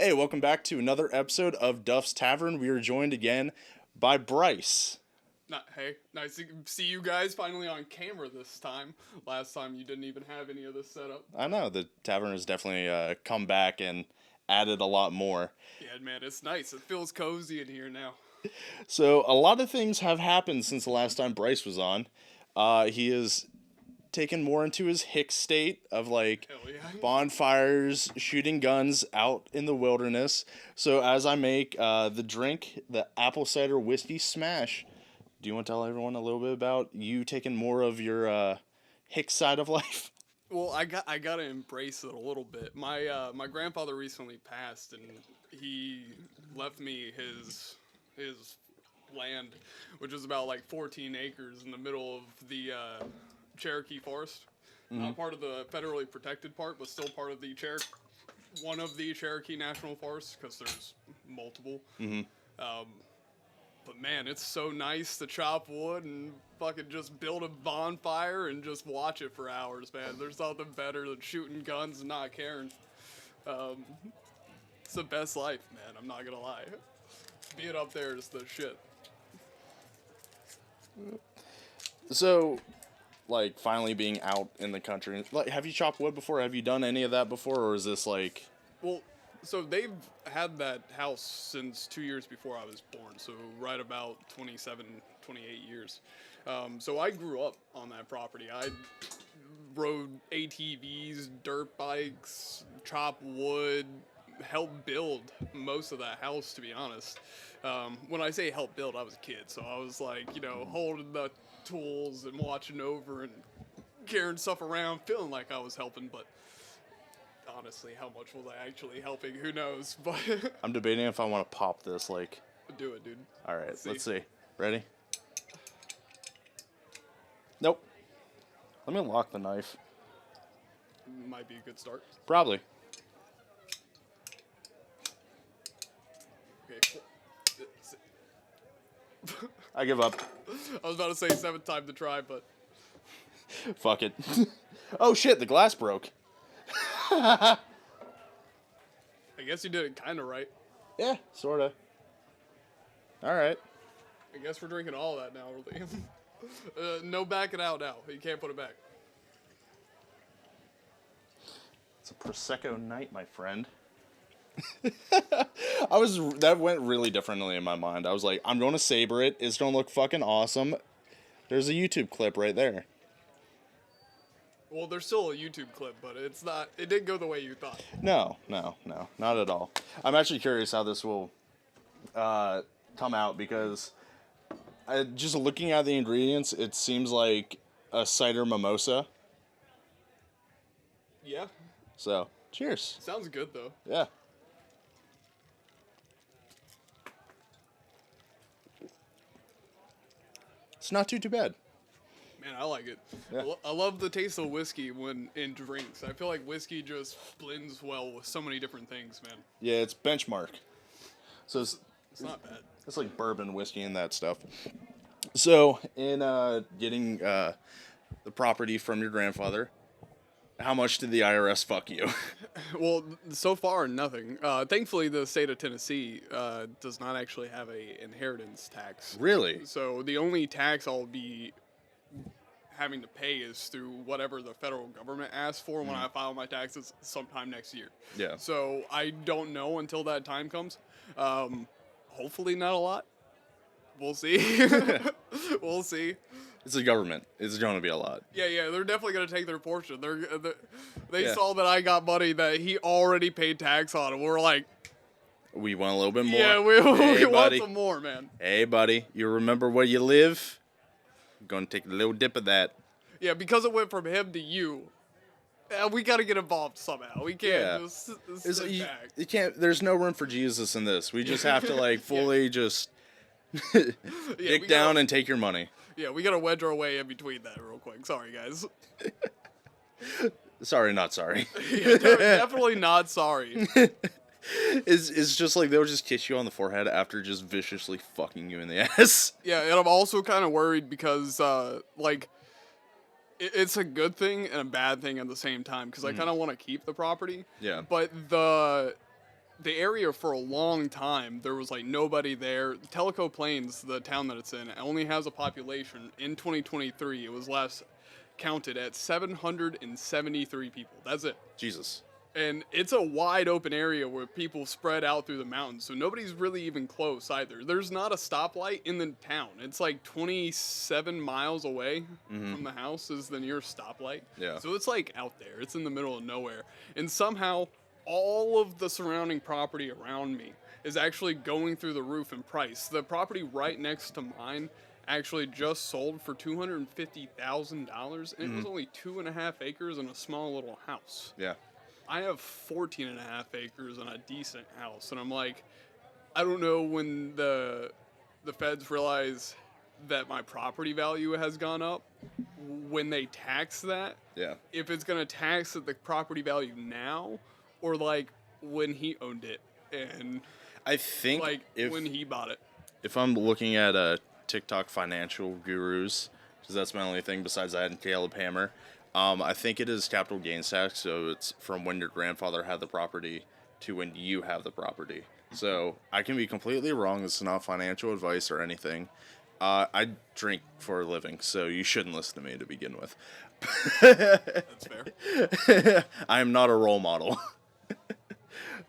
Hey, welcome back to another episode of Duff's Tavern. We are joined again by Bryce. Hey, nice to see you guys finally on camera this time. Last time you didn't even have any of this set up. I know, the tavern has definitely come back and added a lot more. Yeah, man, it's nice. It feels cozy in here now. So, a lot of things have happened since the last time Bryce was on. He has taken more into his Hick state of like Hell yeah. bonfires, shooting guns out in the wilderness. So, as I make the drink, the apple cider whiskey smash, do you want to tell everyone a little bit about you taking more of your Hick side of life? Well, I gotta embrace it a little bit. My grandfather recently passed, and he left me his land, which is about like 14 acres in the middle of the Cherokee Forest. Not part of the federally protected part, but still part of the one of the Cherokee National Forests, because there's multiple. But man, it's so nice to chop wood and fucking just build a bonfire and just watch it for hours, man. There's nothing better than shooting guns and not caring. It's the best life, man. I'm not gonna lie. Being up there is the shit. So, like, finally being out in the country, like, have you chopped wood before? Have you done any of that before, or is this like... Well, so they've had that house since 2 years before I was born, so right about 27, 28 years. So I grew up on that property. I rode ATVs, dirt bikes, chopped wood, helped build most of that house, to be honest. When I say help build, I was a kid, so I was like, holding the tools and watching over and carrying stuff around, feeling like I was helping, but honestly, how much was I actually helping? Who knows? But I'm debating if I want to pop this, like... Do it, dude. All right, let's see. Ready? Nope. Let me lock the knife. Might be a good start. Probably. Okay. I give up. I was about to say 7th time to try, but... Fuck it. Oh shit, the glass broke. I guess you did it kind of right. Yeah, sorta. Alright. I guess we're drinking all that now, really. No backing out now. You can't put it back. It's a Prosecco night, my friend. That went really differently in my mind. I was like, I'm going to savor it. It's going to look fucking awesome. There's a YouTube clip right there. Well, there's still a YouTube clip, but it didn't go the way you thought. No, not at all. I'm actually curious how this will come out, because just looking at the ingredients, it seems like a cider mimosa. Yeah. So, cheers. Sounds good, though. Yeah. It's not too bad. Man, I like it. Yeah. I love the taste of whiskey when in drinks. I feel like whiskey just blends well with so many different things, man. Yeah, it's benchmark. So It's not bad. it's like bourbon, whiskey, and that stuff. So, in getting the property from your grandfather, how much did the IRS fuck you? Well, so far, nothing. Thankfully, the state of Tennessee does not actually have a inheritance tax. Really? So the only tax I'll be having to pay is through whatever the federal government asks for when I file my taxes sometime next year. Yeah. So I don't know until that time comes. Hopefully not a lot. We'll see. We'll see. It's the government. It's going to be a lot. Yeah, they're definitely going to take their portion. They Yeah. saw that I got money that he already paid tax on, and we're like, We want a little bit more. yeah, we Hey, want buddy. some more, man. Hey, buddy. You remember where you live? I'm going to take a little dip of that. Yeah, because it went from him to you, we got to get involved somehow. We can't Yeah. just It's, sit you, back. you can't. There's no room for Jesus in this. We just have to like fully just dig down and take your money. Yeah, we got to wedge our way in between that real quick. Sorry, guys. Sorry, not sorry. Yeah, definitely not sorry. It's just like they'll just kiss you on the forehead after just viciously fucking you in the ass. Yeah, and I'm also kind of worried because, it's a good thing and a bad thing at the same time, because I kind of want to keep the property. Yeah. But the the area for a long time, there was like nobody there. Tellico Plains, the town that it's in, only has a population in 2023. It was last counted at 773 people. That's it. Jesus. And it's a wide open area where people spread out through the mountains, so nobody's really even close either. There's not a stoplight in the town. It's like 27 miles away from the house is the nearest stoplight. Yeah. So it's like out there. It's in the middle of nowhere. And somehow all of the surrounding property around me is actually going through the roof in price. The property right next to mine actually just sold for $250,000, and it was only 2.5 acres and a small little house. Yeah. I have 14.5 acres and a decent house, and I'm like, I don't know when the feds realize that my property value has gone up, when they tax that, Yeah. if it's gonna tax at the property value now, or like when he owned it, and I think like when he bought it. If I'm looking at TikTok financial gurus, because that's my only thing besides that and Caleb Hammer, I think it is capital gains tax, so it's from when your grandfather had the property to when you have the property. So I can be completely wrong. This is not financial advice or anything. I drink for a living, so you shouldn't listen to me to begin with. That's fair. I am not a role model.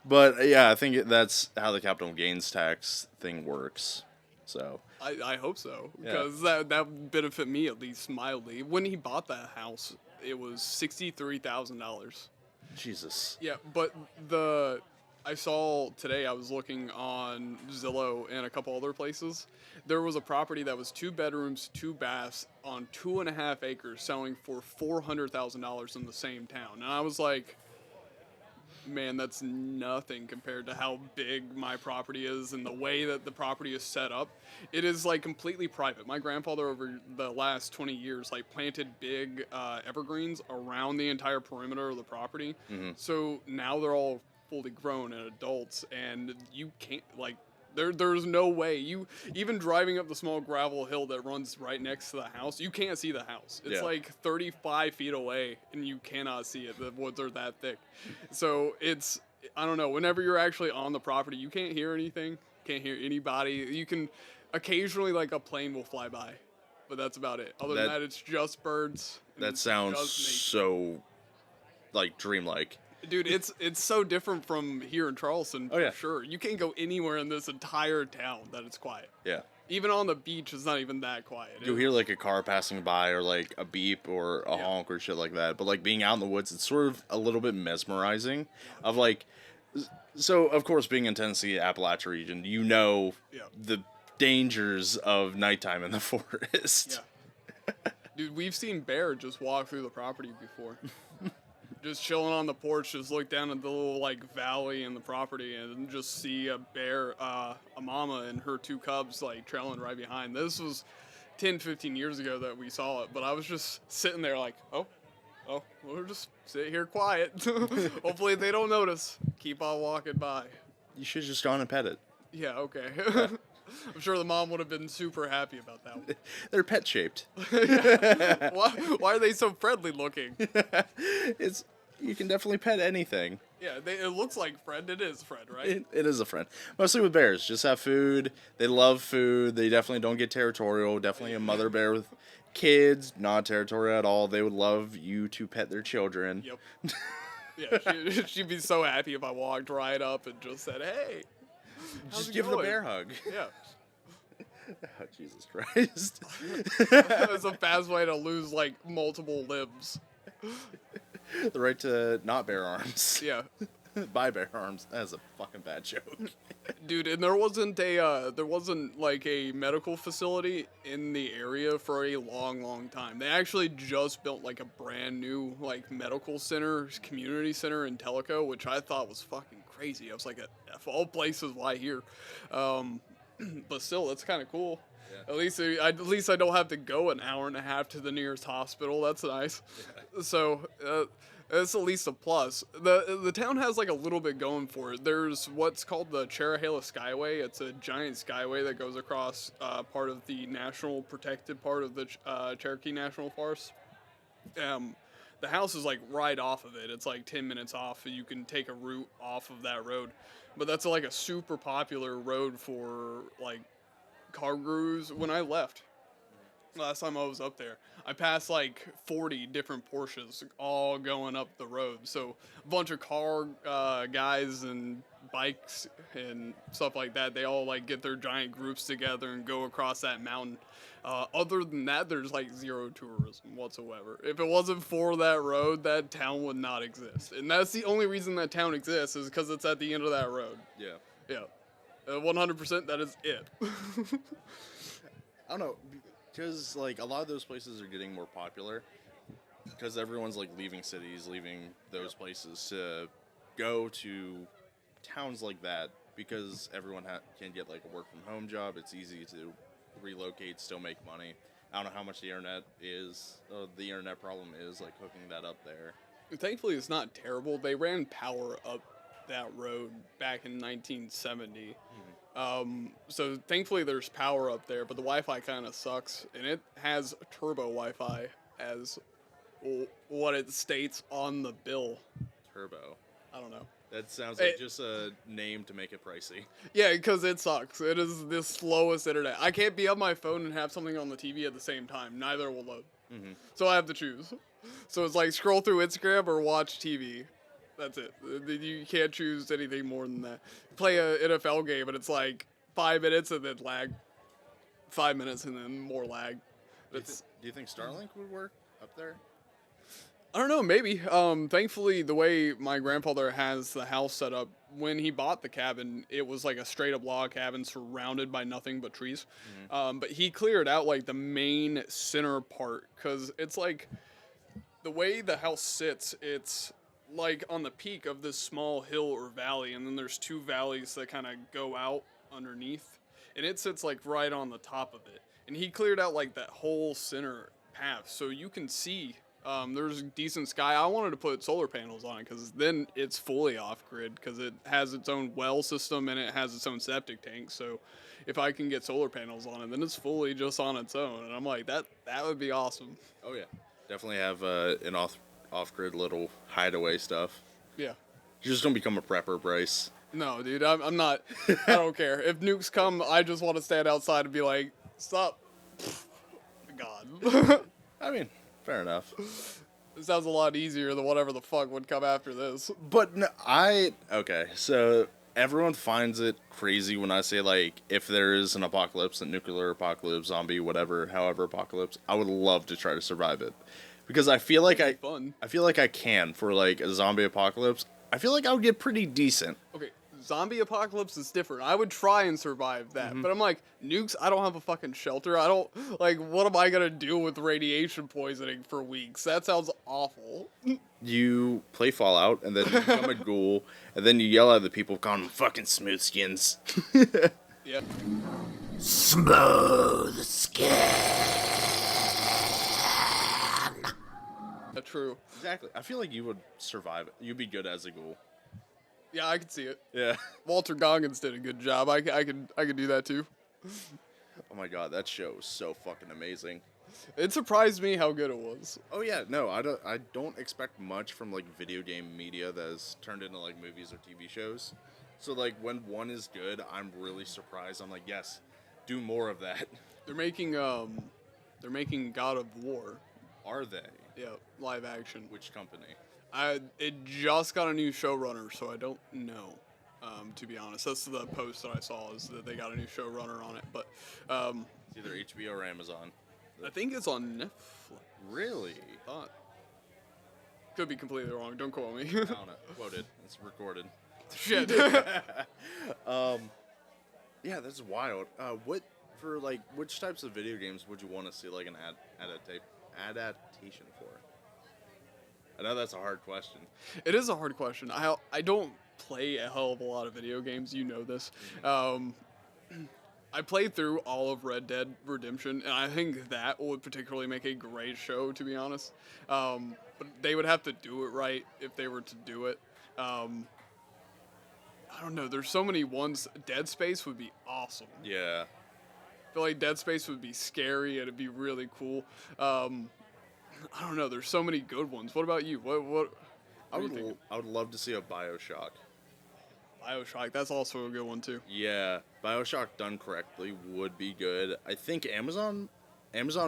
But yeah, I think that's how the capital gains tax thing works. So I hope so, because that would benefit me at least mildly. When he bought that house, it was $63,000. Jesus. Yeah, but I saw today, I was looking on Zillow and a couple other places. There was a property that was 2 bedrooms, 2 baths on 2.5 acres selling for $400,000 in the same town. And I was like, man, that's nothing compared to how big my property is and the way that the property is set up. It is like completely private. My grandfather over the last 20 years like planted big evergreens around the entire perimeter of the property. So now they're all fully grown and adults, and you can't like there's no way you even driving up the small gravel hill that runs right next to the house, you can't see the house. It's like 35 feet away and you cannot see it. The woods are that thick. So it's, I don't know, whenever you're actually on the property, you can't hear anything, can't hear anybody. You can occasionally, like a plane will fly by, but that's about it. Other than that, it's just birds. That sounds so like dreamlike. Dude, it's so different from here in Charleston, for sure. You can't go anywhere in this entire town that it's quiet. Yeah. Even on the beach, it's not even that quiet. You'll hear like a car passing by or like a beep or a honk or shit like that. But like being out in the woods, it's sort of a little bit mesmerizing. Of like, so of course being in Tennessee, Appalachia region, you know the dangers of nighttime in the forest. Yeah. Dude, we've seen bear just walk through the property before. Just chilling on the porch, just look down at the little like valley in the property and just see a bear, a mama and her 2 cubs like trailing right behind. This was 10, 15 years ago that we saw it, but I was just sitting there like, oh, we'll just sit here quiet. Hopefully they don't notice. Keep on walking by. You should just go on and pet it. Yeah, okay. I'm sure the mom would have been super happy about that one. They're pet shaped. Why are they so friendly looking? You can definitely pet anything. Yeah, it looks like friend. It is friend, right? It is a friend. Mostly with bears. Just have food. They love food. They definitely don't get territorial. Definitely a mother bear with kids. Not territorial at all. They would love you to pet their children. Yep. Yeah, she'd be so happy if I walked right up and just said, hey. Just give them a bear hug. Yeah. Oh, Jesus Christ. That's a fast way to lose, like, multiple limbs. The right to not bear arms. Yeah. Buy bear arms. That is a fucking bad joke. Dude, and there wasn't like a medical facility in the area for a long time. They actually just built like a brand new like medical center, community center in Tellico, which I thought was fucking crazy. I was like, of all places, why here? But still, that's kind of cool. Yeah. At least I don't have to go an hour and a half to the nearest hospital. That's nice. Yeah. So it's at least a plus. The town has like a little bit going for it. There's what's called the Cherahela Skyway. It's a giant skyway that goes across part of the national protected part of the Cherokee National Forest. the house is like right off of it. It's like 10 minutes off. You can take a route off of that road, but that's like a super popular road for like car gurus. When I left last time I was up there, I passed like 40 different Porsches all going up the road. So a bunch of car guys and bikes and stuff like that, they all like get their giant groups together and go across that mountain. Other than that, there's like zero tourism whatsoever. If it wasn't for that road, that town would not exist. And that's the only reason that town exists, is because it's at the end of that road. Yeah. Yeah. 100%, that is it. I don't know, because like a lot of those places are getting more popular because everyone's like leaving cities, leaving those places to go to towns like that, because everyone can get like a work from home job. It's easy to relocate, still make money. I don't know how much the internet problem is like hooking that up there. Thankfully, it's not terrible. They ran power up that road back in 1970. So thankfully there's power up there, but the Wi-Fi kind of sucks, and it has turbo Wi-Fi as what it states on the bill. Turbo. I don't know. That sounds like just a name to make it pricey. Yeah, because it sucks. It is the slowest internet. I can't be on my phone and have something on the TV at the same time. Neither will load. So I have to choose. So it's like scroll through Instagram or watch TV. That's it. You can't choose anything more than that. Play a NFL game and it's like 5 minutes and then lag. 5 minutes and then more lag. Do you think Starlink would work up there? I don't know, maybe. Thankfully, the way my grandfather has the house set up, when he bought the cabin, it was like a straight-up log cabin surrounded by nothing but trees. But he cleared out like the main center part, because it's like the way the house sits, it's like on the peak of this small hill or valley, and then there's two valleys that kind of go out underneath, and it sits like right on the top of it. And he cleared out like that whole center path, so you can see. There's decent sky. I wanted to put solar panels on it because then it's fully off-grid, because it has its own well system and it has its own septic tank. So if I can get solar panels on it, then it's fully just on its own. And I'm like, that would be awesome. Oh, yeah. Definitely have an off-grid little hideaway stuff. Yeah. You just don't become a prepper, Bryce. No, dude, I'm not. I don't care. If nukes come, I just want to stand outside and be like, stop. God. I mean... Fair enough. It sounds a lot easier than whatever the fuck would come after this. But no, okay, so everyone finds it crazy when I say, like, if there is an apocalypse, a nuclear apocalypse, zombie, whatever, however apocalypse, I would love to try to survive it. Because I feel like I feel like I can for, like, a zombie apocalypse. I feel like I would get pretty decent. Okay, zombie apocalypse is different. I would try and survive that. But I'm like, nukes, I don't have a fucking shelter. I don't, like, what am I gonna do with radiation poisoning for weeks? That sounds awful. You play Fallout, and then you become a ghoul, and then you yell at the people, call them fucking smooth skins. Yeah. Smooth skin. True. Exactly. I feel like you would survive it. You'd be good as a ghoul. Yeah, I could see it. Yeah. Walter Goggins did a good job. I could do that too. Oh my god, that show was so fucking amazing. It surprised me how good it was. Oh yeah, no, I don't expect much from like video game media that is turned into like movies or TV shows. So like when one is good, I'm really surprised. I'm like, yes, do more of that. They're making God of War. Are they? Yeah, live action. Which company? It just got a new showrunner, so I don't know. To be honest, that's the post that I saw, is that they got a new showrunner on it. But it's either HBO or Amazon. I think it's on Netflix. Really? Thought. Could be completely wrong. Don't quote me. I don't know. Quoted. It's recorded. Shit. Yeah, that's wild. Which types of video games would you want to see like an adaptation for? I know that's a hard question. It is a hard question. I don't play a hell of a lot of video games. You know this. I played through all of Red Dead Redemption, and I think that would particularly make a great show, to be honest. But they would have to do it right if they were to do it. I don't know. There's so many ones. Dead Space would be awesome. Yeah. I feel like Dead Space would be scary, and it'd be really cool. I don't know. There's so many good ones. What about you? What I do you would think? I would love to see a BioShock. BioShock. That's also a good one too. Yeah, BioShock done correctly would be good. I think Amazon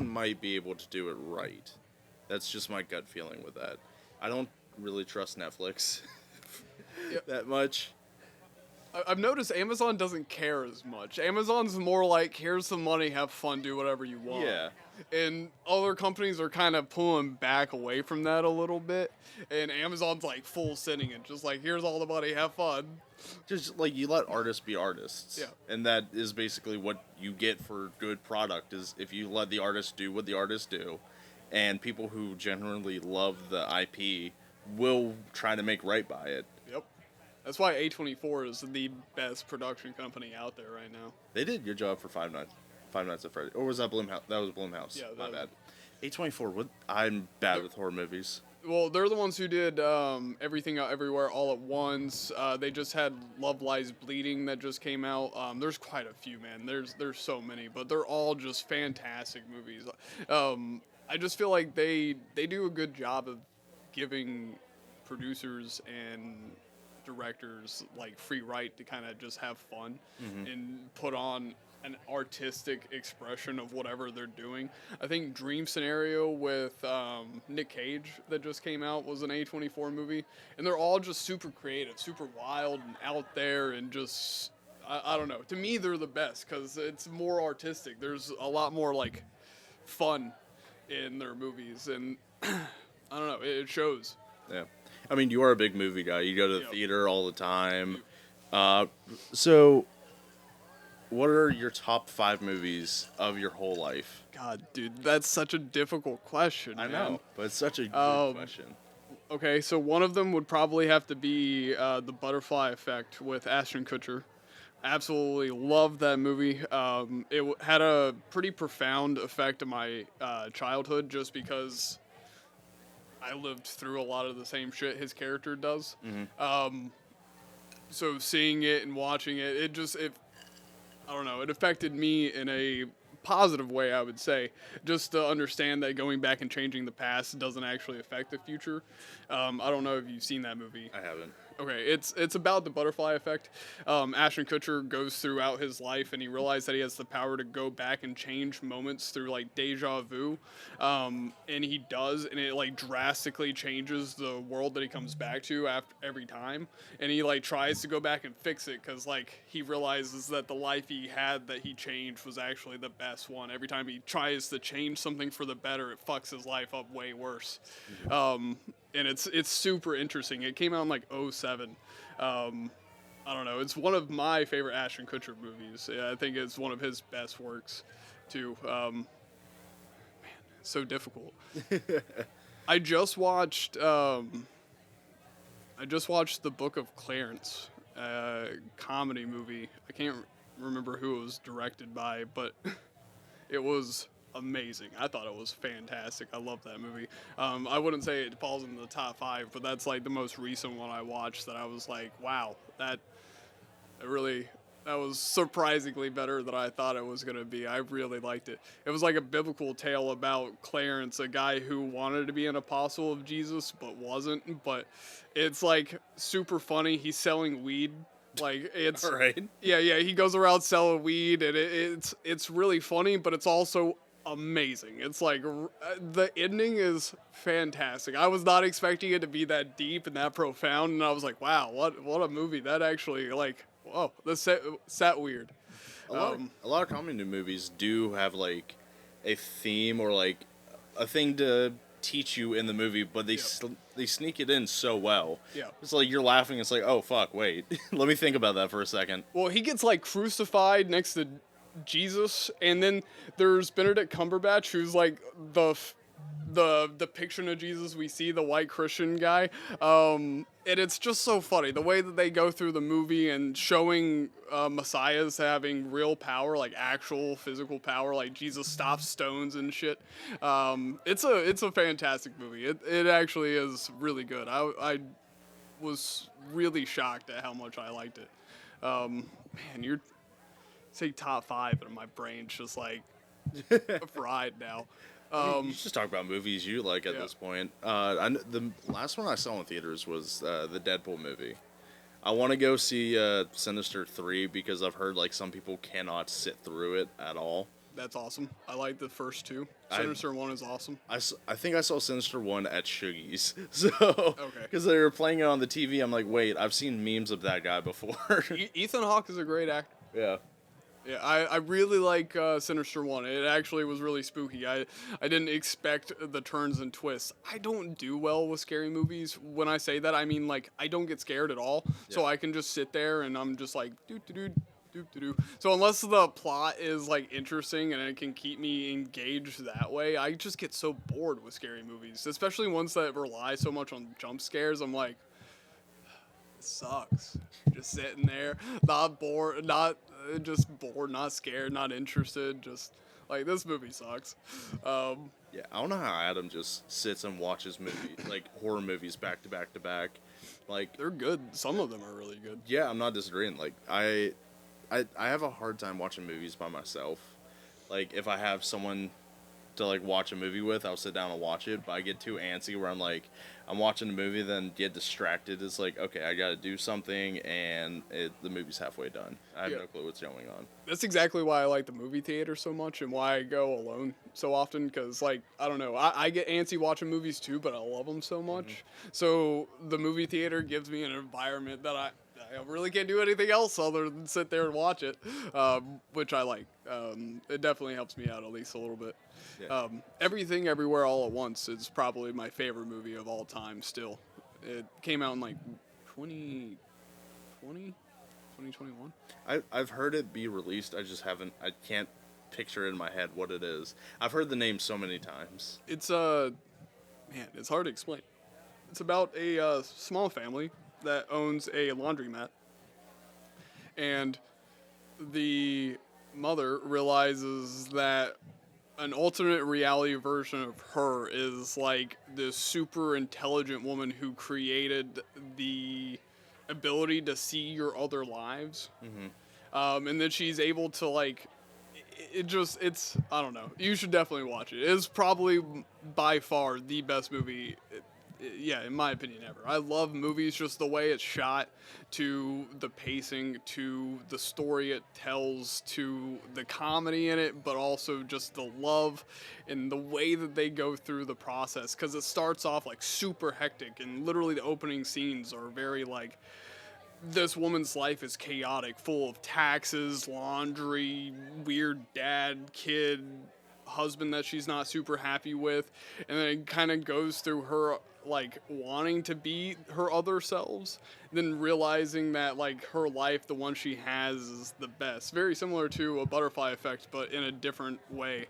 might be able to do it right. That's just my gut feeling with that. I don't really trust Netflix Yeah. that much. I've noticed Amazon doesn't care as much. Amazon's more like, here's some money, have fun, do whatever you want. Yeah. And other companies are kind of pulling back away from that a little bit. And Amazon's like full sending it, just like, here's all the money, have fun. Just like you let artists be artists. Yeah. And that is basically what you get for good product is if you let the artists do what the artists do, and people who generally love the IP will try to make right by it. Yep. That's why A24 is the best production company out there right now. They did a good job for Five Nights at Freddy's. Or was that Blumhouse? That was Blumhouse. Yeah, My that bad. A24. I'm bad with horror movies. Well, they're the ones who did Everything Everywhere All at Once. They just had Love Lies Bleeding that just came out. There's quite a few, man. There's so many, but they're all just fantastic movies. I just feel like they do a good job of giving producers and directors like free right to kind of just have fun and put on an artistic expression of whatever they're doing. I think Dream Scenario with Nick Cage that just came out was an A24 movie, and they're all just super creative, super wild and out there, and just I don't know. To me, they're the best because it's more artistic. There's a lot more like fun in their movies, and I don't know, it shows. Yeah. I mean, you are a big movie guy. You go to the Yep. theater all the time. So, what are your top 5 movies of your whole life? God, dude, that's such a difficult question. I man. know, but it's such a good question. Okay, so one of them would probably have to be The Butterfly Effect with Ashton Kutcher. Absolutely loved that movie. Had a pretty profound effect on my childhood just because I lived through a lot of the same shit his character does. So seeing it and watching it, I don't know, it affected me in a positive way, I would say, just to understand that going back and changing the past doesn't actually affect the future. I don't know if you've seen that movie. I haven't. Okay, it's about the butterfly effect. Ashton Kutcher goes throughout his life, and he realized that he has the power to go back and change moments through like deja vu, and he does, and it like drastically changes the world that he comes back to after every time. And he like tries to go back and fix it because like he realizes that the life he had that he changed was actually the best one. Every time he tries to change something for the better, it fucks his life up way worse. And it's super interesting. It came out in like 2007. I don't know. It's one of my favorite Ashton Kutcher movies. Yeah, I think it's one of his best works, too. Man, it's so difficult. I just watched The Book of Clarence, comedy movie. I can't remember who it was directed by, but it was amazing. I thought it was fantastic. I love that movie. I wouldn't say it falls into the top 5, but that's like the most recent one I watched that I was like, wow, that was surprisingly better than I thought it was going to be. I really liked it. It was like a biblical tale about Clarence, a guy who wanted to be an apostle of Jesus but wasn't, but it's like super funny. He's selling weed. Like it's All right. Yeah, he goes around selling weed, and it's really funny, but it's also amazing. It's like the ending is fantastic. I was not expecting it to be that deep and that profound, and I was like, wow, what a movie. That actually, like, whoa, this sat weird. A lot of comedy movies do have like a theme or like a thing to teach you in the movie, but they sneak it in so well. Yeah. It's like you're laughing. It's like, oh fuck, wait, let me think about that for a second. Well, he gets like crucified next to Jesus, and then there's Benedict Cumberbatch, who's like the depiction of Jesus we see, the white Christian guy. And it's just so funny the way that they go through the movie and showing messiahs having real power, like actual physical power, like Jesus stops stones and shit. It's a fantastic movie. It actually is really good. I was really shocked at how much I liked it. Man, you're say top 5, and my brain's just like fried now. You should just talk about movies you like at this point. The last one I saw in theaters was the Deadpool movie. I want to go see Sinister 3 because I've heard like some people cannot sit through it at all. That's awesome. I like the first two. Sinister 1 is awesome. I think I saw Sinister 1 at Shuggies. So, because they were playing it on the TV, I'm like, wait, I've seen memes of that guy before. Ethan Hawke is a great actor. Yeah. Yeah, I really like Sinister 1. It actually was really spooky. I didn't expect the turns and twists. I don't do well with scary movies. When I say that, I mean, like, I don't get scared at all. Yeah. So I can just sit there and I'm just like, doo-doo-doo. So unless the plot is, like, interesting and it can keep me engaged that way, I just get so bored with scary movies. Especially ones that rely so much on jump scares. I'm like, this sucks. Just sitting there, not bored, not scared, not interested. Just like, this movie sucks. Yeah, I don't know how Adam just sits and watches horror movies back to back to back. Like, they're good. Some of them are really good. Yeah, I'm not disagreeing. Like, I have a hard time watching movies by myself. Like, if I have someone to like watch a movie with, I'll sit down and watch it. But I get too antsy where I'm like, I'm watching a movie, then get distracted. It's like, okay, I got to do something, and the movie's halfway done. I have no clue what's going on. That's exactly why I like the movie theater so much, and why I go alone so often. Because, like, I don't know, I get antsy watching movies too, but I love them so much. Mm-hmm. So the movie theater gives me an environment that I really can't do anything else other than sit there and watch it, which I like. It definitely helps me out at least a little bit. Yeah. Everything Everywhere All at Once is probably my favorite movie of all time still. It came out in like 2021. I've heard it be released. I can't picture it in my head what it is. I've heard the name so many times. It's it's hard to explain. It's about a small family that owns a laundromat, and the mother realizes that an alternate reality version of her is like this super intelligent woman who created the ability to see your other lives. Mm-hmm. And then she's able to like, it's, I don't know. You should definitely watch it. It's probably by far the best movie, in my opinion, ever. I love movies, just the way it's shot, to the pacing, to the story it tells, to the comedy in it, but also just the love and the way that they go through the process. Because it starts off like super hectic, and literally the opening scenes are very like, this woman's life is chaotic, full of taxes, laundry, weird dad, kid, husband that she's not super happy with, and then it kind of goes through her like wanting to be her other selves, then realizing that like her life, the one she has, is the best. Very similar to a Butterfly Effect, but in a different way.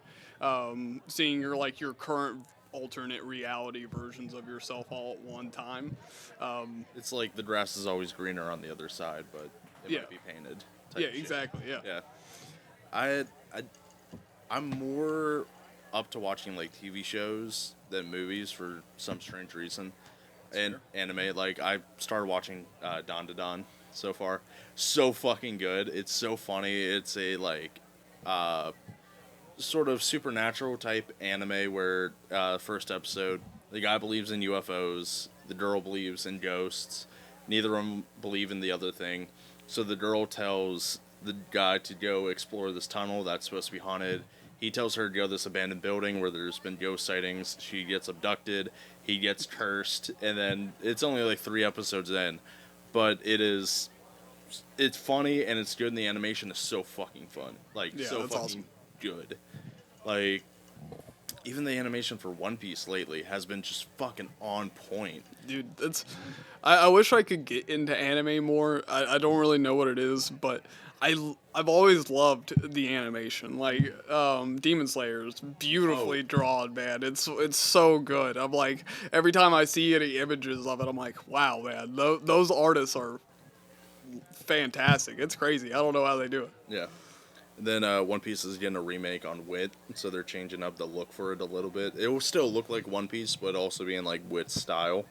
Seeing your current alternate reality versions of yourself all at one time. It's like the grass is always greener on the other side, but it might be painted. Yeah, exactly. Yeah. I'm more up to watching like TV shows than movies for some strange reason. And anime, like I started watching Don to Don so far. So fucking good. It's so funny. It's a like sort of supernatural type anime where first episode, the guy believes in UFOs, the girl believes in ghosts. Neither of them believe in the other thing. So the girl tells the guy to go explore this tunnel that's supposed to be haunted. He tells her to go to this abandoned building where there's been ghost sightings. She gets abducted. He gets cursed. And then it's only like 3 episodes in. But it's funny and it's good, and the animation is so fucking fun. So fucking awesome. Good. Like, even the animation for One Piece lately has been just fucking on point. Dude, I wish I could get into anime more. I don't really know what it is, but I've always loved the animation. Like, Demon Slayer is beautifully drawn, man. It's so good. I'm like, every time I see any images of it, I'm like, wow, man, those artists are fantastic. It's crazy. I don't know how they do it. Yeah. And then One Piece is getting a remake on Wit, so they're changing up the look for it a little bit. It will still look like One Piece, but also be in like Wit's style.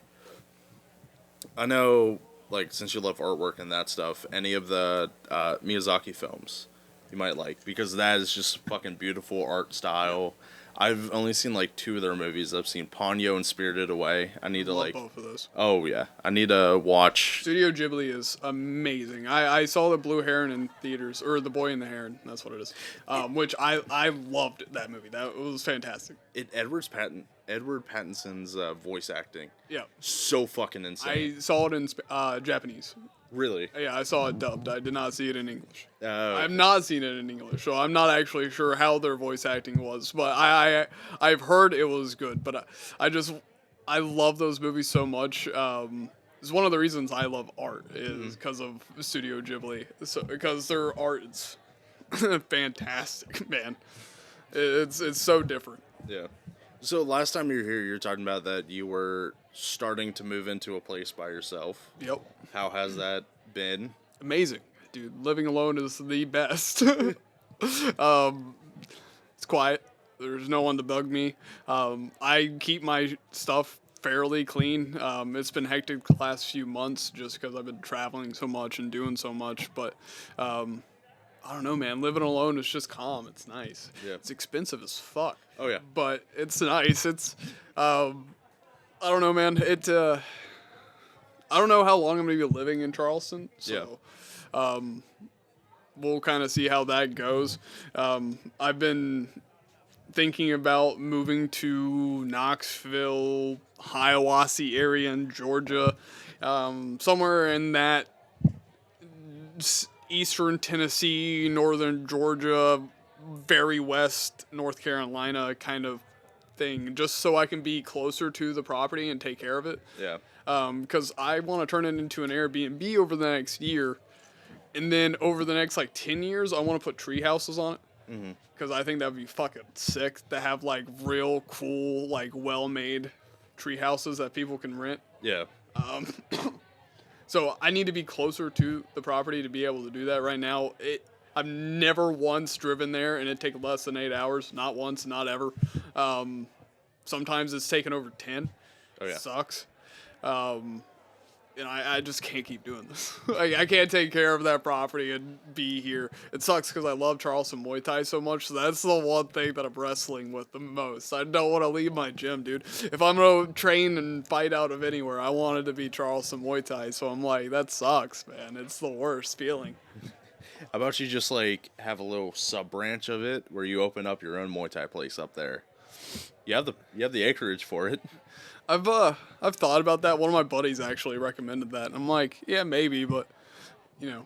I know, like, since you love artwork and that stuff, any of the Miyazaki films you might like, because that is just fucking beautiful art style. I've only seen like 2 of their movies. I've seen Ponyo and Spirited Away. I need to Love like. both of those. Oh yeah, I need to watch. Studio Ghibli is amazing. I saw the Blue Heron in theaters, or The Boy and the Heron. That's what it is. Which I loved that movie. That was fantastic. Edward Pattinson's voice acting. Yeah. So fucking insane. I saw it in Japanese. Really? Yeah, I saw it dubbed. I did not see it in English. Oh. I've not seen it in English, so I'm not actually sure how their voice acting was. But I've heard it was good. But I love those movies so much. It's one of the reasons I love art is because of Studio Ghibli. So because their art is fantastic, man. It's so different. Yeah. So last time you were here, you were talking about that you were starting to move into a place by yourself. Yep. How has that been? Amazing, dude. Living alone is the best. It's quiet. There's no one to bug me. I keep my stuff fairly clean. It's been hectic the last few months just because I've been traveling so much and doing so much. But I don't know, man. Living alone is just calm. It's nice. Yeah. It's expensive as fuck. Oh yeah. But it's nice. It's I don't know, man. I don't know how long I'm gonna be living in Charleston. So we'll kind of see how that goes. I've been thinking about moving to Knoxville, Hiawassee area in Georgia, somewhere in that eastern Tennessee, northern Georgia, very west North Carolina kind of thing, just so I can be closer to the property and take care of it. Yeah. Because I want to turn it into an Airbnb over the next year, and then over the next like 10 years, I want to put tree houses on it. Because I think that'd be fucking sick to have like real cool, like well-made tree houses that people can rent. Yeah. So I need to be closer to the property to be able to do that. Right now, I've never once driven there, and it take less than 8 hours. Not once, not ever. Sometimes it's taken over 10. Oh yeah. It sucks. And I just can't keep doing this. I can't take care of that property and be here. It sucks because I love Charleston Muay Thai so much. So that's the one thing that I'm wrestling with the most. I don't want to leave my gym, dude. If I'm going to train and fight out of anywhere, I want it to be Charleston Muay Thai. So I'm like, that sucks, man. It's the worst feeling. How about you just like have a little sub branch of it where you open up your own Muay Thai place up there? You have the acreage for it. I've thought about that. One of my buddies actually recommended that. I'm like, yeah, maybe, but you know,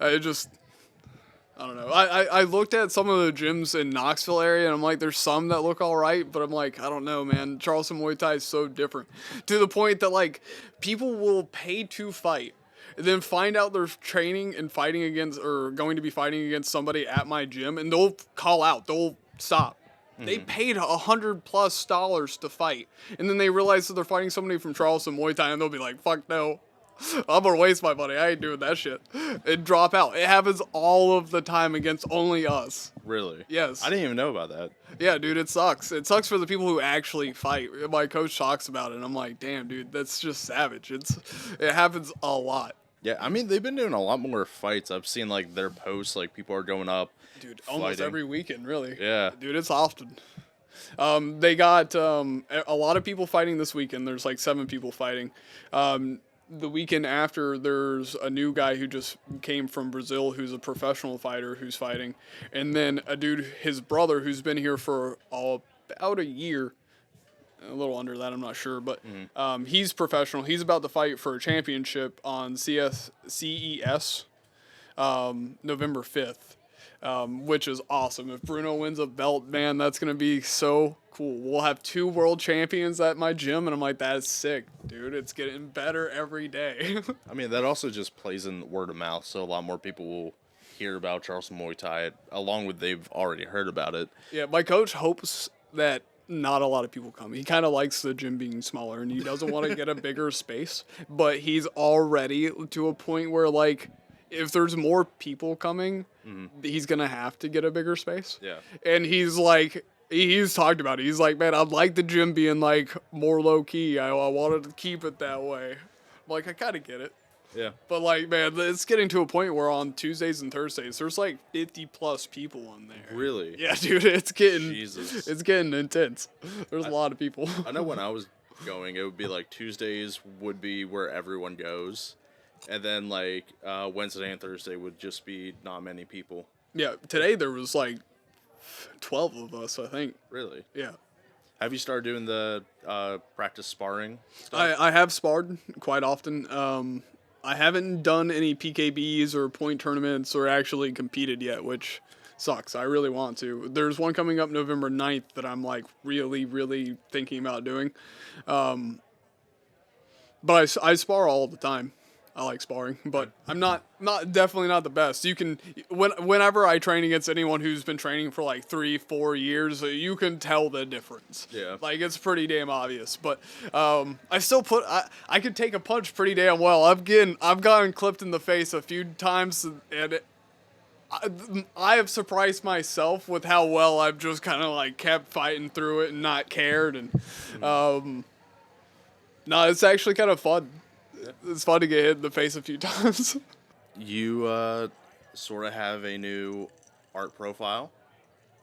I don't know. I looked at some of the gyms in Knoxville area, and I'm like, there's some that look all right, but I'm like, I don't know, man. Charleston Muay Thai is so different to the point that like people will pay to fight, and then find out they're training and fighting against or going to be fighting against somebody at my gym, and they'll call out, they'll stop. They paid $100+ to fight, and then they realize that they're fighting somebody from Charleston Muay Thai, and they'll be like, "Fuck no, I'm gonna waste my money. I ain't doing that shit." And drop out. It happens all of the time against only us. Really? Yes. I didn't even know about that. Yeah, dude, it sucks. It sucks for the people who actually fight. My coach talks about it, and I'm like, damn, dude, that's just savage. It happens a lot. Yeah, I mean, they've been doing a lot more fights. I've seen, like, their posts, like, people are going up. Dude, almost fighting. Every weekend, really. Yeah. Dude, it's often. They got a lot of people fighting this weekend. There's, like, 7 people fighting. The weekend after, there's a new guy who just came from Brazil who's a professional fighter who's fighting. And then a dude, his brother, who's been here for about a year. A little under that, I'm not sure, but he's professional. He's about to fight for a championship on CES November 5th, which is awesome. If Bruno wins a belt, man, that's going to be so cool. We'll have 2 world champions at my gym, and I'm like, that is sick, dude. It's getting better every day. I mean, that also just plays in word of mouth, so a lot more people will hear about Charleston Muay Thai, along with they've already heard about it. Yeah, my coach hopes that not a lot of people come. He kind of likes the gym being smaller, and he doesn't want to get a bigger space, but he's already to a point where, like, if there's more people coming, he's going to have to get a bigger space. Yeah. And he's like, he's talked about it. He's like, man, I'd like the gym being, like, more low-key. I wanted to keep it that way. I'm like, I kind of get it. Yeah. But like, man, it's getting to a point where on Tuesdays and Thursdays, there's like 50 plus people in there. Really? Yeah, dude, it's getting Jesus. it's getting intense. There's a lot of people. I know when I was going, it would be like Tuesdays would be where everyone goes, and then like Wednesday and Thursday would just be not many people. Yeah, today there was like 12 of us, I think. Really? Yeah. Have you started doing the practice sparring stuff? I have sparred quite often. I haven't done any PKBs or point tournaments or actually competed yet, which sucks. I really want to. There's one coming up November 9th that I'm like really, really thinking about doing. But I spar all the time. I like sparring, but I'm definitely not the best. You can, whenever I train against anyone who's been training for like 3-4 years, you can tell the difference. Yeah. Like, it's pretty damn obvious, but, I still I could take a punch pretty damn well. I've gotten clipped in the face a few times, and I have surprised myself with how well I've just kind of like kept fighting through it and not cared, and, no, it's actually kind of fun. It's fun to get hit in the face a few times. You sort of have a new art profile.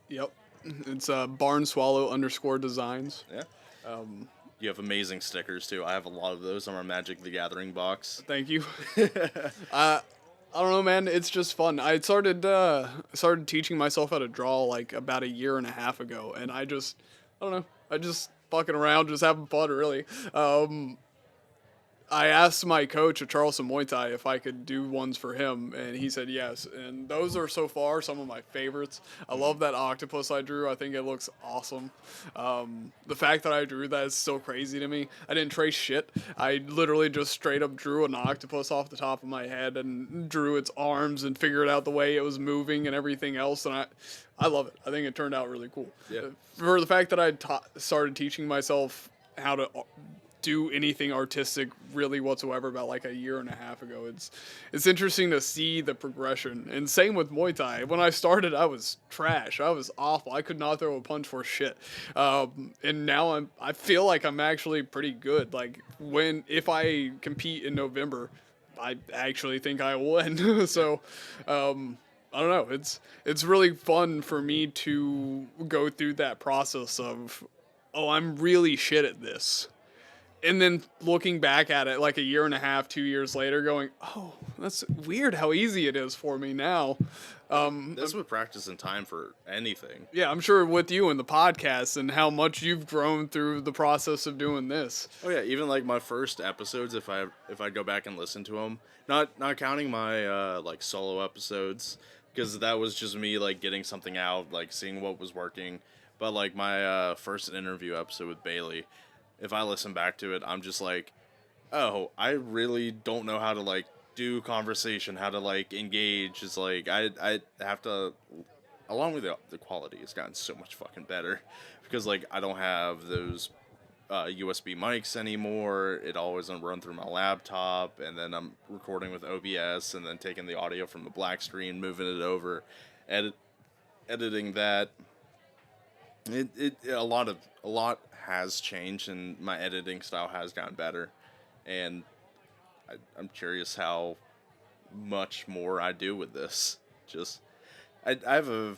Yep. It's barnswallow_designs. Yeah. You have amazing stickers too. I have a lot of those on my Magic the Gathering box. Thank you. I don't know, man. It's just fun. I started teaching myself how to draw like about 1.5 years ago, and I don't know. I just fucking around, just having fun, really. I asked my coach at Charleston Muay Thai if I could do ones for him, and he said yes. And those are so far some of my favorites. I love that octopus I drew. I think it looks awesome. The fact that I drew that is so crazy to me. I didn't trace shit. I literally just straight up drew an octopus off the top of my head and drew its arms and figured out the way it was moving and everything else. And I love it. I think it turned out really cool. Yeah. For the fact that I started teaching myself how to do anything artistic really whatsoever about like 1.5 years ago. It's interesting to see the progression. And same with Muay Thai. When I started, I was trash. I was awful. I could not throw a punch for shit. And now I feel like I'm actually pretty good. Like if I compete in November, I actually think I will win. So, I don't know. It's really fun for me to go through that process of, oh, I'm really shit at this. And then looking back at it like 1.5 years, 2 years later, going, oh, that's weird how easy it is for me now. That's with practice and time for anything. Yeah, I'm sure with you and the podcast and how much you've grown through the process of doing this. Oh yeah, even like my first episodes, if I go back and listen to them, not counting my like solo episodes, because that was just me like getting something out, like seeing what was working. But like my first interview episode with Bailey, if I listen back to it, I'm just like, oh, I really don't know how to like do conversation, how to like engage. It's like I have to, along with the quality, it's gotten so much fucking better because like I don't have those USB mics anymore. It always run through my laptop, and then I'm recording with OBS, and then taking the audio from the black screen, moving it over, editing that. A lot has changed, and my editing style has gotten better, and I'm curious how much more I do with this. Just I'm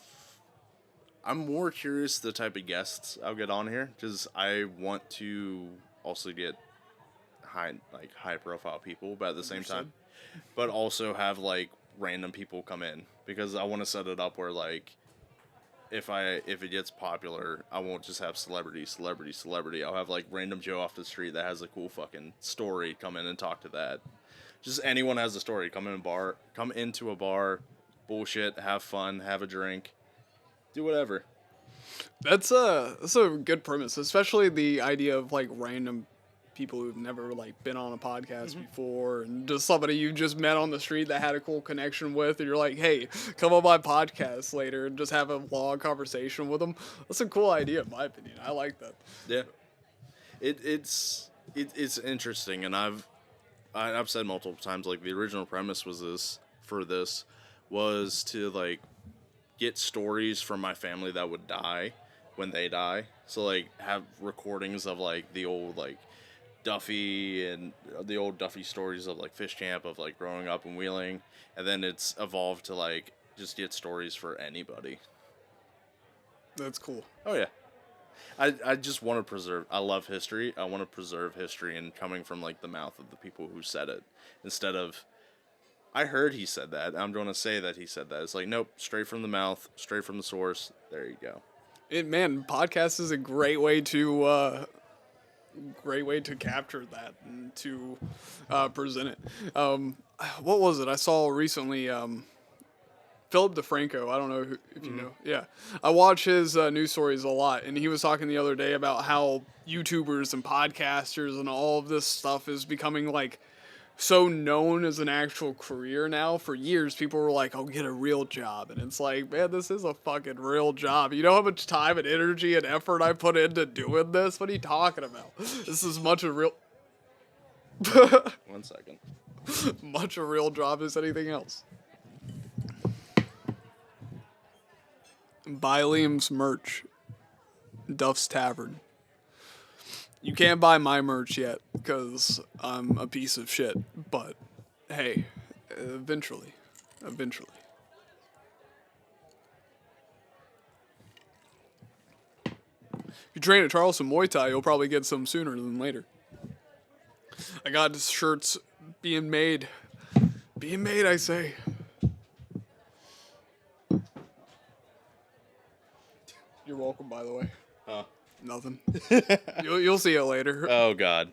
more curious the type of guests I'll get on here, because I want to also get high profile people, but at the same time, but also have like random people come in, because I want to set it up where like, if it gets popular, I won't just have celebrity. I'll have like random Joe off the street that has a cool fucking story come in and talk to that. Just anyone has a story. Come into a bar, bullshit, have fun, have a drink, do whatever. That's a good premise, especially the idea of like random people who've never like been on a podcast before, and just somebody you just met on the street that had a cool connection with, and you're like, hey, come on my podcast later and just have a long conversation with them. That's a cool idea in my opinion. I like that. Yeah, it's interesting, and I've said multiple times, like the original premise was was to like get stories from my family that would die when they die. So like have recordings of like the old like Duffy and the old Duffy stories of like Fish Camp of like growing up in Wheeling, and then it's evolved to like just get stories for anybody. That's cool. Oh yeah. I just want to preserve. I love history. I want to preserve history and coming from like the mouth of the people who said it instead of I heard he said that. I'm going to say that he said that. It's like nope, straight from the mouth, straight from the source. There you go. Man, podcast is a great way to capture that and to present it. What was it I saw recently? Philip DeFranco. I don't know if you know. Yeah, I watch his news stories a lot, and he was talking the other day about how YouTubers and podcasters and all of this stuff is becoming like so known as an actual career now. For years, people were like, "Oh, get a real job," and it's like, man, this is a fucking real job. You know how much time and energy and effort I put into doing this? What are you talking about? This is much a real. 1 second. Much a real job as anything else. Buy Liam's merch. Duff's Tavern. You can't buy my merch yet because I'm a piece of shit. But hey, eventually. If you train at Charleston Muay Thai, you'll probably get some sooner than later. I got shirts being made. Being made, I say. You're welcome, by the way. Huh? Nothing. You'll see it later. Oh God.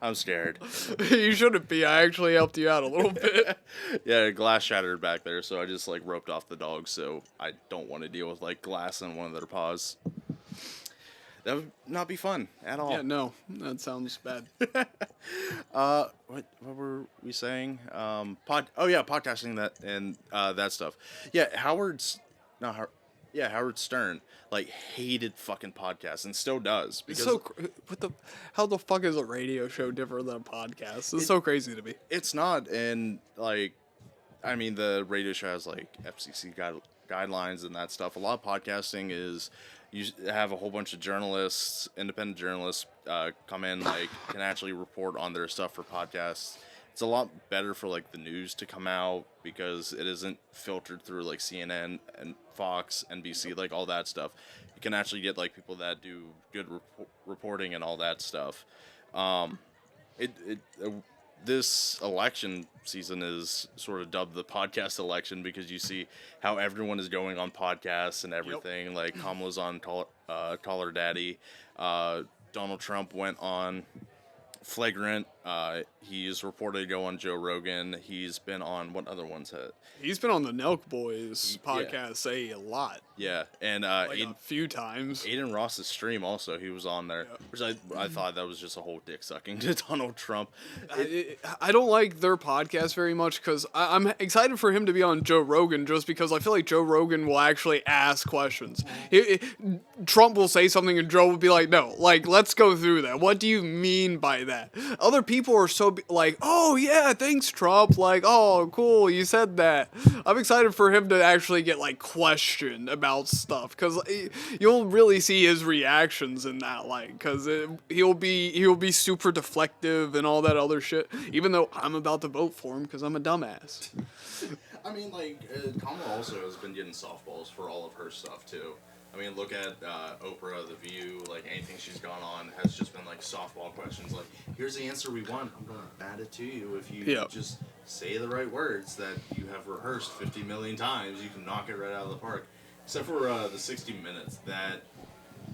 I'm scared. You shouldn't be. I actually helped you out a little bit. Yeah, glass shattered back there, so I just like roped off the dog, so I don't want to deal with like glass in one of their paws. That would not be fun at all. Yeah, no, that sounds bad. What were we saying? Podcasting that and that stuff. Yeah, Howard Stern like hated fucking podcasts and still does because how the fuck is a radio show different than a podcast? It's so crazy to me. It's not, and like, I mean, the radio show has like FCC guidelines and that stuff. A lot of podcasting is you have a whole bunch of journalists, independent journalists, come in like can actually report on their stuff for podcasts. It's a lot better for like the news to come out because it isn't filtered through like CNN and Fox, NBC, like all that stuff. You can actually get like people that do good reporting and all that stuff. This election season is sort of dubbed the podcast election because you see how everyone is going on podcasts and everything. Yep. Like Kamala's on Caller Daddy. Donald Trump went on Flagrant. He's reported to go on Joe Rogan. He's been on what other ones? He's been on the Nelk Boys podcast a lot. Yeah, and like a few times. Aiden Ross's stream also, he was on there, which I thought that was just a whole dick sucking to Donald Trump. I don't like their podcast very much because I'm excited for him to be on Joe Rogan just because I feel like Joe Rogan will actually ask questions. Trump will say something and Joe will be like, no, like, let's go through that. What do you mean by that? Other people are so like, oh yeah, thanks Trump. Like, oh cool, you said that. I'm excited for him to actually get like questioned about stuff because you'll really see his reactions in that, like, because he'll be super deflective and all that other shit. Even though I'm about to vote for him because I'm a dumbass. I mean, like, Kamala also has been getting softballs for all of her stuff too. I mean, look at Oprah, The View, like anything she's gone on has just been like softball questions. Like, here's the answer we want. I'm going to bat it to you. If you just say the right words that you have rehearsed 50 million times, you can knock it right out of the park. Except for the 60 Minutes, that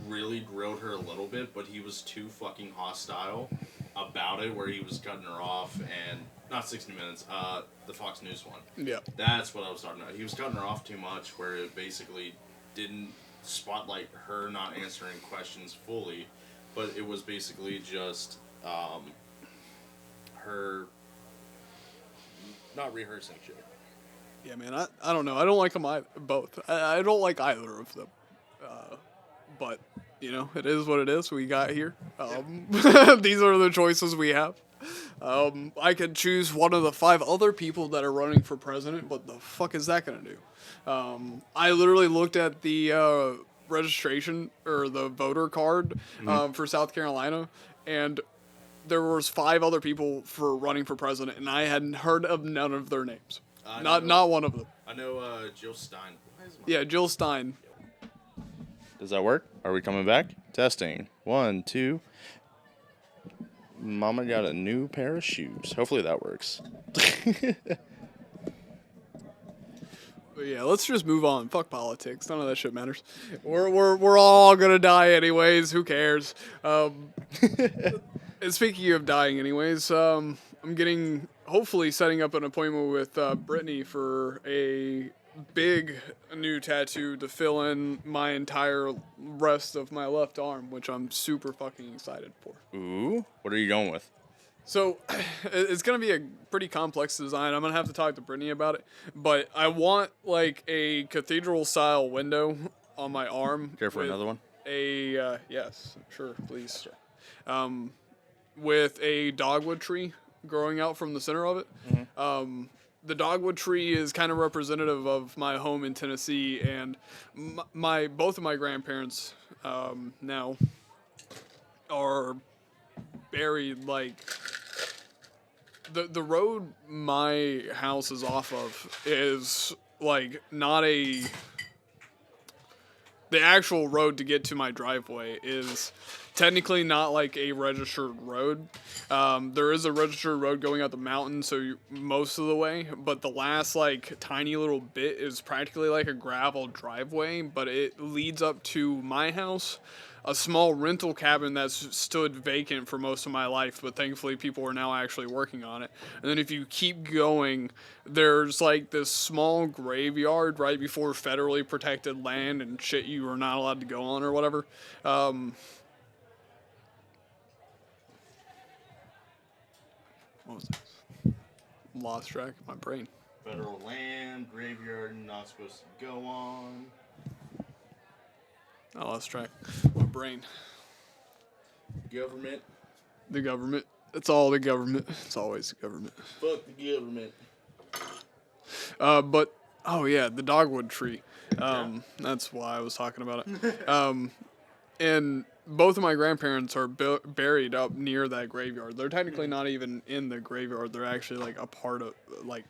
really grilled her a little bit, but he was too fucking hostile about it, where he was cutting her off, and not 60 Minutes, the Fox News one. Yeah. That's what I was talking about. He was cutting her off too much, where it basically didn't spotlight her not answering questions fully, but it was basically just her not rehearsing shit. Yeah, man, I don't know. I don't like them both. I don't like either of them. But, you know, it is what it is. We got here. These are the choices we have. I could choose one of the 5 other people that are running for president, but the fuck is that going to do? I literally looked at the registration or the voter card for South Carolina, and there was 5 other people for running for president, and I hadn't heard of none of their names. Not one of them. I know Jill Stein. Yeah, Jill Stein. Does that work? Are we coming back? Testing. 1, 2. Mama got a new pair of shoes. Hopefully that works. But yeah, let's just move on. Fuck politics. None of that shit matters. We're all gonna die anyways. Who cares? And speaking of dying anyways, I'm hopefully setting up an appointment with Brittany for a big new tattoo to fill in my entire rest of my left arm, which I'm super fucking excited for. Ooh, what are you going with? So, it's going to be a pretty complex design. I'm going to have to talk to Brittany about it. But I want, like, a cathedral-style window on my arm. Care for another one? Yes, sure, please. With a dogwood tree growing out from the center of it. Mm-hmm. The dogwood tree is kind of representative of my home in Tennessee. And both of my grandparents now are buried, like... The road my house is off of is, like, not the actual road to get to my driveway is technically not, like, a registered road. There is a registered road going up the mountain, so most of the way, but the last, like, tiny little bit is practically like a gravel driveway, but it leads up to my house. A small rental cabin that's stood vacant for most of my life, but thankfully people are now actually working on it. And then if you keep going, there's like this small graveyard right before federally protected land and shit you are not allowed to go on or whatever. What was this? Lost track of my brain. Federal land, graveyard, not supposed to go on. I lost track. My brain. Government. The government. It's all the government. It's always the government. Fuck the government. But, oh yeah, the dogwood tree. That's why I was talking about it. And both of my grandparents are buried up near that graveyard. They're technically not even in the graveyard. They're actually like a part of, like,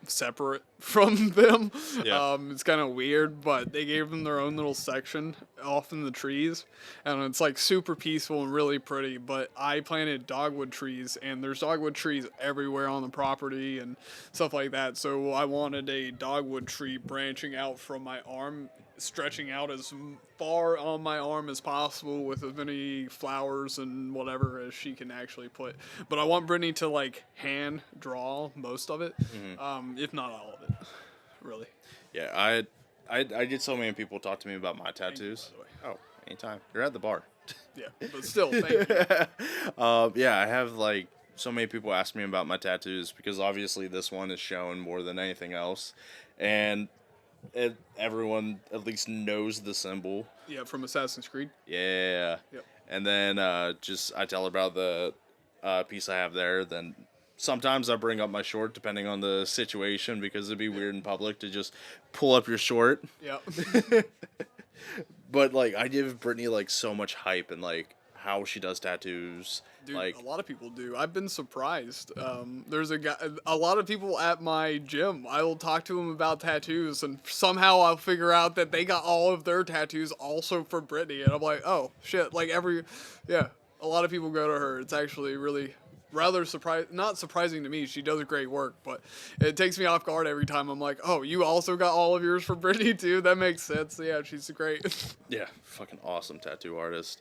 separate from them. Yeah. It's kind of weird, but they gave them their own little section off in the trees, and it's like super peaceful and really pretty. But I planted dogwood trees, and there's dogwood trees everywhere on the property and stuff like that, so I wanted a dogwood tree branching out from my arm, stretching out as far on my arm as possible with as many flowers and whatever as she can actually put. But I want Brittany to, like, hand draw most of it, if not all of it, really. Yeah, I get so many people talk to me about my tattoos. You, by the way. Oh, anytime. You're at the bar. Yeah, but still, thank you. Yeah, I have, like, so many people ask me about my tattoos because obviously this one is shown more than anything else. And... everyone at least knows the symbol. Yeah, from Assassin's Creed. Yeah. Yep. And then I tell her about the piece I have there. Then sometimes I bring up my short depending on the situation because it'd be weird in public to just pull up your short. Yep. But, like, I give Brittany, like, so much hype and, like, how she does tattoos. Dude, like, a lot of people do. I've been surprised. There's a lot of people at my gym. I will talk to them about tattoos, and somehow I'll figure out that they got all of their tattoos also for Brittany, and I'm like, oh shit! Like a lot of people go to her. It's actually really rather not surprising to me. She does great work, but it takes me off guard every time. I'm like, oh, you also got all of yours for Brittany too? That makes sense. Yeah, she's great. Yeah, fucking awesome tattoo artist.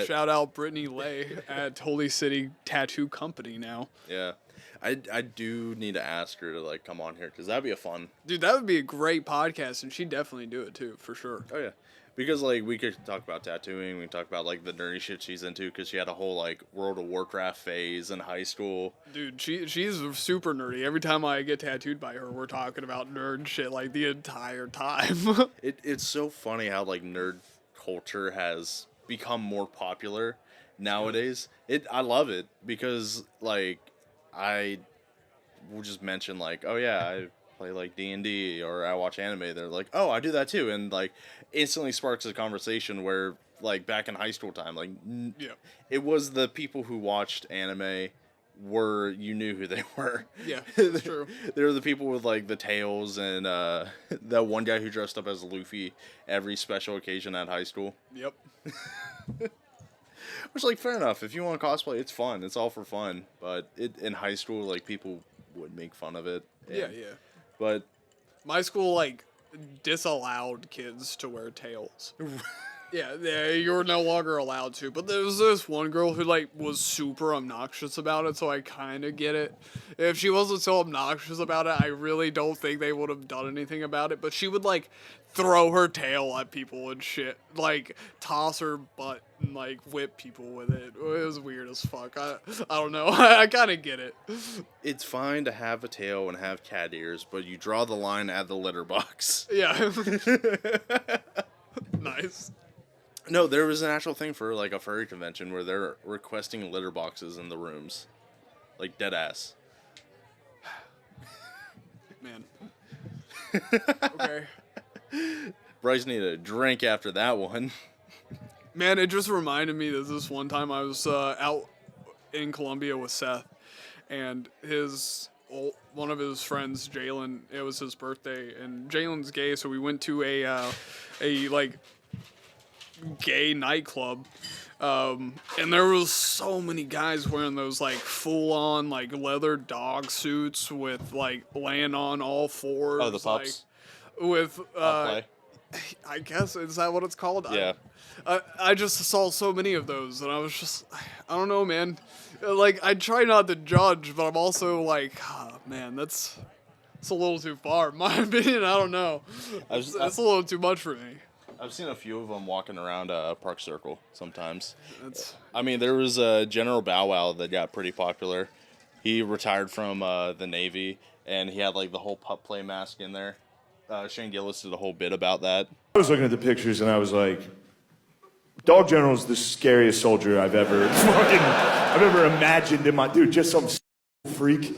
Shout out Brittany Lay at Holy City Tattoo Company now. Yeah. I do need to ask her to, like, come on here because that'd be a fun. Dude, that would be a great podcast, and she'd definitely do it too, for sure. Oh, yeah. Because, like, we could talk about tattooing. We can talk about, like, the nerdy shit she's into because she had a whole, like, World of Warcraft phase in high school. Dude, she's super nerdy. Every time I get tattooed by her, we're talking about nerd shit, like, the entire time. It's so funny how, like, nerd culture has become more popular nowadays. I love it because, like, I will just mention, like, oh yeah, I play, like, D&D or I watch anime. They're like, oh, I do that too, and, like, instantly sparks a conversation where like back in high school time. Like, Yeah. it was the people who watched anime you knew who they were. Yeah, that's true. They were the people with like the tails and that one guy who dressed up as Luffy every special occasion at high school. Yep. Which, like, fair enough. If you want to cosplay, it's fun. It's all for fun. But in high school, like, people would make fun of it. Yeah. But My school, like, disallowed kids to wear tails. Yeah, you're no longer allowed to. But there was this one girl who, like, was super obnoxious about it, so I kind of get it. If she wasn't so obnoxious about it, I really don't think they would have done anything about it. But she would, like, throw her tail at people and shit. Like, toss her butt and, like, whip people with it. It was weird as fuck. I don't know. I kind of get it. it's fine to have a tail and have cat ears, but you draw the line at the litter box. Yeah. Nice. No, there was an actual thing for, like, a furry convention where they're requesting litter boxes in the rooms. Like, dead ass. Man. Okay. Bryce needed a drink after that one. Man, it just reminded me that this one time I was out in Columbia with Seth, and one of his friends, Jalen, it was his birthday, and Jalen's gay, so we went to a like gay nightclub, and there was so many guys wearing those like full on like leather dog suits with like laying on all fours. Oh, the pups. Like, with Play. I guess, is that what it's called? Yeah. I just saw so many of those, and I was just, I don't know, man. Like, I try not to judge, but I'm also like, man, it's a little too far, in my opinion. I don't know. It's a little too much for me. I've seen a few of them walking around Park Circle sometimes. I mean, there was General Bow Wow that got pretty popular. He retired from the Navy, and he had like the whole pup play mask in there. Shane Gillis did a whole bit about that. I was looking at the pictures and I was like, Dog General's the scariest soldier I've ever imagined in my dude. Just some freak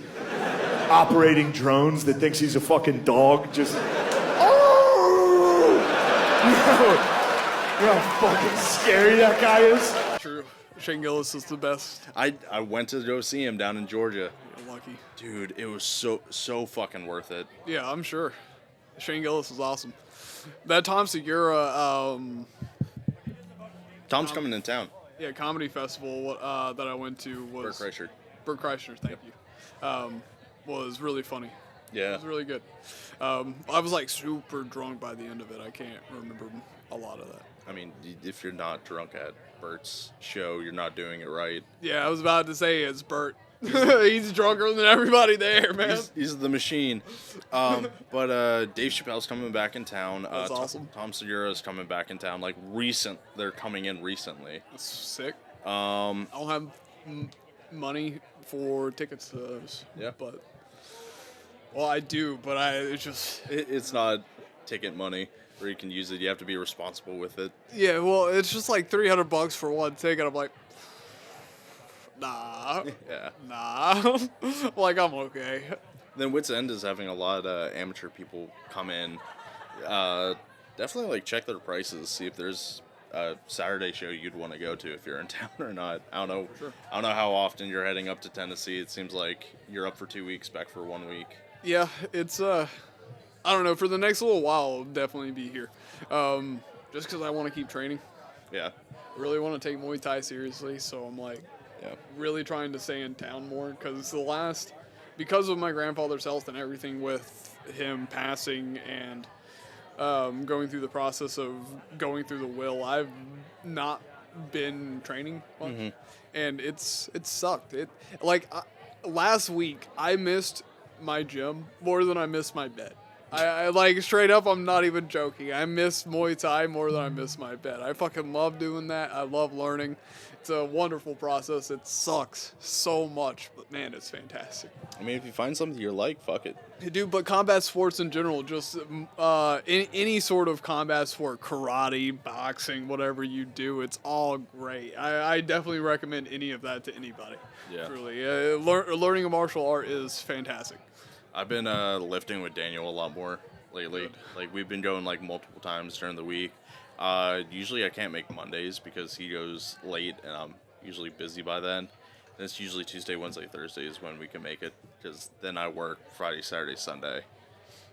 operating drones that thinks he's a fucking dog. Just you know how fucking scary that guy is. True. Shane Gillis is the best. I went to go see him down in Georgia. You're lucky. Dude, it was so fucking worth it. Yeah, I'm sure. Shane Gillis is awesome. That Tom Segura, Tom's coming in town. yeah, comedy festival that I went to was Bert Kreischer, thank you. Was really funny. Yeah. It was really good. I was like super drunk by the end of it. I can't remember a lot of that. I mean, if you're not drunk at Bert's show, you're not doing it right. Yeah, I was about to say it's Bert. He's drunker than everybody there, man. He's the machine. But Dave Chappelle's coming back in town. That's awesome. Tom Segura's coming back in town. Like, they're coming in recently. That's sick. Um, I don't have money for tickets to those. Yeah. But, well, I do, but it's just... It's not ticket money where you can use it. You have to be responsible with it. Yeah, well, it's just like $300 for one ticket. I'm like... Nah. Yeah. Nah. Like, I'm okay. Then Wits End is having a lot of amateur people come in. Definitely, like, check their prices. See if there's a Saturday show you'd want to go to if you're in town or not. I don't know. Sure. I don't know how often you're heading up to Tennessee. It seems like you're up for 2 weeks, back for 1 week. Yeah, it's, I don't know. For the next little while, I'll definitely be here. Just because I want to keep training. Yeah. I really want to take Muay Thai seriously, so I'm like... Yeah. Really trying to stay in town more because of my grandfather's health and everything with him passing and going through the process of going through the will, I've not been training much, and it sucked. Last week I missed my gym more than I missed my bed. I like straight up, I'm not even joking. I miss Muay Thai more than I miss my bed. I fucking love doing that. I love learning. It's a wonderful process. It sucks so much, but man, it's fantastic. I mean, if you find something you like, fuck it. Dude, but combat sports in general, just any sort of combat sport, karate, boxing, whatever you do, it's all great. I definitely recommend any of that to anybody. Yeah. Truly. Learning a martial art is fantastic. I've been lifting with Daniel a lot more lately. Good. Like, we've been going like multiple times during the week. Usually I can't make Mondays because he goes late and I'm usually busy by then. And it's usually Tuesday, Wednesday, Thursday is when we can make it because then I work Friday, Saturday, Sunday.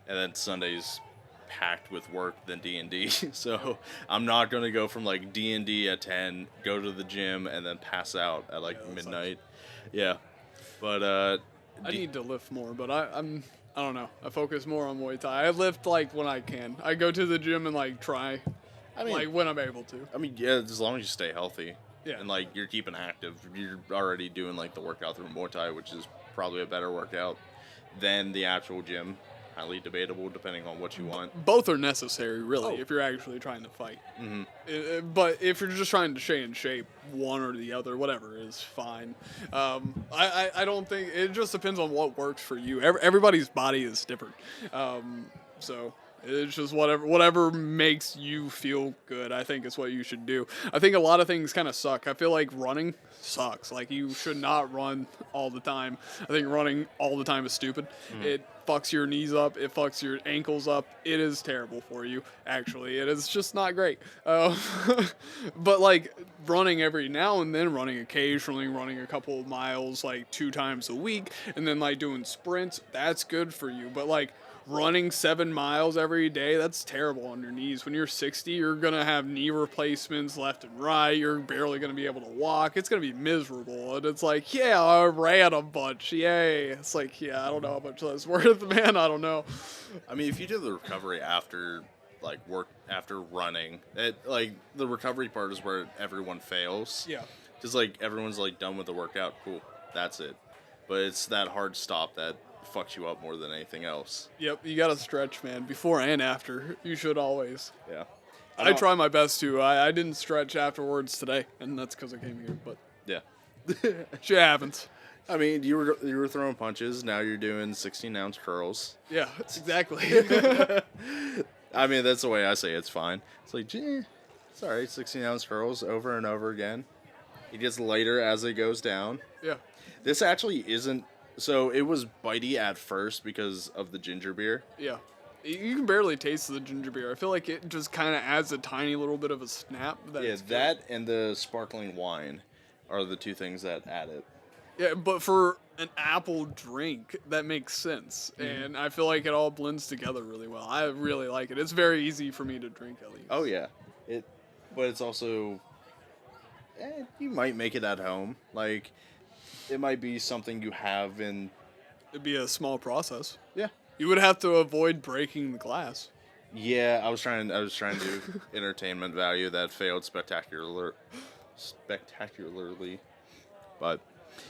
And then Sunday's packed with work than D&D. So I'm not going to go from like D&D at 10, go to the gym, and then pass out at like midnight. Yeah. But I need to lift more, but I don't know. I focus more on Muay Thai. I lift like when I can. I go to the gym and like try, like when I'm able to. I mean, yeah, as long as you stay healthy. Yeah. And like you're keeping active. You're already doing like the workout through Muay Thai, which is probably a better workout than the actual gym. Highly debatable depending on what you want. Both are necessary, really, if you're actually trying to fight. Mm-hmm. But if you're just trying to stay in shape, one or the other, whatever, is fine. I don't think... It just depends on what works for you. Everybody's body is different. So it's just whatever makes you feel good, I think is what you should do. I think a lot of things kind of suck. I feel like running sucks. Like, you should not run all the time. I think running all the time is stupid. It fucks your knees up. It fucks your ankles up. It is terrible for you, actually. It is just not great. But, like, running every now and then, running occasionally, running a couple of miles, like, 2 times a week, and then, like, doing sprints, that's good for you. But, like, running 7 miles every day, that's terrible on your knees. When you're 60, you're going to have knee replacements left and right. You're barely going to be able to walk. It's going to be miserable. And it's like, yeah, I ran a bunch. Yay. It's like, yeah, I don't know how much that's worth, man. I don't know. I mean, if you do the recovery after, like, after running, like, the recovery part is where everyone fails. Yeah. Because, like, everyone's, like, done with the workout. Cool. That's it. But it's that hard stop that fucks you up more than anything else. Yep, you gotta stretch, man, before and after. You should always. Yeah. I try my best to. I didn't stretch afterwards today, and that's because I came here, but yeah. Shit happens. I mean, you were throwing punches, now you're doing 16-ounce curls. Yeah, exactly. I mean, that's the way I say it. It's fine. It's like, it's alright, 16-ounce curls over and over again. It gets lighter as it goes down. Yeah. This actually isn't... So, it was bitey at first because of the ginger beer. Yeah. You can barely taste the ginger beer. I feel like it just kind of adds a tiny little bit of a snap. That and the sparkling wine are the 2 things that add it. Yeah, but for an apple drink, that makes sense. Mm-hmm. And I feel like it all blends together really well. I really like it. It's very easy for me to drink, at least. Oh, yeah. But it's also... you might make it at home. Like... It might be something you have in... It'd be a small process. Yeah. You would have to avoid breaking the glass. Yeah, I was trying to entertainment value that failed spectacularly. But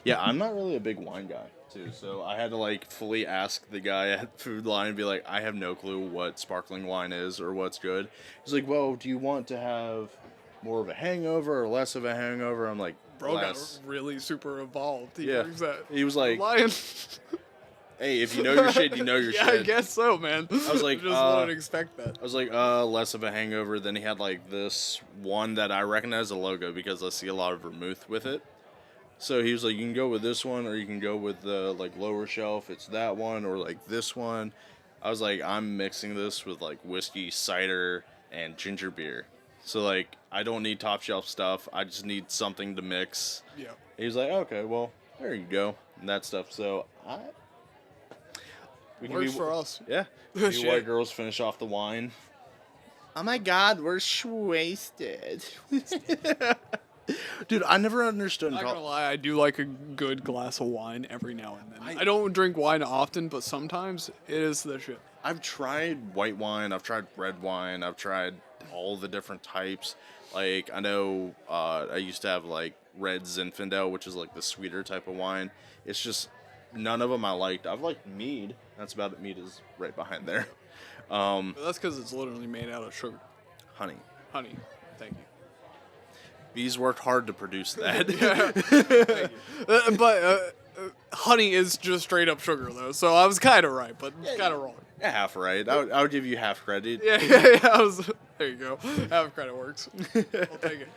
yeah, I'm not really a big wine guy too, so I had to like fully ask the guy at Food Line and be like, I have no clue what sparkling wine is or what's good. He's like, well, do you want to have more of a hangover or less of a hangover? I'm like, bro got really super evolved. He was like, lion. Hey, if you know your shit, you know your shit. Yeah, I guess so, man. I was like, I just wouldn't expect that. I was like, less of a hangover. Then he had like this one that I recognize the logo because I see a lot of vermouth with it. So he was like, you can go with this one, or you can go with the like lower shelf. It's that one, or like this one. I was like, I'm mixing this with like whiskey, cider, and ginger beer. So, like, I don't need top shelf stuff. I just need something to mix. Yeah. He was like, okay, well, there you go. And that stuff. So, works for us. Yeah. You white girls finish off the wine. Oh, my God, we're wasted. Dude, I never understood. Not gonna lie, I do like a good glass of wine every now and then. I don't drink wine often, but sometimes it is the shit. I've tried white wine. I've tried red wine. I've tried all the different types. Like, I know I used to have, like, red Zinfandel, which is, like, the sweeter type of wine. It's just, none of them I liked. I've liked mead. That's about it. Mead is right behind there. That's because it's literally made out of sugar. Honey. Honey. Thank you. Bees worked hard to produce that. Thank you. But honey is just straight up sugar, though, so I was kind of right, but kind of wrong. Yeah, half right. I would give you half credit. Yeah. There you go. Half credit works. I'll take it.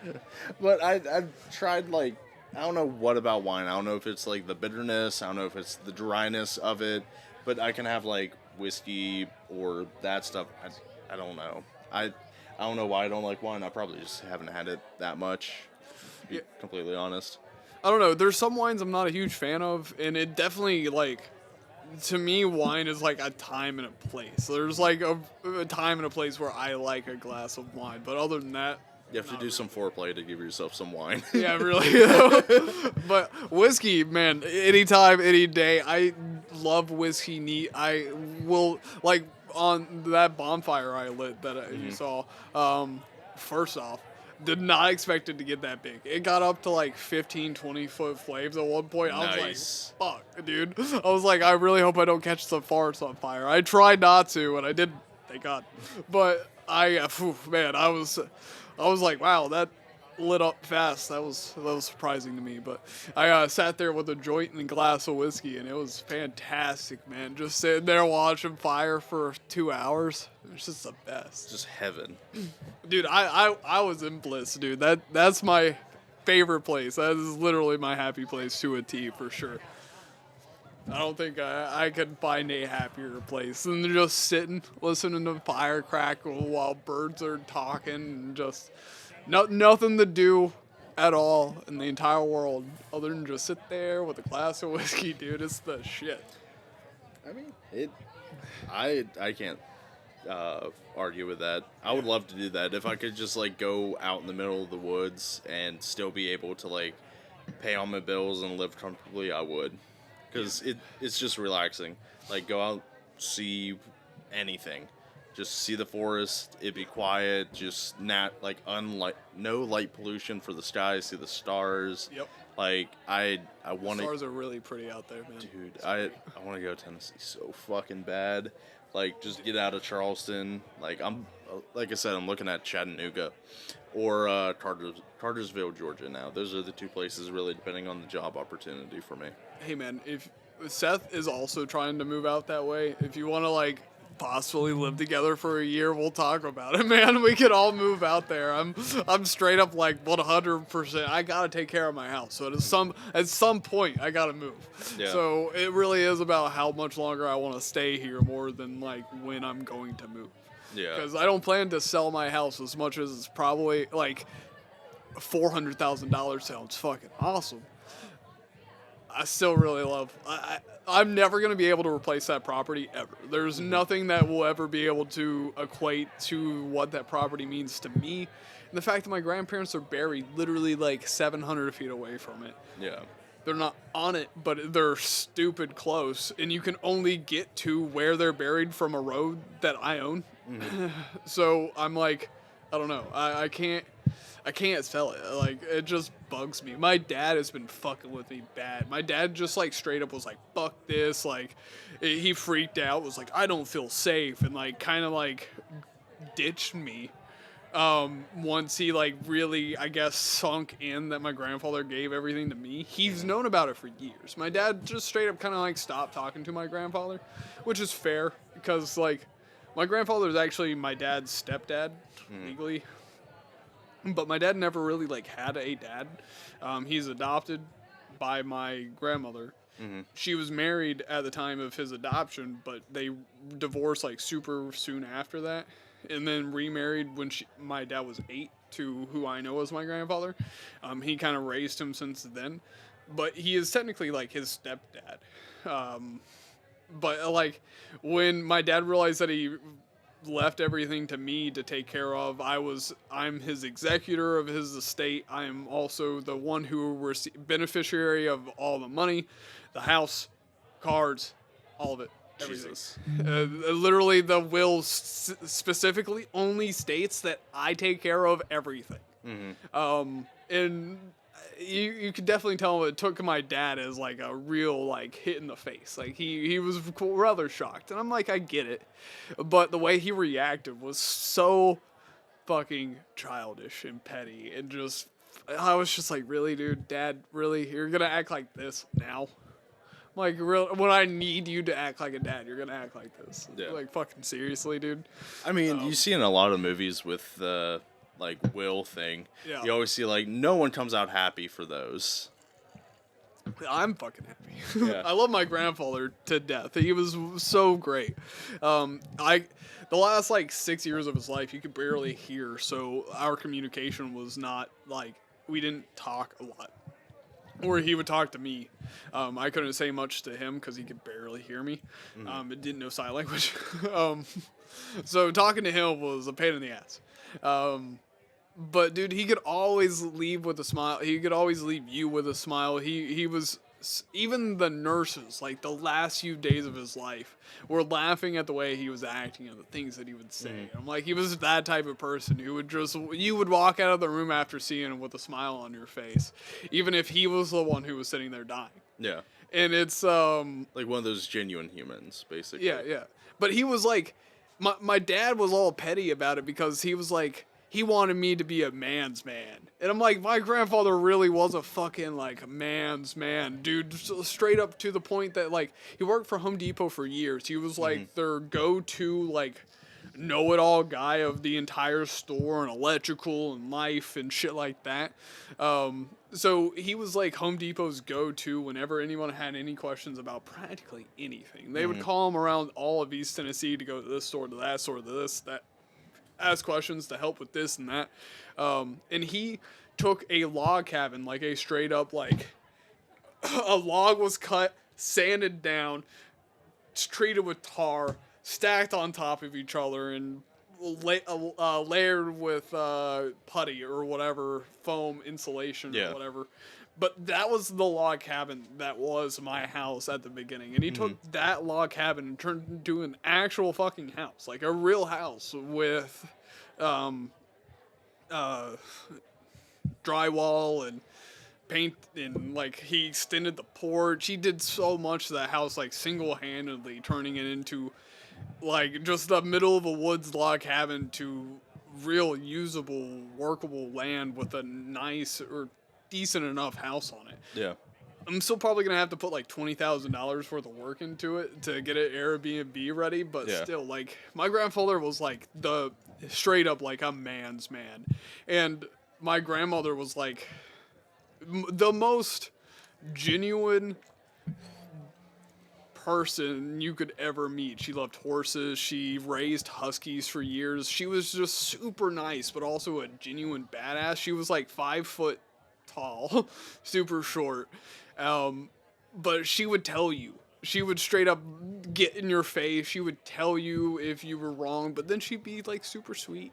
But I've tried, like, I don't know what about wine. I don't know if it's, like, the bitterness. I don't know if it's the dryness of it. But I can have, like, whiskey or that stuff. I don't know. I I don't know why I don't like wine. I probably just haven't had it that much, to be completely honest. I don't know. There's some wines I'm not a huge fan of, and it definitely, like, to me, wine is like a time and a place. There's like a time and a place where I like a glass of wine, but other than that, You have to do some foreplay to give yourself some wine. yeah, really. But whiskey, man, anytime, any day. I love whiskey neat. I will, like, on that bonfire I lit that you saw, first off, did not expect it to get that big. It got up to like 15, 20-foot flames at one point. I was like, fuck, dude. I was like, I really hope I don't catch some forest on fire. I tried not to, and I didn't, thank God. But man, I was like, wow, that lit up fast. That was surprising to me. But I sat there with a joint and a glass of whiskey, and it was fantastic, man. Just sitting there watching fire for 2 hours. It was just the best. Just heaven. Dude, I was in bliss, dude. That's my favorite place. That is literally my happy place to a T for sure. I don't think I could find a happier place than just sitting, listening to fire crackle while birds are talking, and just nothing to do at all in the entire world other than just sit there with a glass of whiskey, dude. It's the shit. I mean, I can't argue with that. I would love to do that. If I could just, like, go out in the middle of the woods and still be able to, like, pay all my bills and live comfortably, I would. Because it's just relaxing. Like, go out, see anything. Just see the forest, it'd be quiet, just no light pollution for the sky, see the stars. Yep. Like, I want to... Stars are really pretty out there, man. Dude, I want to go to Tennessee so fucking bad. Like, just get out of Charleston. Like, like I said, I'm looking at Chattanooga or Cartersville, Georgia now. Those are the two places, really, depending on the job opportunity for me. Hey, man, if Seth is also trying to move out that way, if you want to, like, possibly live together for a year, we'll talk about it, man. We could all move out there. I'm straight up like 100%. I gotta take care of my house. So at some point, I gotta move. Yeah. So it really is about how much longer I want to stay here more than like when I'm going to move. Yeah. Because I don't plan to sell my house as much as it's probably like $400,000 sounds fucking awesome. I still really love. I'm never going to be able to replace that property ever. There's nothing that will ever be able to equate to what that property means to me. And the fact that my grandparents are buried literally like 700 feet away from it. Yeah. They're not on it, but they're stupid close. And you can only get to where they're buried from a road that I own. So I'm like, I don't know. I can't sell it. Like, it just bugs me. My dad has been fucking with me bad. My dad just, like, straight up was like, fuck this. Like, he freaked out, was like, I don't feel safe, and, like, kind of, like, ditched me. Once he, like, really, I guess, sunk in that my grandfather gave everything to me. He's known about it for years. My dad just straight up kind of, like, stopped talking to my grandfather, which is fair, because, like, my grandfather is actually my dad's stepdad, legally. But my dad never really, like, had a dad. He's adopted by my grandmother. She was married at the time of his adoption, but they divorced, like, super soon after that. And then remarried when my dad was 8 to who I know as my grandfather. He kind of raised him since then. But he is technically, like, his stepdad. But, like, when my dad realized that he left everything to me to take care of, I'm his executor of his estate. I am also the one who beneficiary of all the money, the house, cards, all of it. Everything. Literally, the will specifically only states that I take care of everything. And you could definitely tell it took my dad as like a real like hit in the face. Like he was rather shocked, and I'm like, I get it, but the way he reacted was so fucking childish and petty, and just I was just like, really, dude, Dad, really, you're gonna act like this now? Like, real, when I need you to act like a dad, you're gonna act like this? Yeah. Like, fucking seriously, dude. I mean, you see in a lot of movies with the like will thing. Yeah. You always see like no one comes out happy for those. I'm fucking happy. Yeah. I love my grandfather to death. He was so great. The last like 6 years of his life, you could barely hear, so our communication was not like we didn't talk a lot. Or he would talk to me. I couldn't say much to him because he could barely hear me. It didn't know sign language. So talking to him was a pain in the ass. But dude, he could always leave with a smile. He could always leave you with a smile. He was, even the nurses, like the last few days of his life, were laughing at the way he was acting and the things that he would say. I'm like, he was that type of person who would just, you would walk out of the room after seeing him with a smile on your face, even if he was the one who was sitting there dying. Yeah. And it's Like one of those genuine humans, basically. yeah. But he was like, my dad was all petty about it because he was like, he wanted me to be a man's man. And I'm like, my grandfather really was a fucking, like, man's man. Dude, straight up to the point that, like, he worked for Home Depot for years. He was, like, their go-to, like, know-it-all guy of the entire store and electrical and life and shit like that. So he was, like, Home Depot's go-to whenever anyone had any questions about practically anything. They would call him around all of East Tennessee to go to this store, to that store, to this, that. Ask questions to help with this and that. And he took a log cabin, like a straight up, like, a log was cut, sanded down, treated with tar, stacked on top of each other, and layered with putty or whatever, foam insulation or whatever. But that was the log cabin that was my house at the beginning. And he took that log cabin and turned it into an actual fucking house. Like a real house with drywall and paint. And like he extended the porch. He did so much to that house, like single-handedly turning it into like just the middle of a woods log cabin to real usable, workable land with a nice or decent enough house on it. Yeah. I'm still probably gonna have to put like $20,000 worth of work into it to get it Airbnb ready, but still, like, my grandfather was like the straight up like a man's man, and my grandmother was like the most genuine person you could ever meet. She loved horses. She raised huskies for years. She was just super nice, but also a genuine badass. She was like 5 foot tall, super short, but she would tell you. She would straight up get in your face. She would tell you if you were wrong, but then she'd be like super sweet.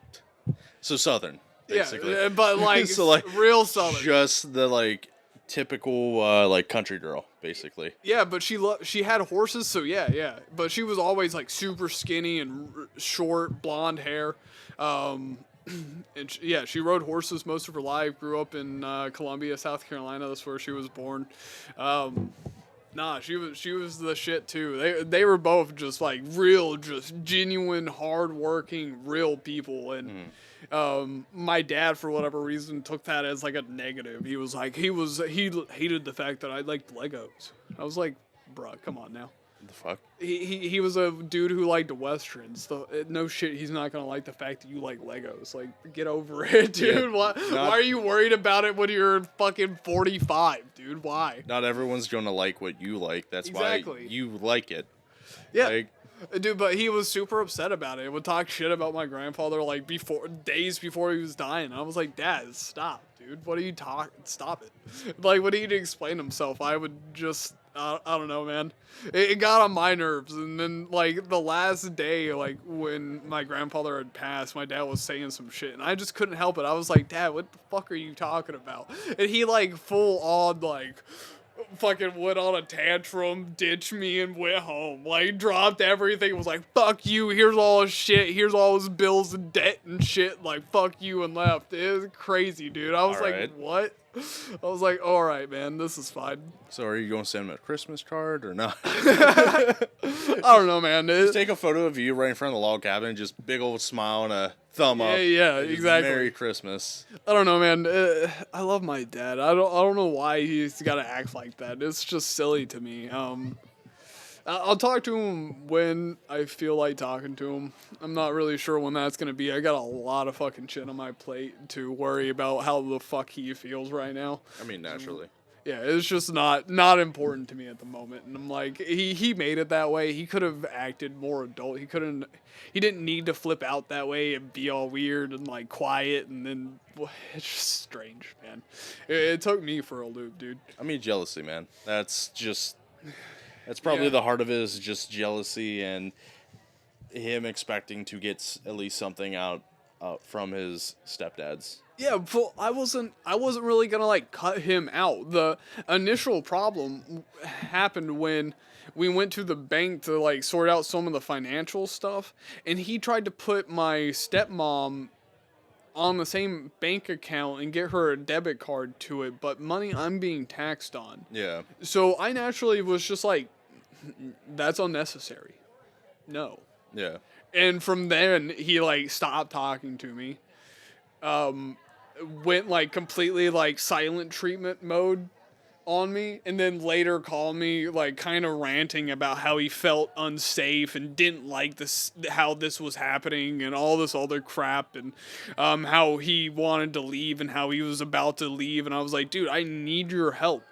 So Southern, basically. Yeah, but like, so, like real Southern. Just the like typical like country girl, basically. Yeah, but she had horses, so yeah. But she was always like super skinny and short, blonde hair. And she rode horses most of her life. Grew up in Columbia, South Carolina. That's where she was born. She was the shit too. They were both just like real, just genuine, hardworking, real people. And my dad, for whatever reason, took that as like a negative. He was like, he hated the fact that I liked Legos. I was like, bruh, come on now. The fuck? He was a dude who liked westerns. No shit, he's not gonna like the fact that you like Legos. Like, get over it, dude. Why are you worried about it when you're fucking 45, dude? Why? Not everyone's gonna like what you like. That's why you like it. Yeah. Like, dude, but he was super upset about it. Would talk shit about my grandfather like days before he was dying. I was like, Dad, stop, dude. What are you talking? Stop it. Like, when he'd explain himself, I would just, I don't know, man. It got on my nerves. And then, like, the last day, like, when my grandfather had passed, my dad was saying some shit, and I just couldn't help it. I was like, Dad, what the fuck are you talking about? And he, like, full on, like, fucking went on a tantrum, ditched me, and went home. Like, dropped everything, was like, fuck you, here's all his shit, here's all his bills and debt and shit, like, fuck you, and left. It was crazy, dude. I was like, what? I was like, alright, man, this is fine. So are you going to send him a Christmas card or not? I don't know, man. Just take a photo of you right in front of the log cabin, and just big old smile and a thumb up. Yeah, exactly. Merry Christmas. I don't know, man. I love my dad. I don't know why he's got to act like that. It's just silly to me. I'll talk to him when I feel like talking to him. I'm not really sure when that's going to be. I got a lot of fucking shit on my plate to worry about how the fuck he feels right now. I mean, naturally. Yeah, it's just not important to me at the moment. And I'm like, he made it that way. He could have acted more adult. He didn't need to flip out that way and be all weird and like quiet. And then it's just strange, man. It took me for a loop, dude. I mean, jealousy, man. That's probably the heart of it, is just jealousy and him expecting to get at least something out from his stepdads. Yeah, but I wasn't really gonna like cut him out. The initial problem happened when we went to the bank to like sort out some of the financial stuff, and he tried to put my stepmom on the same bank account and get her a debit card to it, but money I'm being taxed on. Yeah. So I naturally was just like, that's unnecessary. No. Yeah. And from then he like stopped talking to me. Went like completely like silent treatment mode on me, and then later called me like kind of ranting about how he felt unsafe and didn't like this, how this was happening and all this other crap, and how he wanted to leave and how he was about to leave. And I was like, dude, I need your help.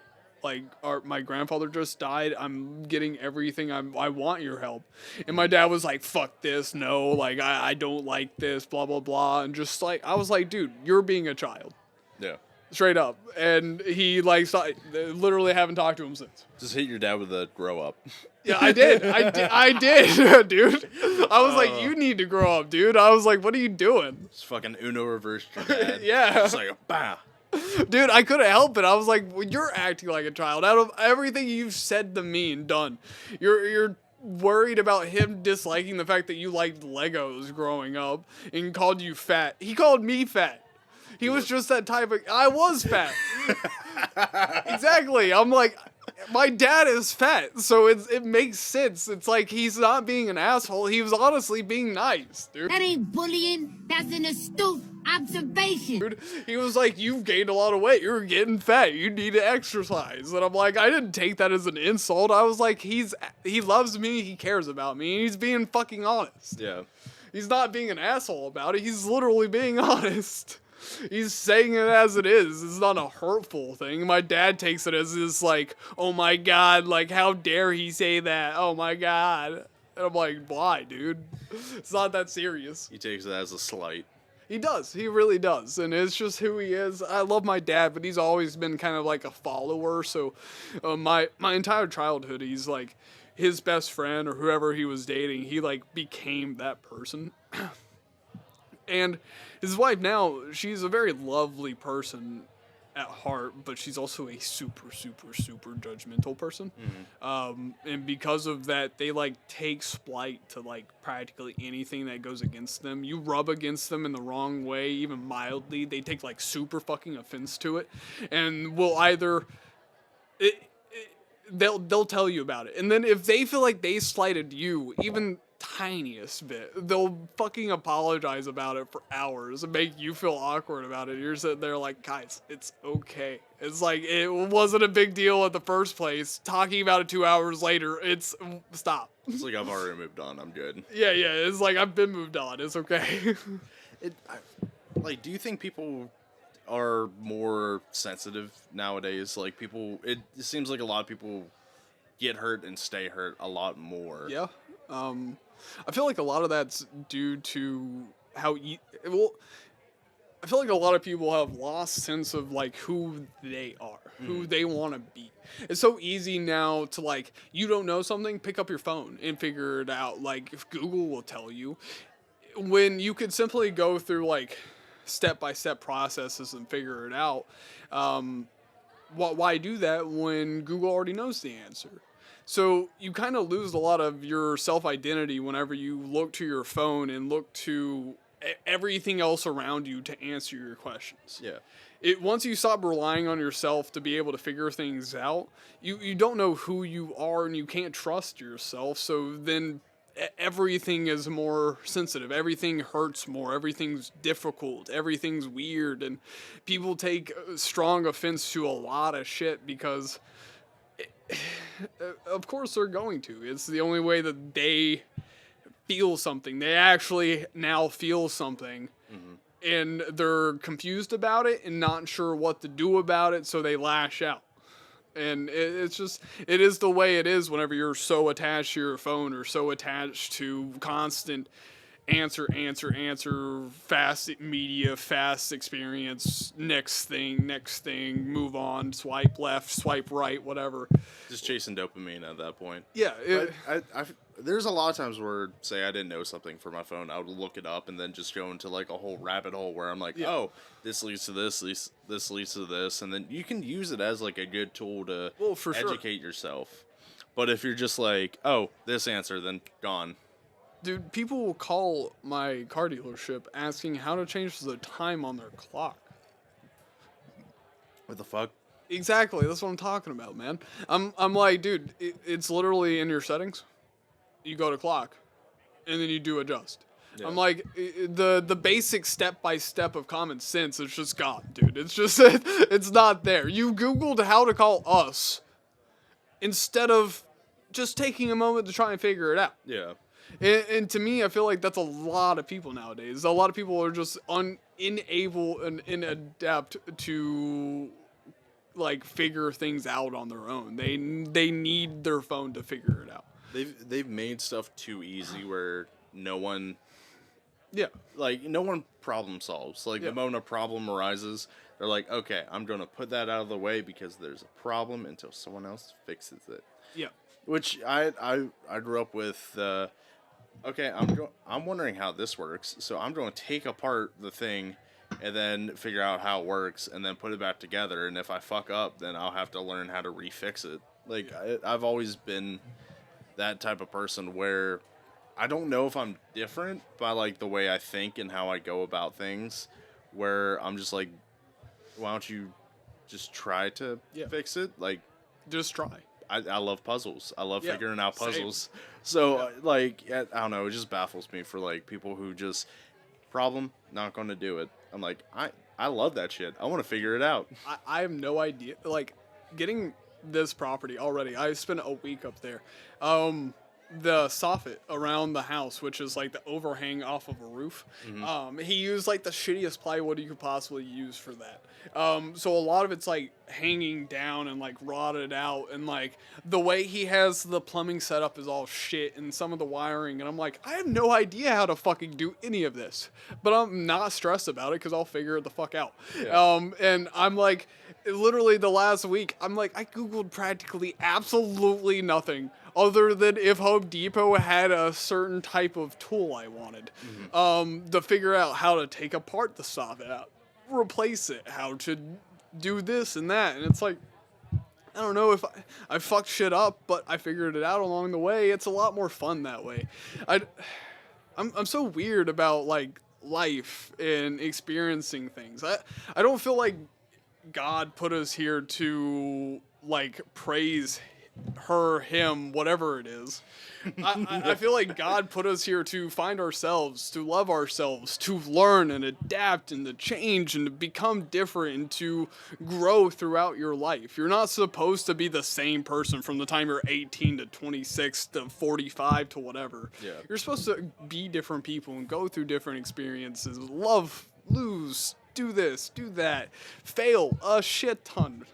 Like, my grandfather just died. I'm getting everything. I want your help. And my dad was like, fuck this. No, like, I don't like this, blah, blah, blah. And just like, I was like, dude, you're being a child. Yeah. Straight up. And he like, literally haven't talked to him since. Just hit your dad with a grow up. Yeah, I did, dude. I was like, you need to grow up, dude. I was like, what are you doing? It's fucking Uno reversed your dad. Yeah. Just like, bah. Dude, I couldn't help it. I was like, well, you're acting like a child. Out of everything you've said to me and done, you're worried about him disliking the fact that you liked Legos growing up and called you fat. He called me fat. He was just that type of... I was fat. Exactly. I'm like, my dad is fat, so it makes sense. It's like he's not being an asshole. He was honestly being nice, dude. That ain't bullying. That's an astute observation. Dude, he was like, you've gained a lot of weight. You're getting fat. You need to exercise. And I'm like, I didn't take that as an insult. I was like, he loves me. He cares about me. And he's being fucking honest. Yeah. He's not being an asshole about it. He's literally being honest. He's saying it as it is. It's not a hurtful thing. My dad takes it as this like, oh my God, like how dare he say that? Oh my God. And I'm like, why, dude? It's not that serious. He takes it as a slight. He does. He really does. And it's just who he is. I love my dad, but he's always been kind of like a follower. So my entire childhood, he's like his best friend or whoever he was dating, he like became that person. And his wife now, she's a very lovely person at heart, but she's also a super, super, super judgmental person. Mm-hmm. And because of that, they like take spite to like practically anything that goes against them. You rub against them in the wrong way, even mildly, they take like super fucking offense to it, and will either they'll tell you about it, and then if they feel like they slighted you, even tiniest bit, they'll fucking apologize about it for hours and make you feel awkward about it. You're sitting there like, guys, it's okay. It's like, it wasn't a big deal in the first place. Talking about it 2 hours later, it's stop. It's like, I've already moved on. I'm good. Yeah, it's like, I've been moved on. It's okay. Do you think people are more sensitive nowadays? Like, it seems like a lot of people get hurt and stay hurt a lot more. Yeah. I feel like a lot of that's due to how I feel like a lot of people have lost sense of like who they are, who they want to be. It's so easy now to like, you don't know something, pick up your phone and figure it out. Like, if Google will tell you, when you could simply go through like step-by-step processes and figure it out. Why do that when Google already knows the answer? So you kind of lose a lot of your self-identity whenever you look to your phone and look to everything else around you to answer your questions. Yeah. Once you stop relying on yourself to be able to figure things out, you don't know who you are and you can't trust yourself. So then everything is more sensitive. Everything hurts more. Everything's difficult. Everything's weird. And people take strong offense to a lot of shit because... of course they're going to. It's the only way that they feel something. They actually now feel something. Mm-hmm. And they're confused about it and not sure what to do about it, so they lash out. And it is the way it is whenever you're so attached to your phone or so attached to constant answer, fast media, fast experience, next thing, move on, swipe left, swipe right, whatever. Just chasing dopamine at that point. Yeah. There's a lot of times where, say, I didn't know something for my phone, I would look it up and then just go into like a whole rabbit hole where I'm like, oh, this leads to this, this leads to this, and then you can use it as like a good tool to educate yourself. But if you're just like, oh, this answer, then gone. Dude, people will call my car dealership asking how to change the time on their clock. What the fuck? Exactly, that's what I'm talking about, man. I'm like, dude, it's literally in your settings. You go to clock, and then you do adjust. Yeah. I'm like, the basic step-by-step of common sense is just gone, dude. It's just, it's not there. You Googled how to call us instead of just taking a moment to try and figure it out. Yeah. And to me, I feel like that's a lot of people nowadays. A lot of people are just unable and inadept to like figure things out on their own. They need their phone to figure it out. They've made stuff too easy where no one problem solves. Like the moment a problem arises, they're like, okay, I'm gonna put that out of the way because there's a problem until someone else fixes it. Yeah. Which I grew up with. Okay, I'm wondering how this works, so I'm going to take apart the thing and then figure out how it works and then put it back together. And if I fuck up, then I'll have to learn how to refix it. Like I've always been that type of person where I don't know if I'm different by like the way I think and how I go about things, where I'm just like, why don't you just try to fix it? Like, just try. I love puzzles. I love figuring out puzzles. Same. So like, I don't know, it just baffles me for like people who just problem, not going to do it. I'm like, I love that shit. I want to figure it out. I have no idea. Like, getting this property already, I spent a week up there. The soffit around the house, which is like the overhang off of a roof, he used like the shittiest plywood you could possibly use for that. So a lot of it's like hanging down and like rotted out, and like the way he has the plumbing set up is all shit, and some of the wiring, and I'm like, I have no idea how to fucking do any of this, but I'm not stressed about it because I'll figure it the fuck out. And I'm like, literally the last week, I'm like, I googled practically absolutely nothing other than if Home Depot had a certain type of tool I wanted, to figure out how to take apart the soffit out, replace it, how to do this and that. And it's like, I don't know if I fucked shit up, but I figured it out along the way. It's a lot more fun that way. I'm so weird about like life and experiencing things. I don't feel like God put us here to like praise her, him, whatever it is. I feel like God put us here to find ourselves, to love ourselves, to learn and adapt and to change and to become different and to grow throughout your life. You're not supposed to be the same person from the time you're 18 to 26 to 45 to whatever. Yeah. You're supposed to be different people and go through different experiences, love, lose, do this, do that, fail a shit ton.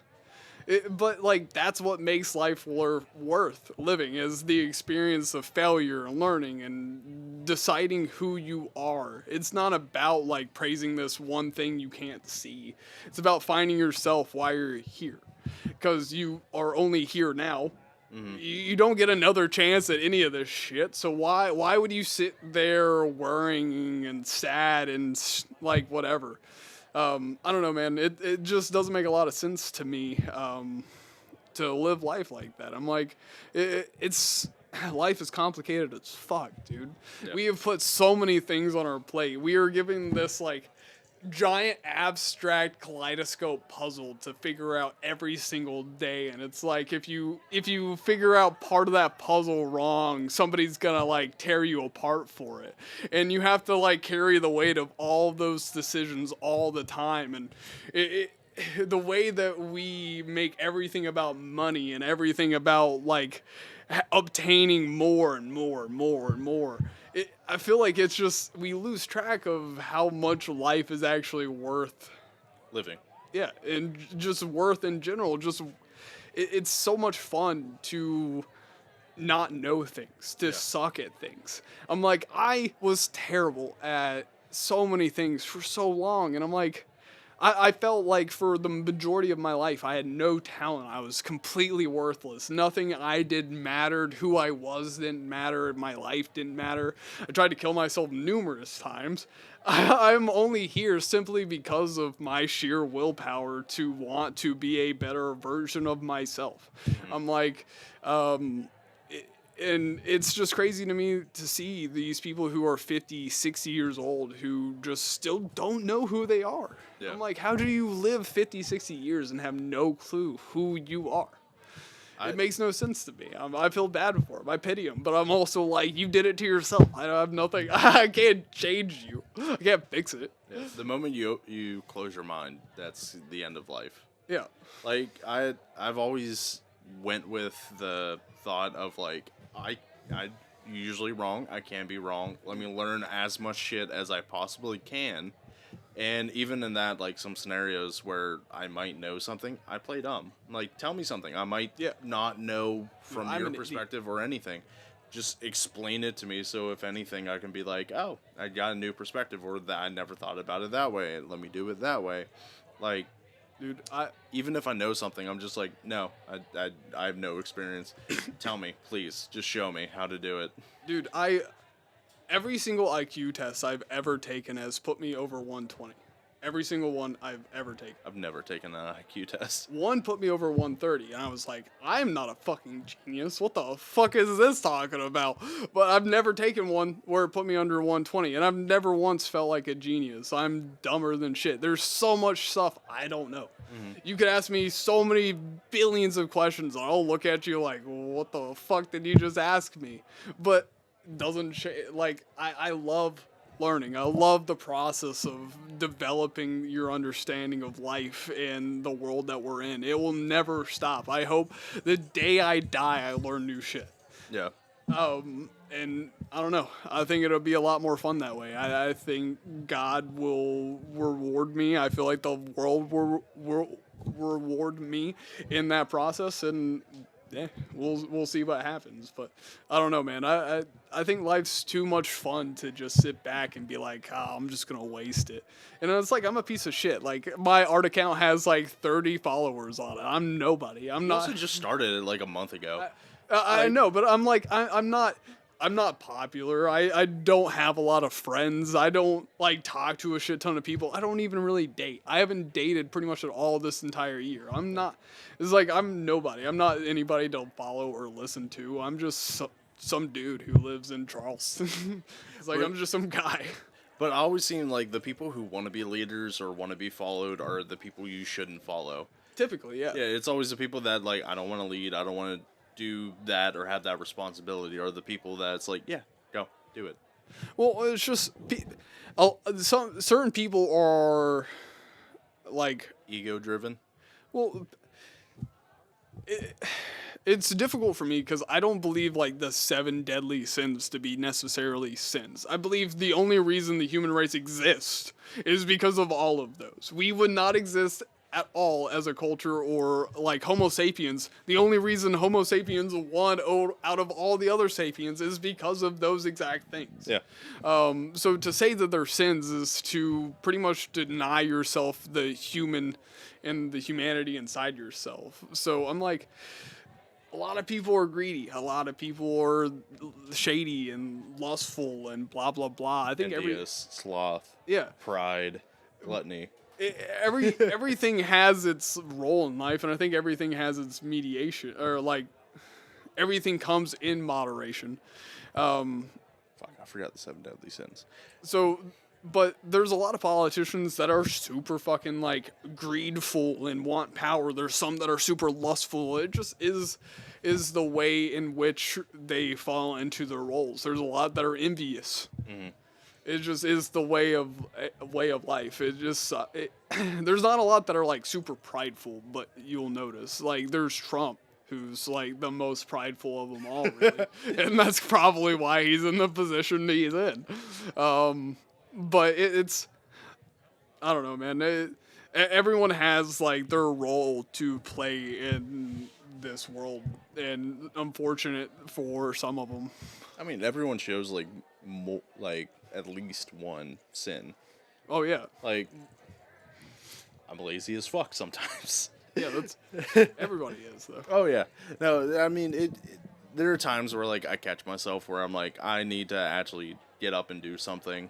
But, like, that's what makes life worth living, is the experience of failure and learning and deciding who you are. It's not about, like, praising this one thing you can't see. It's about finding yourself while you're here. Because you are only here now. Mm-hmm. You don't get another chance at any of this shit, so why would you sit there worrying and sad and, like, whatever? I don't know, man. It just doesn't make a lot of sense to me to live life like that. I'm like, life is complicated as fuck, dude. Yeah. We have put so many things on our plate. We are given this like giant abstract kaleidoscope puzzle to figure out every single day, and it's like if you figure out part of that puzzle wrong, somebody's gonna like tear you apart for it, and you have to like carry the weight of all those decisions all the time. And the way that we make everything about money and everything about like obtaining more and more and more and more, I feel like it's just, we lose track of how much life is actually worth living. Yeah, and just worth in general. Just, it's so much fun to not know things, to suck at things. I'm like, I was terrible at so many things for so long, and I'm like, I felt like for the majority of my life, I had no talent. I was completely worthless. Nothing I did mattered. Who I was didn't matter. My life didn't matter. I tried to kill myself numerous times. I'm only here simply because of my sheer willpower to want to be a better version of myself. I'm like, and it's just crazy to me to see these people who are 50, 60 years old who just still don't know who they are. Yeah. I'm like, how do you live 50, 60 years and have no clue who you are? It makes no sense to me. I feel bad for him. I pity him. But I'm also like, you did it to yourself. I have nothing. I can't change you. I can't fix it. Yeah. The moment you close your mind, that's the end of life. Yeah. Like, I've always went with the thought of, like, I'm usually wrong. I can be wrong. Let me learn as much shit as I possibly can. And even in that, like, some scenarios where I might know something, I play dumb. Like, tell me something. I might not know from your perspective or anything. Just explain it to me, so if anything, I can be like, oh, I got a new perspective, or that I never thought about it that way. Let me do it that way. Like, dude, even if I know something, I'm just like, no, I have no experience. Tell me, please, just show me how to do it. Dude, every single IQ test I've ever taken has put me over 120. Every single one I've ever taken. I've never taken an IQ test. One put me over 130, and I was like, I'm not a fucking genius. What the fuck is this talking about? But I've never taken one where it put me under 120, and I've never once felt like a genius. I'm dumber than shit. There's so much stuff I don't know. Mm-hmm. You could ask me so many billions of questions, and I'll look at you like, what the fuck did you just ask me? But doesn't like, I love learning. I love the process of developing your understanding of life and the world that we're in. It will never stop. I hope the day I die, I learn new shit. Yeah. And I don't know. I think it'll be a lot more fun that way. I think God will reward me. I feel like the world will reward me in that process, and yeah, we'll see what happens. But I don't know, man. I think life's too much fun to just sit back and be like, oh, I'm just gonna waste it. And it's like, I'm a piece of shit. Like, my art account has like 30 followers on it. I'm nobody. I'm not. Also just started it like a month ago. I know, but I'm like, I'm not popular. I don't have a lot of friends. I don't like talk to a shit ton of people. I don't even really date. I haven't dated pretty much at all this entire year. It's like, I'm nobody. I'm not anybody to follow or listen to. I'm just some dude who lives in Charleston. It's like, I'm just some guy. But I always seem like the people who want to be leaders or want to be followed are the people you shouldn't follow. Typically, yeah. Yeah, it's always the people that, like, I don't want to lead. I don't want to do that or have that responsibility, or the people that it's like, yeah, go do it. Well, it's just some certain people are like ego driven. Well, it's difficult for me because I don't believe like the 7 deadly sins to be necessarily sins. I believe the only reason the human race exists is because of all of those. We would not exist at all as a culture, or like Homo sapiens. The only reason Homo sapiens won out of all the other sapiens is because of those exact things. Yeah. So to say that they're sins is to pretty much deny yourself the human and the humanity inside yourself. So I'm like, a lot of people are greedy. A lot of people are shady and lustful and blah blah blah. I think envious, sloth, pride, gluttony. Everything has its role in life, and I think everything has its mediation, or like everything comes in moderation. Fuck, I forgot the 7 deadly sins. So, but there's a lot of politicians that are super fucking like greedful and want power. There's some that are super lustful. It just is the way in which they fall into their roles. There's a lot that are envious. Mm-hmm. It just is the way of life. It just there's not a lot that are like super prideful, but you'll notice like there's Trump, who's like the most prideful of them all, really. And that's probably why he's in the position he's in. But it's I don't know, man. Everyone has like their role to play in this world, and unfortunate for some of them. I mean, everyone shows like like at least one sin. Oh yeah, Like, I'm lazy as fuck sometimes. yeah. That's everybody is though. Oh yeah. No, I mean there are times where like I catch myself where I'm like I need to actually get up and do something.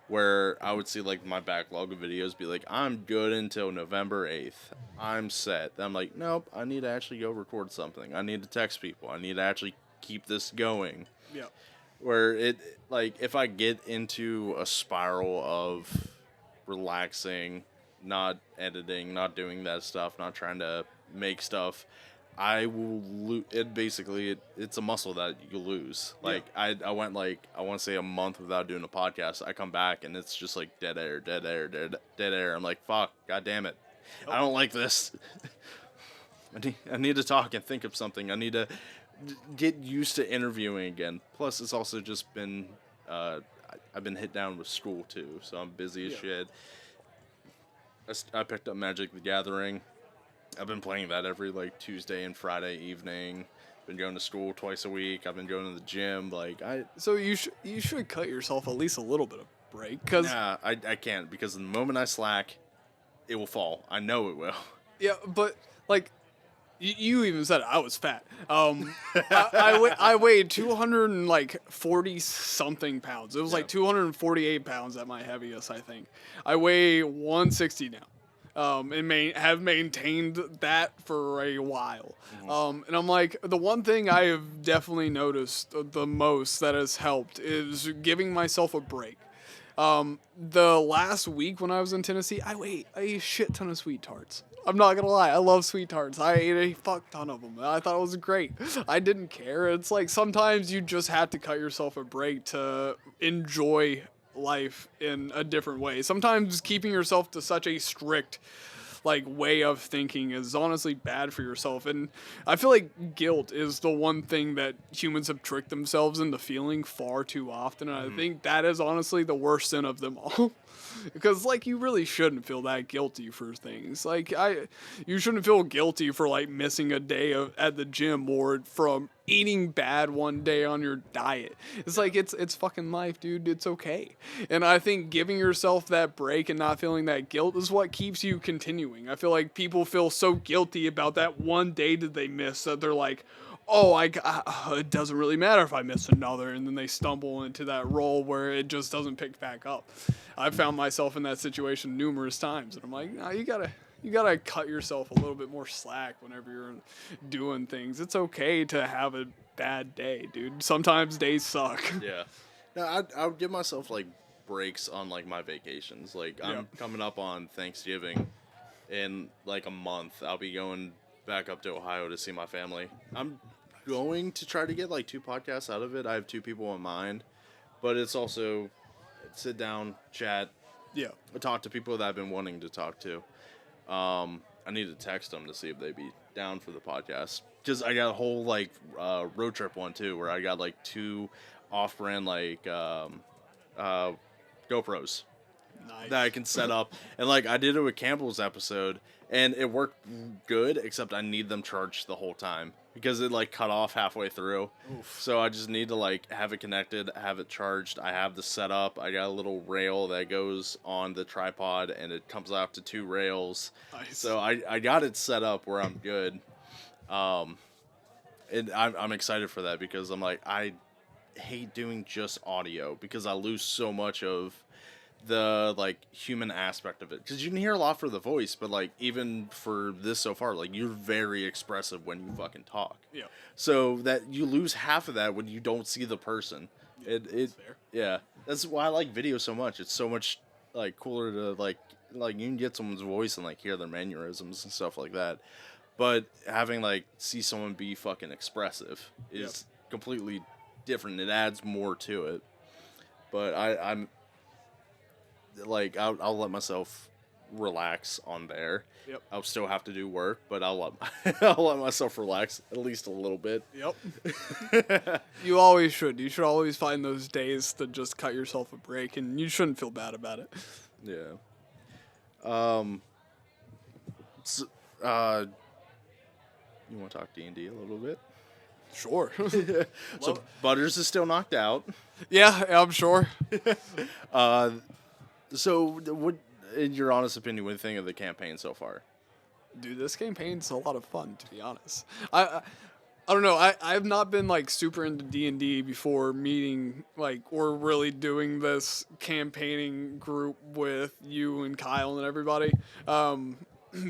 Where I would see like my backlog of videos be like I'm good until November 8th. I'm set. I'm like nope. I need to actually go record something. I need to text people. I need to actually keep this going. Yeah. Where it like if I get into a spiral of relaxing, not editing, not doing that stuff, not trying to make stuff, I will lose it. Basically, it's a muscle that you lose. Like I went like I want to say a month without doing a podcast. I come back and it's just like dead air, dead air, dead air. I'm like fuck, god damn it, I don't like this. I need to talk and think of something. I need to get used to interviewing again. Plus, it's also just been I've been hit down with school too, so I'm busy as shit. I picked up Magic the Gathering. I've been playing that every like Tuesday and Friday evening. Been going to school twice a week. I've been going to the gym. So you should cut yourself at least a little bit of break, cause I can't because the moment I slack, it will fall. I know it will. yeah, but like you even said I was fat. I weighed 240 something pounds. It was like 248 pounds at my heaviest, I think. I weigh 160 now. And have maintained that for a while. And I'm like, the one thing I have definitely noticed the most that has helped is giving myself a break. The last week when I was in Tennessee, I ate a shit ton of sweet tarts. I'm not gonna lie, I love sweet tarts. I ate a fuck ton of them. I thought it was great. I didn't care. It's like sometimes you just have to cut yourself a break to enjoy life in a different way. Sometimes keeping yourself to such a strict like way of thinking is honestly bad for yourself, and I feel like guilt is the one thing that humans have tricked themselves into feeling far too often, and I think that is honestly the worst sin of them all. Because like you really shouldn't feel that guilty for things. Like you shouldn't feel guilty for like missing a day at the gym or from eating bad one day on your diet. It's like it's fucking life, dude. It's okay. And I think giving yourself that break and not feeling that guilt is what keeps you continuing. I feel like people feel so guilty about that one day that they miss that they're like, oh, it doesn't really matter if I miss another, and then they stumble into that role where it just doesn't pick back up. I've found myself in that situation numerous times, and I'm like, nah, you gotta cut yourself a little bit more slack whenever you're doing things. It's okay to have a bad day, dude. Sometimes days suck. Yeah. No, I would give myself like breaks on like my vacations. Like I'm coming up on Thanksgiving in like a month. I'll be going back up to Ohio to see my family. I'm going to try to get like 2 podcasts out of it. I have 2 people in mind, but it's also sit down, chat, talk to people that I've been wanting to talk to. I need to text them to see if they'd be down for the podcast, because I got a whole like road trip one too, where I got like 2 off-brand like GoPros that I can set up, and like I did it with Campbell's episode, and it worked good, except I need them charged the whole time because it like cut off halfway through. Oof. So I just need to like have it connected, have it charged. I have the setup. I got a little rail that goes on the tripod, and it comes out to 2 rails. Nice. So I got it set up where I'm good. And I'm excited for that because I'm like, I hate doing just audio because I lose so much of the like human aspect of it, because you can hear a lot for the voice, but like even for this so far, like you're very expressive when you fucking talk, so that you lose half of that when you don't see the person. That's fair. That's why I like video so much. It's so much like cooler to like you can get someone's voice and like hear their mannerisms and stuff like that, but having like see someone be fucking expressive is completely different. It adds more to it. But I'm like I'll let myself relax on there. I'll still have to do work, but I'll let myself relax at least a little bit. You always should. You should always find those days to just cut yourself a break, and you shouldn't feel bad about it. You want to talk D&D a little bit? Sure. So Butters is still knocked out. Yeah, I'm sure. So what, in your honest opinion, what do you think of the campaign so far? Dude, this campaign's a lot of fun, to be honest. I don't know. I've not been like super into D&D before meeting like or really doing this campaigning group with you and Kyle and everybody.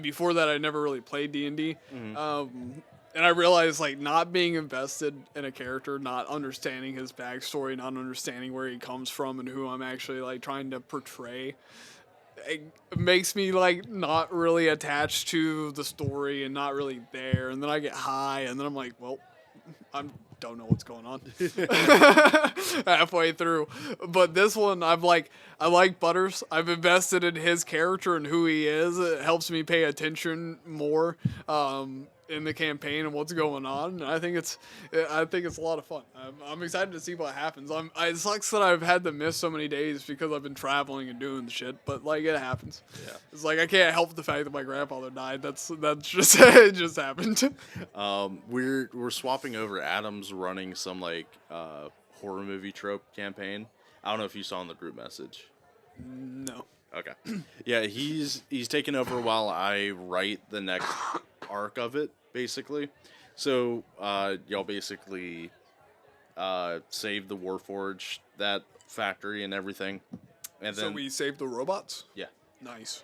Before that, I never really played D&D. And I realized like not being invested in a character, not understanding his backstory, not understanding where he comes from and who I'm actually like trying to portray. It makes me like not really attached to the story and not really there, and then I get high and then I'm like, well, I don't know what's going on halfway through. But this one I like Butters. I've invested in his character and who he is. It helps me pay attention more in the campaign and what's going on. And I think it's a lot of fun. I'm excited to see what happens. It sucks that I've had to miss so many days because I've been traveling and doing the shit, but like it happens. Yeah. It's like I can't help the fact that my grandfather died. That's just it just happened. We're swapping over. Adam's running some like horror movie trope campaign. I don't know if you saw in the group message. No. Okay. Yeah, he's taking over while I write the next arc of it, basically. So y'all basically saved the Warforged, that factory and everything. And then So we saved the robots? Yeah. Nice.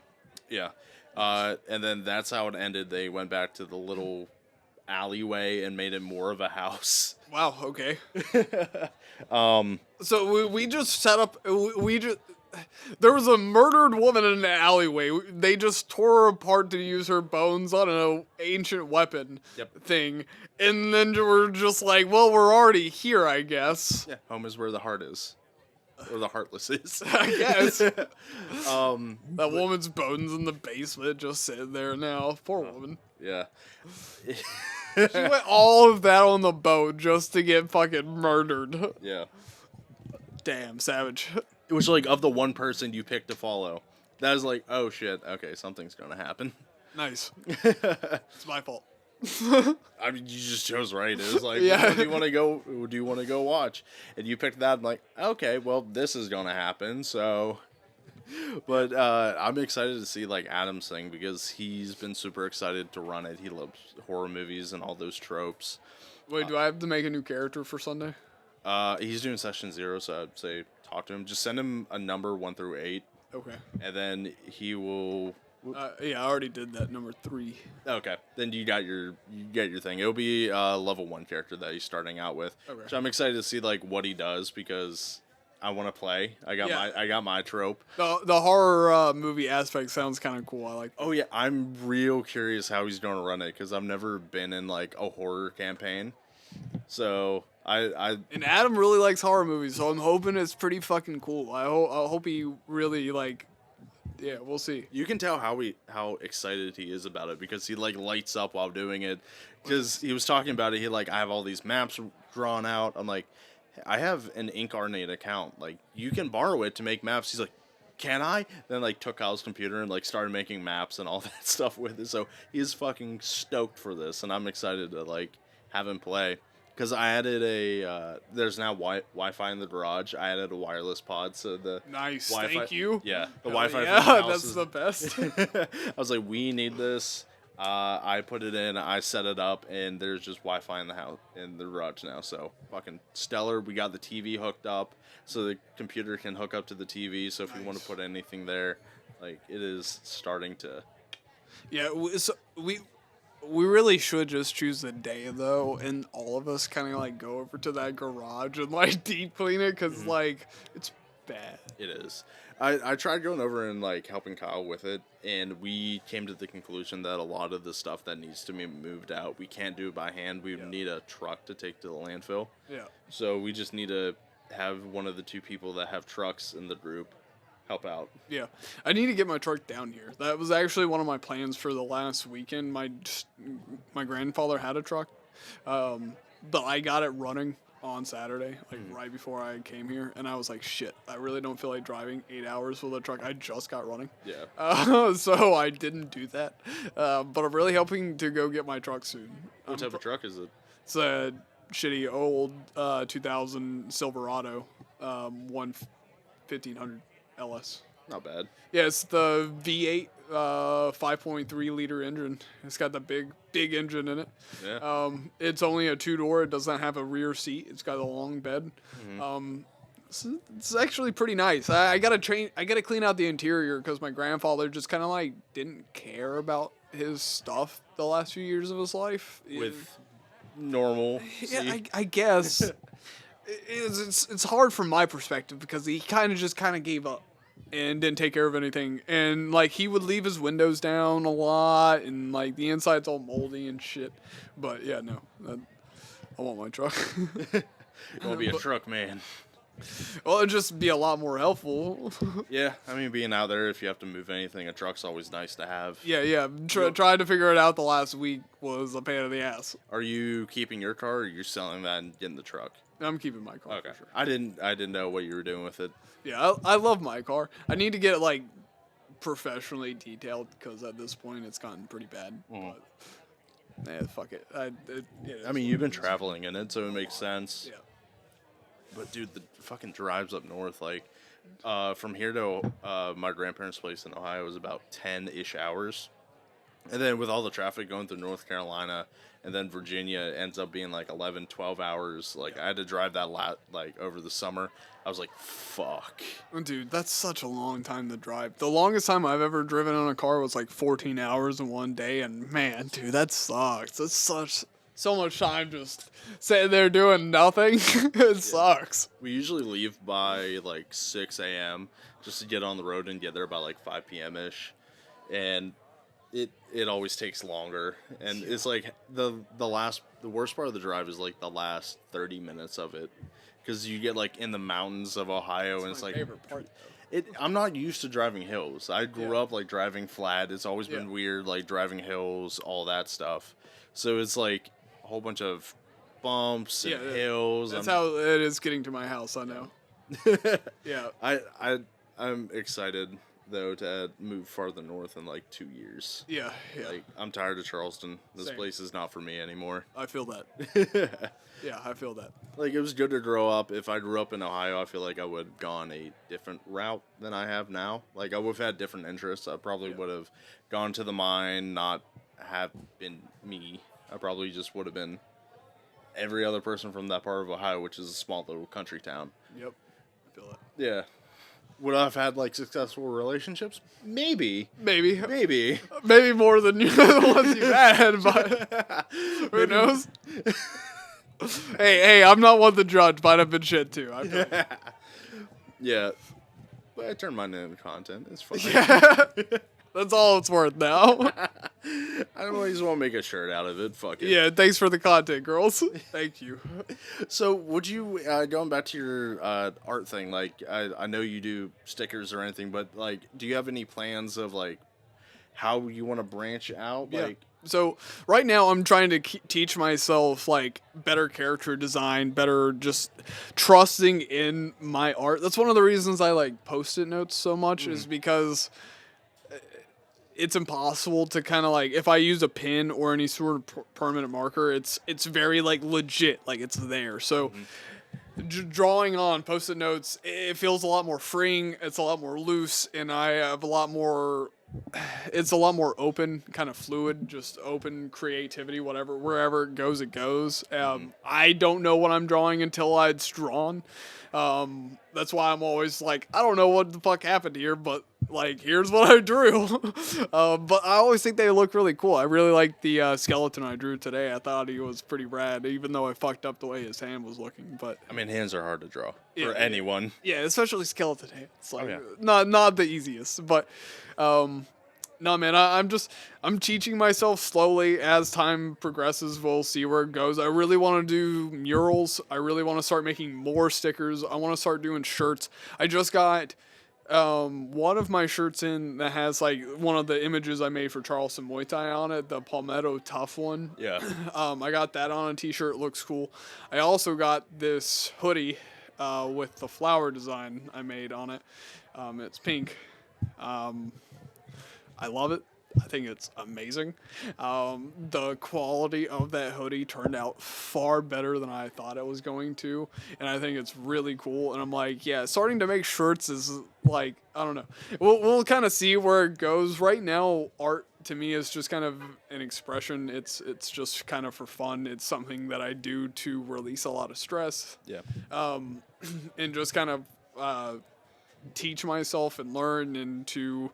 Yeah. And then that's how it ended. They went back to the little alleyway and made it more of a house. Wow, okay. So we just set up there was a murdered woman in an alleyway. They just tore her apart to use her bones on an ancient weapon thing. And then we're just like, well, we're already here, I guess. Yeah, home is where the heart is. Or the heartless is. I guess. That woman's bones in the basement just sitting there now. Poor woman. Yeah. She went all of that on the boat just to get fucking murdered. Yeah. Damn, savage. It was like, of the one person you picked to follow, that was like, oh shit, okay, something's gonna happen. Nice. It's my fault. I mean, you just chose right. It was like, Yeah. what do you want to go? Do you want to go watch? And you picked that. I'm like, okay, well, this is gonna happen. So, but I'm excited to see like Adam's thing because he's been super excited to run it. He loves horror movies and all those tropes. Wait, do I have to make a new character for Sunday? He's doing session 0, so I'd say talk to him. Just send him a number 1 through 8. Okay. And then he will. Yeah, I already did that, number 3. Okay, then you get your thing. It'll be a level 1 character that he's starting out with. Okay. So I'm excited to see like what he does because I want to play. I got my trope. The horror movie aspect sounds kind of cool. I like that. Oh yeah, I'm real curious how he's going to run it because I've never been in like a horror campaign. So And Adam really likes horror movies, so I'm hoping it's pretty fucking cool. I hope he really like. Yeah, we'll see. You can tell how excited he is about it because he like lights up while doing it. Because he was talking about it, he like, I have all these maps drawn out. I'm like, I have an Incarnate account. Like, you can borrow it to make maps. He's like, can I? Then like took Kyle's computer and like started making maps and all that stuff with it. So he is fucking stoked for this, and I'm excited to like have him play. Because I added there's now Wi-Fi in the garage. I added a wireless pod, so the Nice, Wi-Fi, thank you. Yeah, the Hell Wi-Fi. yeah, from the house that's is, the best. I was like, we need this. I put it in. I set it up, and there's just Wi-Fi in the house in the garage now. So fucking stellar. We got the TV hooked up, so the computer can hook up to the TV. So if you want to put anything there, like it is starting to. Yeah, we really should just choose the day though, and all of us kind of like go over to that garage and like deep clean it because like it's bad. It is. I tried going over and like helping Kyle with it, and we came to the conclusion that a lot of the stuff that needs to be moved out, we can't do it by hand. We need a truck to take to the landfill. Yeah. So we just need to have one of the 2 people that have trucks in the group help out. Yeah, I need to get my truck down here. That was actually one of my plans for the last weekend. My grandfather had a truck, but I got it running on Saturday, like right before I came here, and I was like, shit, I really don't feel like driving 8 hours with a truck I just got running. Yeah. So I didn't do that, but I'm really hoping to go get my truck soon. What type of truck is it? It's a shitty old 2000 Silverado 1500 LS. Not bad. Yeah, it's the V8 5.3 liter engine. It's got the big engine in it. Yeah. It's only a 2-door. It doesn't have a rear seat. It's got a long bed. It's actually pretty nice. I gotta clean out the interior because my grandfather just kind of like didn't care about his stuff the last few years of his life. With normal. Yeah, I guess it's hard from my perspective because he kind of gave up and didn't take care of anything, and like he would leave his windows down a lot, and like the inside's all moldy and shit. But yeah, no, I want my truck. You want to be a truck man. Well, it'd just be a lot more helpful. Yeah, I mean, being out there, if you have to move anything, a truck's always nice to have. Yeah. Trying to figure it out the last week was a pain in the ass. Are you keeping your car, or are you selling that and getting the truck? I'm keeping my car. Okay. For sure. I didn't know what you were doing with it. Yeah, I love my car. I need to get it like professionally detailed because at this point it's gotten pretty bad. But, fuck it. I mean, you've been traveling in it, so it makes sense. Yeah. But dude, the fucking drives up north, like, from here to my grandparents' place in Ohio was about 10-ish hours. And then with all the traffic going through North Carolina and then Virginia, it ends up being like 11, 12 hours. Like, I had to drive that like over the summer. I was like, fuck. Dude, that's such a long time to drive. The longest time I've ever driven in a car was like 14 hours in one day. And man, dude, that sucks. That's so much time just sitting there doing nothing. It sucks. We usually leave by like 6 a.m. just to get on the road and get there by like 5 p.m.-ish. And it always takes longer. And it's like the worst part of the drive is like the last 30 minutes of it. Because you get like in the mountains of Ohio, and it's my like favorite part, though. I'm not used to driving hills. I grew up like driving flat. It's always been weird, like driving hills, all that stuff. So it's like a whole bunch of bumps and hills. That's how it is getting to my house. I know. Yeah. I'm excited though to move farther north in like 2 years. Yeah. Like, I'm tired of Charleston. This Same. place is not for me anymore. I feel that. Yeah, I feel that. Like, it was good to grow up. If I grew up in Ohio, I feel like I would have gone a different route than I have now. Like, I would have had different interests. I probably would have gone to the mine, not have been me. I probably just would have been every other person from that part of Ohio, which is a small little country town. Yep. I feel that. Yeah. Would I have had, like, successful relationships? Maybe. Maybe more than the ones you've had, but who knows? Hey, I'm not one to judge, but I've been shit too. I feel Yeah. But I turned mine into content. It's fine. That's all it's worth now. I don't just want to make a shirt out of it. Fuck it. Yeah, thanks for the content, girls. Thank you. So, would you, going back to your art thing, like, I know you do stickers or anything, but, like, do you have any plans of, like, how you want to branch out? Yeah. Like, So right now I'm trying to teach myself like better character design, better just trusting in my art. That's one of the reasons I like Post-it notes so much is because it's impossible to kind of like, if I use a pen or any sort of permanent marker, it's very like legit, like it's there. So drawing on Post-it notes, it feels a lot more freeing. It's a lot more loose, and I have it's a lot more open, kind of fluid, just open creativity, wherever it goes, it goes. I don't know what I'm drawing until it's drawn. That's why I'm always like, I don't know what the fuck happened here, but like, here's what I drew. But I always think they look really cool. I really like the skeleton I drew today. I thought he was pretty rad, even though I fucked up the way his hand was looking. But I mean, hands are hard to draw for anyone. yeah, especially skeleton hands. Like, yeah. not the easiest, but no, man, I'm teaching myself slowly as time progresses. We'll see where it goes. I really want to do murals. I really want to start making more stickers. I want to start doing shirts. I just got one of my shirts in that has like one of the images I made for Charleston Muay Thai on it, the Palmetto Tough one. Yeah. I got that on a t-shirt. It looks cool. I also got this hoodie with the flower design I made on it. It's pink. I love it. I think it's amazing. The quality of that hoodie turned out far better than I thought it was going to, and I think it's really cool. And I'm like, yeah, starting to make shirts is like, I don't know. We'll kind of see where it goes. Right now, art to me is just kind of an expression. It's just kind of for fun. It's something that I do to release a lot of stress. Yeah. And just kind of teach myself and learn and to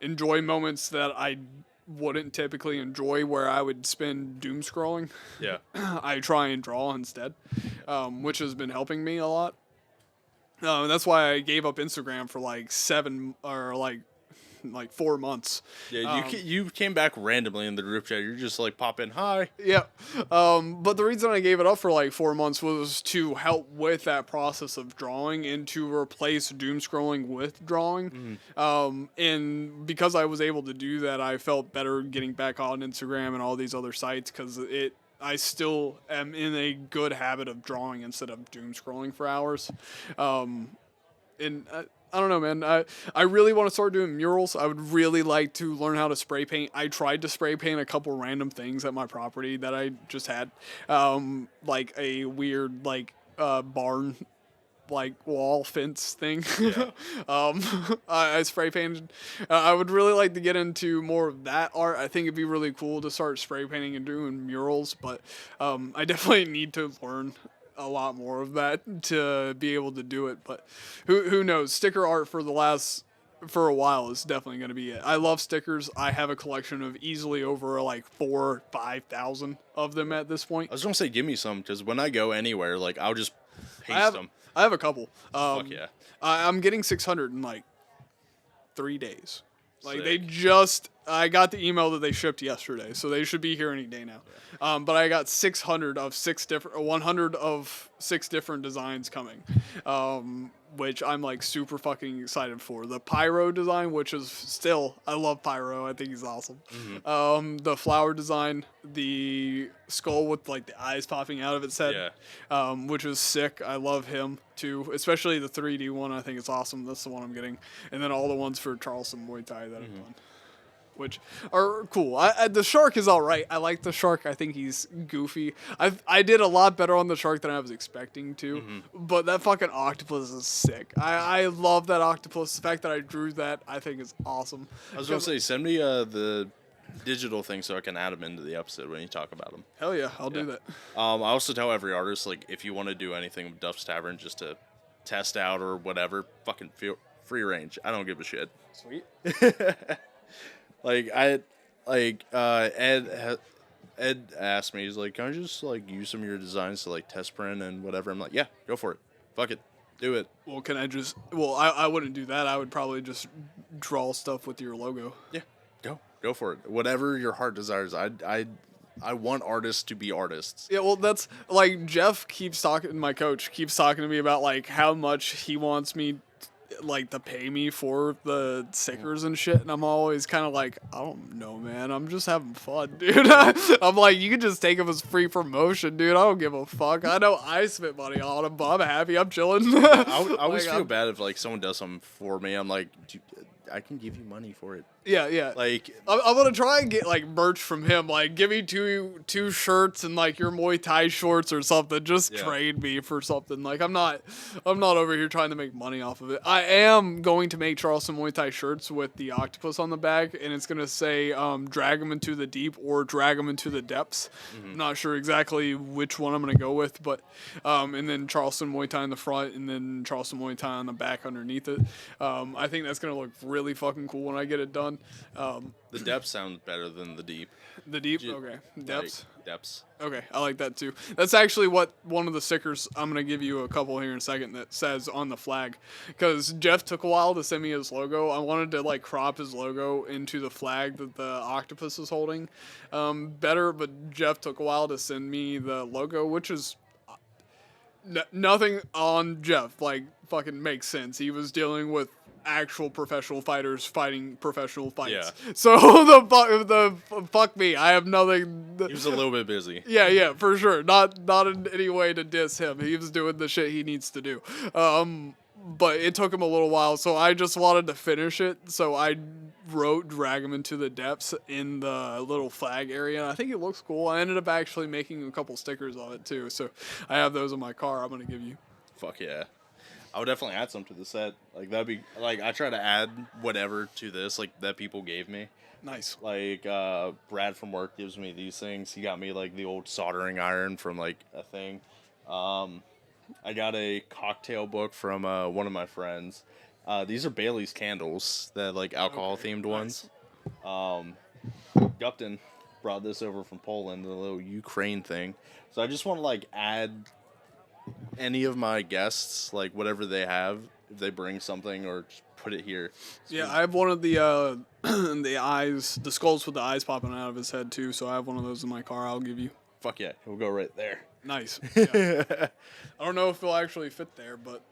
enjoy moments that I wouldn't typically enjoy, where I would spend doom scrolling. Yeah. I try and draw instead, which has been helping me a lot. That's why I gave up Instagram for like 4 months. Yeah, you came back randomly in the group chat. You're just like popping hi. Yeah. But the reason I gave it up for like 4 months was to help with that process of drawing and to replace doom scrolling with drawing. And because I was able to do that, I felt better getting back on Instagram and all these other sites, because I still am in a good habit of drawing instead of doom scrolling for hours. And I don't know, man. I really want to start doing murals. I would really like to learn how to spray paint. I tried to spray paint a couple random things at my property that I just had, like a weird barn wall fence thing. Yeah. I spray painted. I would really like to get into more of that art. I think it'd be really cool to start spray painting and doing murals, but I definitely need to learn a lot more of that to be able to do it. But who knows? Sticker art for a while is definitely going to be it. I love stickers. I have a collection of easily over 4,000 or 5,000 of them at this point. I was gonna say, give me some, because when I go anywhere, I'll just paste them. I have a couple. Fuck yeah. I'm getting 600 in 3 days. Sick. I got the email that they shipped yesterday, so they should be here any day now. Yeah. But I got 100 of 6 different designs coming, which I'm super fucking excited for. The pyro design, which is still, I love pyro. I think he's awesome. Mm-hmm. The flower design, the skull with the eyes popping out of its head, which is sick. I love him too, especially the 3D one. I think it's awesome. That's the one I'm getting, and then all the ones for Charleston Muay Thai that I've done, which are cool. The shark is all right. I like the shark. I think he's goofy. I did a lot better on the shark than I was expecting to, but that fucking octopus is sick. I love that octopus. The fact that I drew that, I think is awesome. I was gonna say, send me the digital thing so I can add them into the episode when you talk about them. Hell yeah, I'll do that. I also tell every artist, if you want to do anything with Duff's Tavern just to test out or whatever, fucking feel free range. I don't give a shit. Sweet. Ed asked me, he's like, can I just use some of your designs to test print and whatever? I'm like, yeah, go for it. Fuck it. Do it. Well, can I just, I wouldn't do that. I would probably just draw stuff with your logo. Yeah, go for it. Whatever your heart desires. I want artists to be artists. Yeah, well, that's Jeff my coach keeps talking to me about how much he wants me to pay me for the stickers and shit, and I'm always kind of I don't know, man, I'm just having fun, dude. I'm you can just take them as free promotion, dude. I don't give a fuck. I know I spent money on them, but I'm happy, I'm chilling. I always feel bad if someone does something for me. I'm like, dude, I can give you money for it. Yeah. I'm gonna try and get merch from him. Give me two shirts and your Muay Thai shorts or something. Just trade me for something. I'm not over here trying to make money off of it. I am going to make Charleston Muay Thai shirts with the octopus on the back, and it's gonna say drag him into the deep or drag him into the depths. I'm not sure exactly which one I'm gonna go with, but and then Charleston Muay Thai in the front, and then Charleston Muay Thai on the back underneath it. I think that's gonna look really fucking cool when I get it done. The depth sounds better than the deep. The deep? Okay. Depths? Depths. Okay, I like that too. That's actually what one of the stickers, I'm going to give you a couple here in a second, that says on the flag. Because Jeff took a while to send me his logo. I wanted to crop his logo into the flag that the octopus is holding better, but Jeff took a while to send me the logo, which is nothing on Jeff. Fucking makes sense. He was dealing with actual professional fighters fighting professional fights. Yeah. So the fuck me. I have nothing. He was a little bit busy. Yeah, for sure. Not in any way to diss him. He was doing the shit he needs to do. But it took him a little while, so I just wanted to finish it. So I drag them into the depths in the little flag area. I think it looks cool. I ended up actually making a couple stickers of it too, so I have those in my car. I'm gonna give you. Fuck yeah. I would definitely add some to the set. Like that'd be like I try to add whatever to this like that people gave me. Nice. Like Brad from work gives me these things. He got me like the old soldering iron from like a thing. I got a cocktail book from one of my friends. These are Bailey's candles, the like alcohol themed ones. Gupton brought this over from Poland, the little Ukraine thing. So I just want to like add any of my guests, like whatever they have, if they bring something, or just put it here. Yeah, I have one of the the eyes, the skulls with the eyes popping out of his head too. So I have one of those in my car. I'll give you. Fuck yeah, we'll go right there. Nice. Yeah. I don't know if they'll actually fit there, but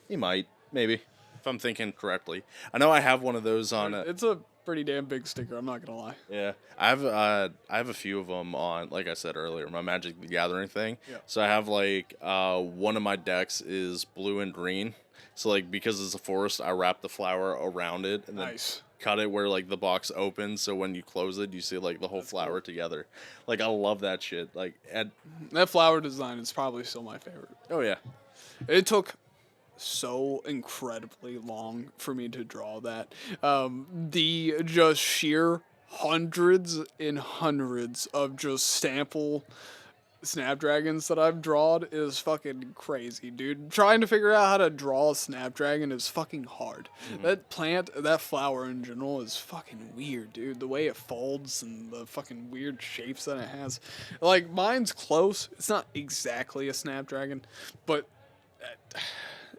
He might, maybe, if I'm thinking correctly. I know I have one of those on. It's a pretty damn big sticker. I'm not gonna lie. Yeah, I have a few of them on, like I said earlier, my Magic the Gathering thing. Yeah. So I have like one of my decks is blue and green. So like because it's a forest, I wrap the flower around it and then Nice. cut it where like the box opens. So when you close it, you see like the whole flower together. Like I love that shit. Like That flower design is probably still my favorite. oh yeah, It took so incredibly long for me to draw that. The just sheer hundreds and hundreds of just sample Snapdragons that I've drawn is fucking crazy, dude. Trying to figure out how to draw a Snapdragon is fucking hard. That plant, that flower in general is fucking weird, dude. The way it folds and the fucking weird shapes that it has. Like, mine's close. It's not exactly a Snapdragon, but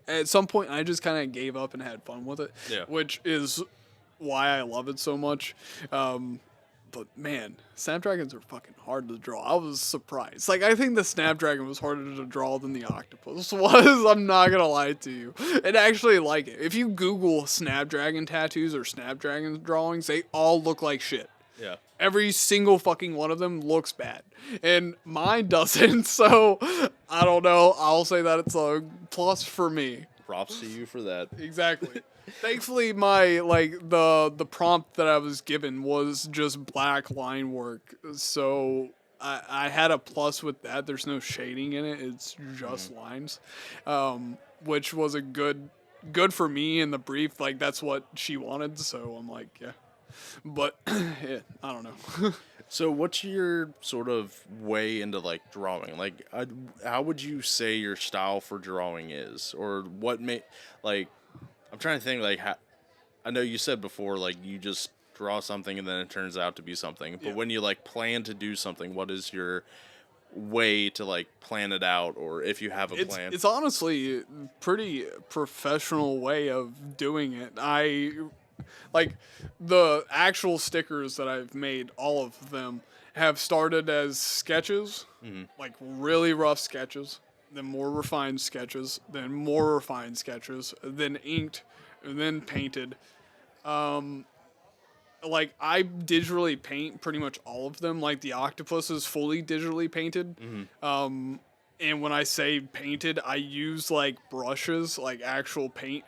at some point I just kind of gave up and had fun with it, Yeah. which is why I love it so much. But man, Snapdragons are fucking hard to draw. I was surprised. Like, I think the Snapdragon was harder to draw than the octopus was. I'm not gonna lie to you. And actually, like it. If you Google Snapdragon tattoos or Snapdragon drawings, they all look like shit. yeah. Every single fucking one of them looks bad. And mine doesn't, so I don't know. I'll say that it's a plus for me. Props to you for that. Exactly. Thankfully, my the prompt that I was given was just black line work, so I had a plus with that. There's no shading in it; it's just lines, which was a good for me in the brief. Like that's what she wanted, so I'm like, yeah. But yeah, I don't know. So what's your sort of way into like drawing? Like, how would you say your style for drawing is, or what like? I'm trying to think like how. I know you said before like you just draw something and then it turns out to be something. But when you like plan to do something, what is your way to like plan it out, or if you have a plan? It's honestly a pretty professional way of doing it. I like the actual stickers that I've made, all of them have started as sketches, like really rough sketches, then more refined sketches, then more refined sketches, then inked, and then painted. Like I digitally paint pretty much all of them. Like the octopus is fully digitally painted. And when I say painted, I use like brushes, like actual paint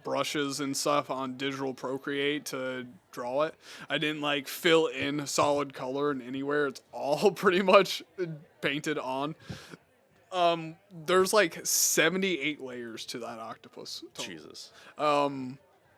brushes and stuff on Digital Procreate to draw it. I didn't like fill in solid color in anywhere. It's all pretty much painted on. There's like 78 layers to that octopus. Total. Jesus.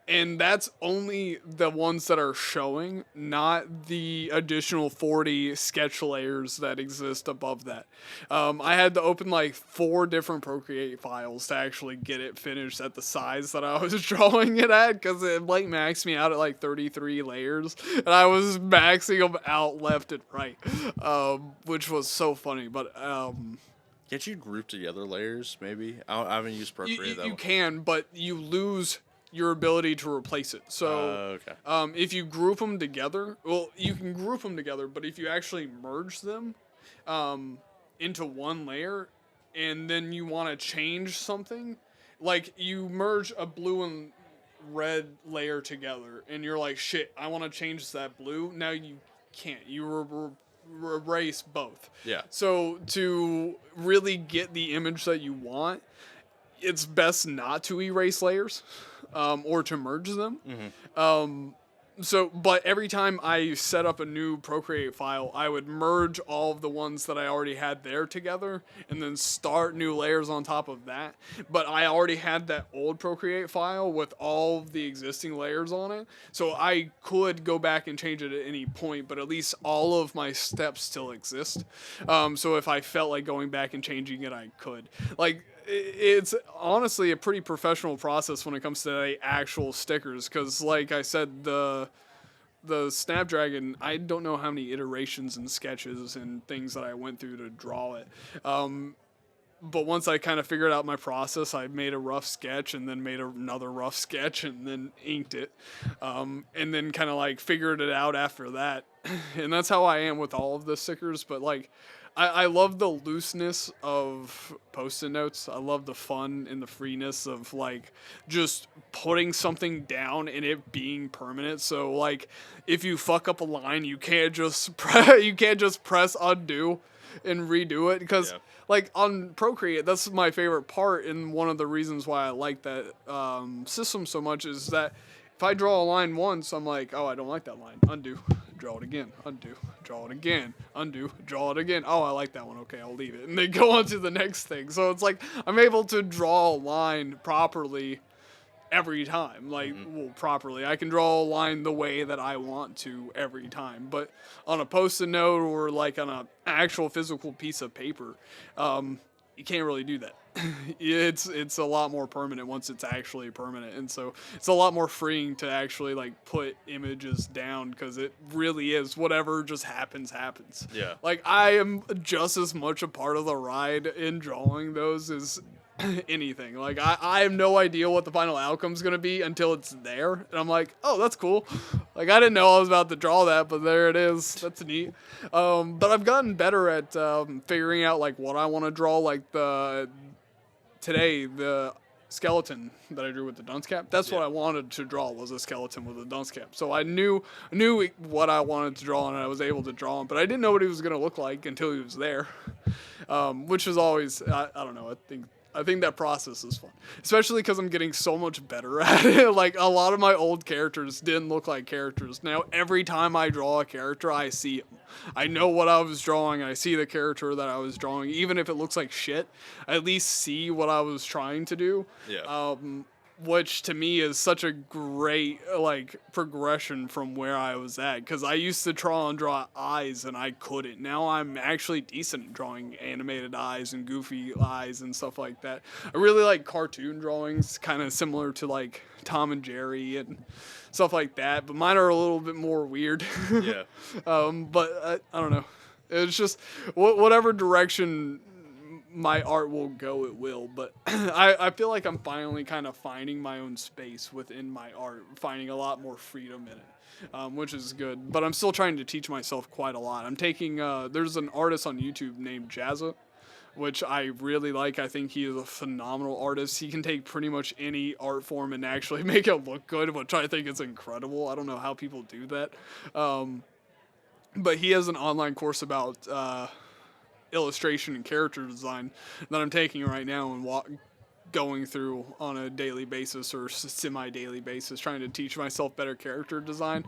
And that's only the ones that are showing, not the additional 40 sketch layers that exist above that. I had to open like 4 different Procreate files to actually get it finished at the size that I was drawing it at, because it like maxed me out at like 33 layers, and I was maxing them out left and right, which was so funny. But Can't you group together layers? Maybe I haven't used Procreate. you can, but you lose your ability to replace it. So, okay. If you group them together, well, you can group them together, but if you actually merge them into one layer, and then you want to change something, like you merge a blue and red layer together, and you're like, shit, I want to change that blue. Now you can't. You erase both. Yeah. So to really get the image that you want, it's best not to erase layers, or to merge them. But every time I set up a new Procreate file, I would merge all of the ones that I already had there together and then start new layers on top of that. But I already had that old Procreate file with all of the existing layers on it. So I could go back and change it at any point, but at least all of my steps still exist. So if I felt like going back and changing it, I could. Like, it's honestly a pretty professional process when it comes to the actual stickers, because like I said, the Snapdragon, I don't know how many iterations and sketches and things that I went through to draw it. But once I kind of figured out my process, I made a rough sketch and then made another rough sketch and then inked it. And then kind of like figured it out after that. And that's how I am with all of the stickers. But like, I love the looseness of Post-it notes. I love the fun and the freeness of like just putting something down and it being permanent. So like, if you fuck up a line, you can't just press undo and redo it, because like on Procreate, that's my favorite part, and one of the reasons why I like that system so much is that if I draw a line once, I'm like, oh, I don't like that line. Undo, draw it again. Undo, draw it again. Undo, draw it again. Oh, I like that one. Okay, I'll leave it. And then go on to the next thing. So it's like I'm able to draw a line properly every time. Like, well, properly. I can draw a line the way that I want to every time. But on a Post-it note or like on an actual physical piece of paper, you can't really do that. It's a lot more permanent once it's actually permanent, and so it's a lot more freeing to actually like put images down, because it really is whatever just happens. Yeah. Like, I am just as much a part of the ride in drawing those as anything. Like, I have no idea what the final outcome's gonna be until it's there, and I'm like, oh, that's cool. Like, I didn't know I was about to draw that, but there it is. That's neat. But I've gotten better at figuring out like what I want to draw. Like today, the skeleton that I drew with the dunce cap, that's what I wanted to draw, was a skeleton with a dunce cap. So I knew what I wanted to draw, and I was able to draw him, but I didn't know what he was going to look like until he was there. Which is always, I don't know, I think that process is fun, especially because I'm getting so much better at it. Like, a lot of my old characters didn't look like characters. Now, every time I draw a character, I see him. I know what I was drawing. I see the character that I was drawing. Even if it looks like shit, I at least see what I was trying to do. Yeah. Which to me is such a great like progression from where I was at, because I used to try and draw eyes and I couldn't. Now I'm actually decent at drawing animated eyes and goofy eyes and stuff like that. I really like cartoon drawings, kind of similar to like Tom and Jerry and stuff like that, but mine are a little bit more weird. Yeah. But I don't know. It's just whatever direction my art will go, it will. But I feel like I'm finally kind of finding my own space within my art, finding a lot more freedom in it, which is good. But I'm still trying to teach myself quite a lot. I'm taking, there's an artist on YouTube named Jazza, which I really like. I think he is a phenomenal artist. He can take pretty much any art form and actually make it look good, which I think is incredible. I don't know how people do that. But he has an online course about illustration and character design that I'm taking right now and going through on a daily basis or semi-daily basis, trying to teach myself better character design.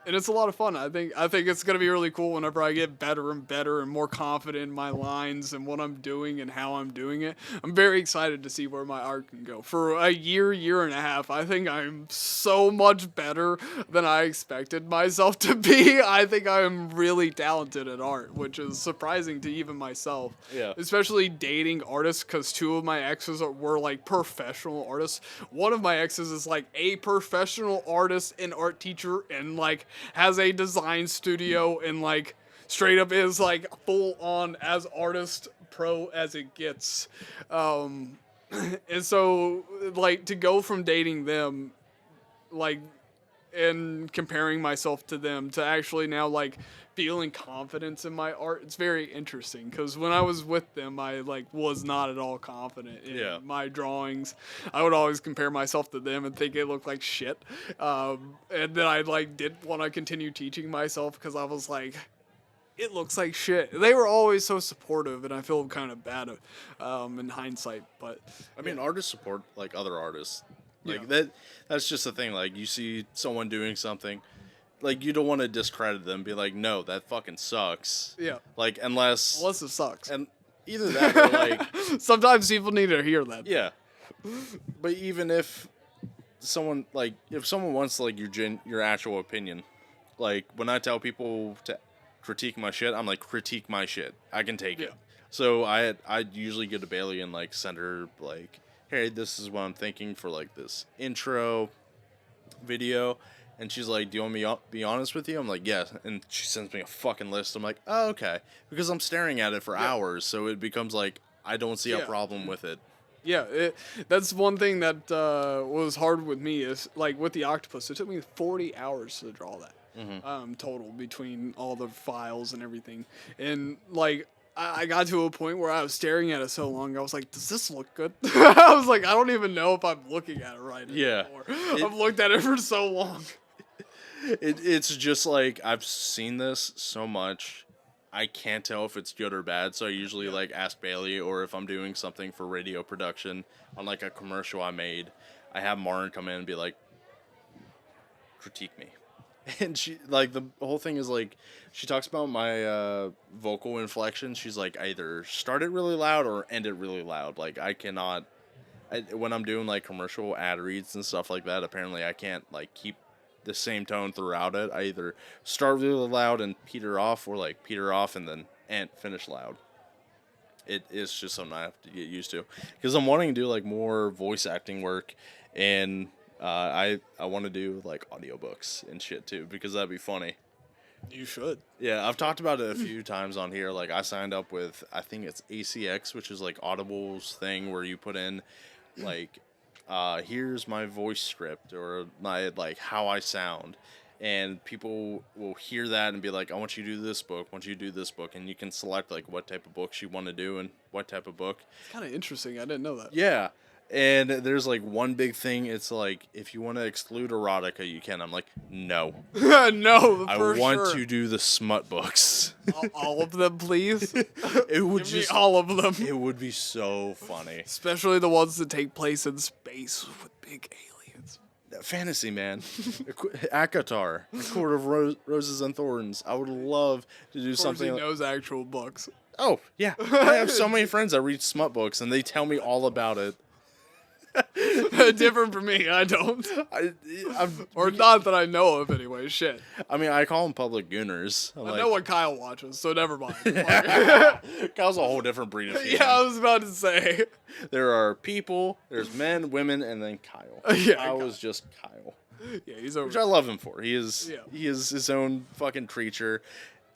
And it's a lot of fun. I think it's going to be really cool whenever I get better and better and more confident in my lines and what I'm doing and how I'm doing it. I'm very excited to see where my art can go. For a year and a half, I think I'm so much better than I expected myself to be. I think I'm really talented at art, which is surprising to even myself. Yeah. Especially dating artists, because two of my exes were like professional artists. One of my exes is like a professional artist and art teacher and like has a design studio and like straight up is like full on as artist pro as it gets. And so like to go from dating them like and comparing myself to them to actually now like feeling confidence in my art, it's very interesting, because when I was with them I like was not at all confident in my drawings. I would always compare myself to them and think it looked like shit, and then I like didn't want to continue teaching myself because I was like, it looks like shit. They were always so supportive, and I feel kind of bad in hindsight, but I mean, artists support like other artists Like Yeah. that's just the thing. Like you see someone doing something, like you don't want to discredit them. Be like, no, that fucking sucks. Yeah. Like unless It sucks. and either that or like Sometimes people need to hear that. yeah. But even if someone wants like your actual opinion, like when I tell people to critique my shit, I'm like, critique my shit. I can take it. Yeah. So I usually go to Bailey and like send her like, hey, this is what I'm thinking for like this intro video, and she's like, do you want me to be honest with you? I'm like, yes, and she sends me a fucking list. I'm like, oh, okay, because I'm staring at it for hours, so it becomes like I don't see a Yeah. problem with it. Yeah, that's one thing that was hard with me is like with the octopus. It took me 40 hours to draw that total between all the files and everything. And like I got to a point where I was staring at it so long, I was like, does this look good? I was like, I don't even know if I'm looking at it right anymore. I've looked at it for so long. It's just like I've seen this so much. I can't tell if it's good or bad, so I usually like ask Bailey, or if I'm doing something for radio production on like a commercial I made, I have Marin come in and be like, critique me. And she like the whole thing is like she talks about my vocal inflection. She's like, either start it really loud or end it really loud. Like I cannot when I'm doing like commercial ad reads and stuff like that, apparently I can't like keep the same tone throughout it. I either start really loud and peter off, or like peter off and then finish loud. It is just something I have to get used to, because I'm wanting to do like more voice acting work, and I want to do like audiobooks and shit too, because that'd be funny. You should. Yeah, I've talked about it a few times on here. Like I signed up with, I think it's ACX, which is like Audible's thing where you put in like here's my voice script, or my like how I sound, and people will hear that and be like, I want you to do this book, and you can select like what type of books you want to do and what type of book. It's kind of interesting. I didn't know that. Yeah. And there's like one big thing. It's like, if you want to exclude erotica, you can. I'm like, no. No, I for want sure. to do the smut books. All of them, please. It would Give me just all of them. It would be so funny. Especially the ones that take place in space with big aliens. Fantasy, man. Akatar, A Court of Roses and Thorns. I would love to do Of course, something. he knows actual books. Oh yeah, I have so many friends that read smut books, and they tell me all about it. Different from me, I don't. I'm, Or not that I know of anyway, shit. I mean, I call them public gooners. I know what Kyle watches, so never mind. Kyle's a whole different breed of human. Yeah, I was about to say. There are people, there's men, women, and then Kyle. Yeah, I Kyle. was just Kyle. Yeah, he's over. Which I love him for. He is Yeah. he is his own fucking creature.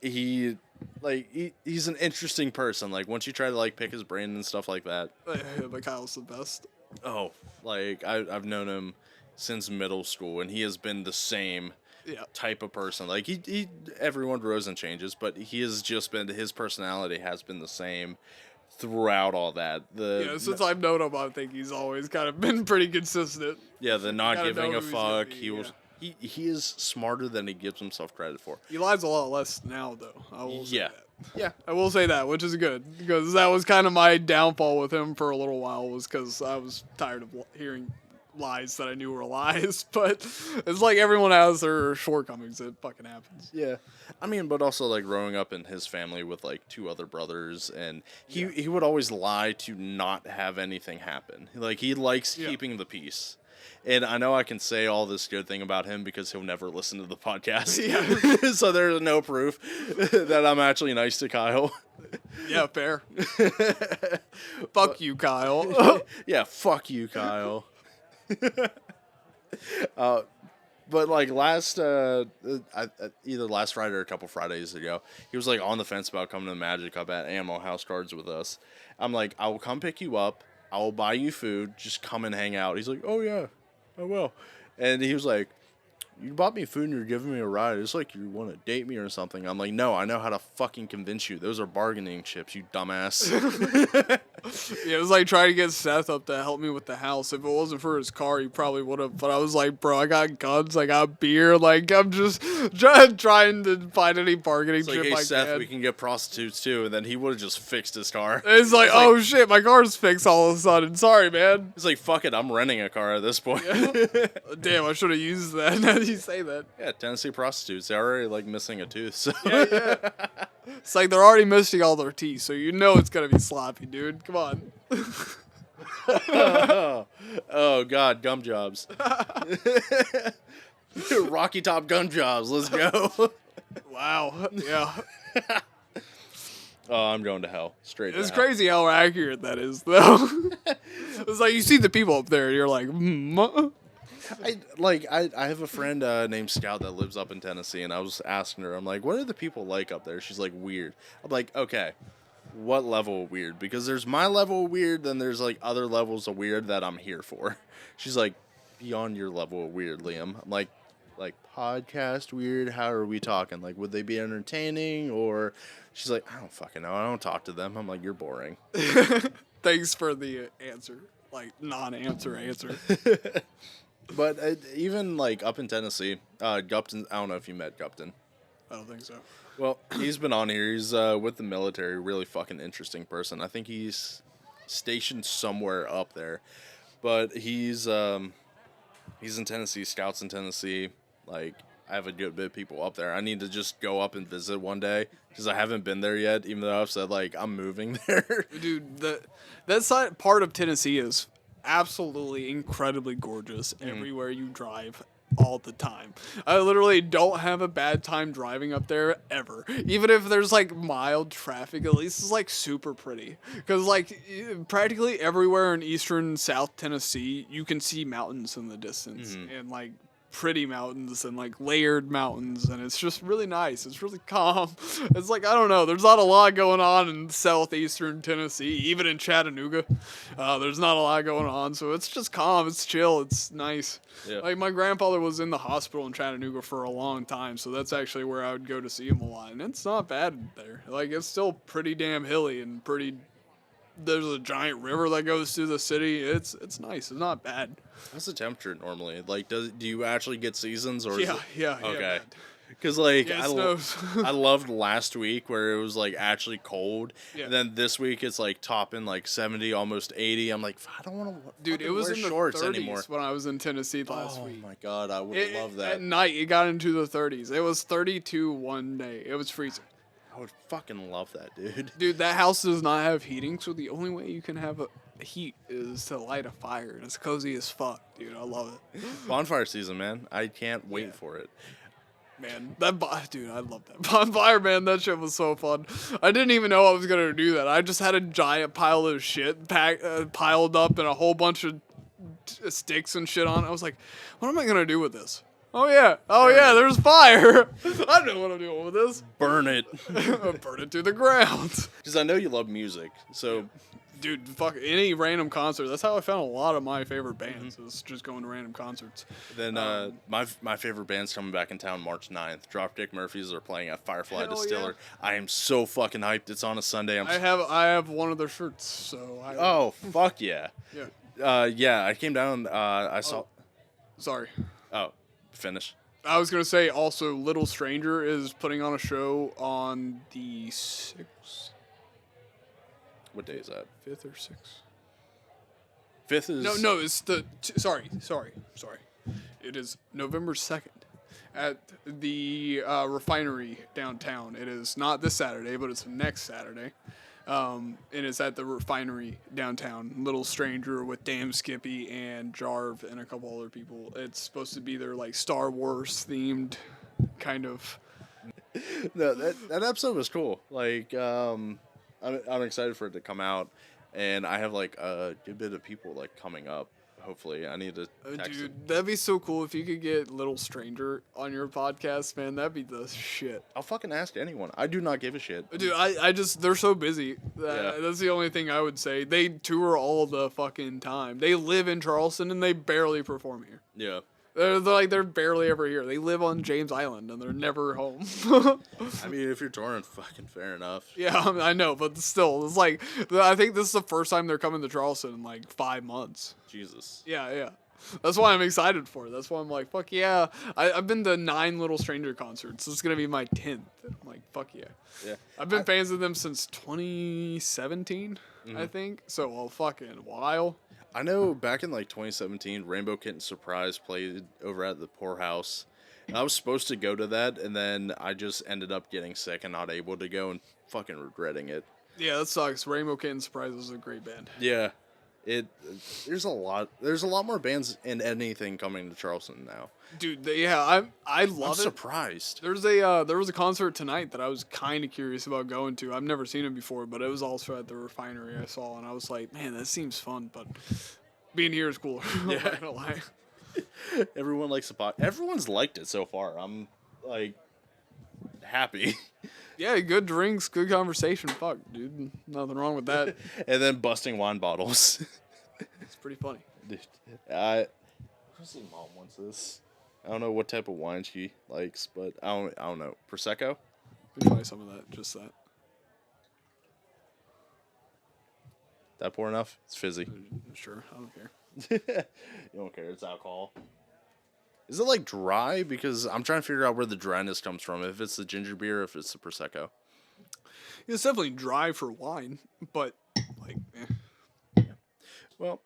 He's an interesting person. Like once you try to like pick his brain and stuff like that. But Kyle's the best. Oh, like I've known him since middle school, and he has been the same Yeah. type of person. Like he everyone grows and changes, but he has just been, his personality has been the same throughout all that. Yeah, since I've known him, I think he's always kind of been pretty consistent. the not gotta giving know a who he's gonna fuck. be, He was he is smarter than he gives himself credit for. He lies a lot less now, though. I will say Yeah. that. Yeah. I will say that, which is good, because that was kind of my downfall with him for a little while, was because I was tired of hearing lies that I knew were lies. But it's like everyone has their shortcomings. It fucking happens. Yeah. I mean, but also like growing up in his family with like two other brothers, and he would always lie to not have anything happen. Like he likes keeping the peace. And I know I can say all this good thing about him because he'll never listen to the podcast. Yeah. So there's no proof that I'm actually nice to Kyle. Yeah, fair. Fuck you, Kyle. Yeah, fuck you, Kyle. But like either last Friday or a couple Fridays ago, he was like on the fence about coming to Magic Cup at Animal House Cards with us. I'm like, I will come pick you up. I will buy you food. Just come and hang out. He's like, oh yeah, I will. And he was like, you bought me food and you're giving me a ride. It's like you want to date me or something. I'm like, no, I know how to fucking convince you. Those are bargaining chips, you dumbass. Yeah, it was like trying to get Seth up to help me with the house. If it wasn't for his car, he probably would have. But I was like, bro, I got guns, I got beer. Like, I'm just trying to find any bargaining It's like, chip hey, I Seth, can. we can get prostitutes too. And then he would have just fixed his car. It's like, oh shit, my car's fixed all of a sudden. Sorry, man. He's like, fuck it, I'm renting a car at this point. Damn, I should have used that. Now that you say that. Yeah, Tennessee prostitutes. They're already like missing a tooth. So. Yeah. It's like they're already missing all their teeth, so you know it's gonna be sloppy, dude. Come on. Oh God, gum jobs. Rocky Top gum jobs. Let's go. Wow. Yeah. Oh, I'm going to hell. Straight. It's to hell. crazy how accurate that is, though. It's like you see the people up there, and you're like, I have a friend named Scout that lives up in Tennessee, and I was asking her, I'm like, what are the people like up there? She's like, weird. I'm like, okay, what level of weird? Because there's my level of weird, then there's like other levels of weird that I'm here for. She's like, beyond your level of weird, Liam. I'm like podcast weird? How are we talking? Like, would they be entertaining? Or she's like, I don't fucking know. I don't talk to them. I'm like, you're boring. Thanks for the answer. Like, non-answer answer. But even like up in Tennessee, Gupton, I don't know if you met Gupton. I don't think so. Well, he's been on here. He's with the military. Really fucking interesting person. I think he's stationed somewhere up there, but he's in Tennessee. Scouts in Tennessee. Like, I have a good bit of people up there. I need to just go up and visit one day because I haven't been there yet. Even though I've said like I'm moving there. Dude, that side part of Tennessee is absolutely incredibly gorgeous everywhere you drive. All the time. I literally don't have a bad time driving up there ever. Even if there's like mild traffic, at least it's like super pretty. Because like practically everywhere in eastern South Tennessee, you can see mountains in the distance and like pretty mountains and like layered mountains, and it's just really nice. It's really calm. It's like, I don't know, there's not a lot going on in southeastern Tennessee, even in Chattanooga. There's not a lot going on, so it's just calm. It's chill. It's nice. Yeah. Like, my grandfather was in the hospital in Chattanooga for a long time, so that's actually where I would go to see him a lot, and it's not bad there. Like, it's still pretty damn hilly and pretty. There's a giant river that goes through the city. It's nice. It's not bad. What's the temperature normally? Like, do you actually get seasons or? Yeah, is it... yeah. Okay. Because like Yeah, I loved last week where it was like actually cold, and then this week it's like topping like 70, almost 80. I'm like, I don't want to. Dude, it was wear in the shorts 30s anymore. when I was in Tennessee last week. Oh my God, I would love that. At night, it got into the 30s. It was 32 one day. It was freezing. I would fucking love that, dude. Dude, that house does not have heating, so the only way you can have a heat is to light a fire, and it's cozy as fuck, dude. I love it. Bonfire season, man. I can't wait for it. Man, dude, I love that bonfire, man. That shit was so fun. I didn't even know I was gonna do that. I just had a giant pile of shit piled up and a whole bunch of sticks and shit on it. I was like, what am I gonna do with this? Oh yeah, there's fire. I know what I'm doing with this. Burn it. Burn it to the ground. Because I know you love music, so. Dude, fuck any random concert. That's how I found a lot of my favorite bands. Is just going to random concerts. Then my favorite band's coming back in town March 9th. Dropkick Murphys are playing at Firefly Hell Distiller. yeah. I am so fucking hyped. It's on a Sunday. I have one of their shirts, so I. Oh fuck yeah. Yeah. Yeah. I came down. I saw. Sorry. Oh, finish. I was gonna say also, Little Stranger is putting on a show on the 6th. What day is that? 5th or 6th? 5th is. No, it's the. Sorry. It is November 2nd at the refinery downtown. It is not this Saturday, but it's next Saturday. And it's at the refinery downtown. Little Stranger with Damn Skippy and Jarv and a couple other people. It's supposed to be their like Star Wars themed kind of. No, that episode was cool. Like, I'm excited for it to come out, and I have like a good bit of people like coming up. Hopefully, I need to text Dude, them. that'd be so cool if you could get Little Stranger on your podcast, man. That'd be the shit. I'll fucking ask anyone. I do not give a shit. Dude, I just, they're so busy. Yeah. That's the only thing I would say. They tour all the fucking time. They live in Charleston and they barely perform here. Yeah. They're barely ever here. They live on James Island and they're never home. I mean, if you're touring, fucking fair enough. Yeah, I know, but still, it's like I think this is the first time they're coming to Charleston in like 5 months. Jesus. Yeah. That's why I'm excited for it. That's why I'm like, fuck yeah. I've been to 9 Little Stranger concerts. This is gonna be my 10th. I'm like, fuck yeah. Yeah. I've been fans of them since 2017, I think. So a fucking while. I know back in like 2017, Rainbow Kitten Surprise played over at the Poorhouse. And I was supposed to go to that, and then I just ended up getting sick and not able to go and fucking regretting it. Yeah, that sucks. Rainbow Kitten Surprise is a great band. Yeah. There's a lot more bands in anything coming to Charleston now. Dude, I love I'm it. surprised. There was a concert tonight that I was kind of curious about going to. I've never seen it before, but it was also at the Refinery I saw, and I was like, man, that seems fun, but being here is cooler. I'm not gonna lie. Everyone likes the pot. Everyone's liked it so far. I'm like happy. Yeah, good drinks, good conversation. Fuck, dude, nothing wrong with that. And then busting wine bottles. It's pretty funny. Dude, I see Mom wants this. I don't know what type of wine she likes, but I don't know. Prosecco? We can try some of that, just that. That pour enough? It's fizzy. Sure, I don't care. You don't care. It's alcohol. Is it like dry? Because I'm trying to figure out where the dryness comes from. If it's the ginger beer, or if it's the prosecco. It's definitely dry for wine, but like, eh. Well,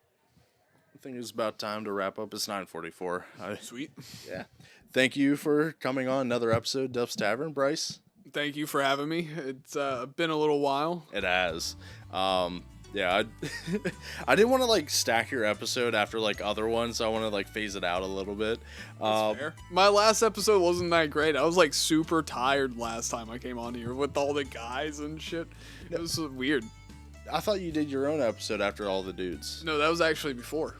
I think it's about time to wrap up. It's 9:44. Sweet. Yeah. Thank you for coming on another episode of Duff's Tavern, Bryce. Thank you for having me. It's been a little while. It has. Yeah, I didn't want to like stack your episode after like other ones, so I want to like phase it out a little bit. That's fair. My last episode wasn't that great. I was like super tired last time I came on here with all the guys and shit. It was weird. I thought you did your own episode after all the dudes. No, that was actually before.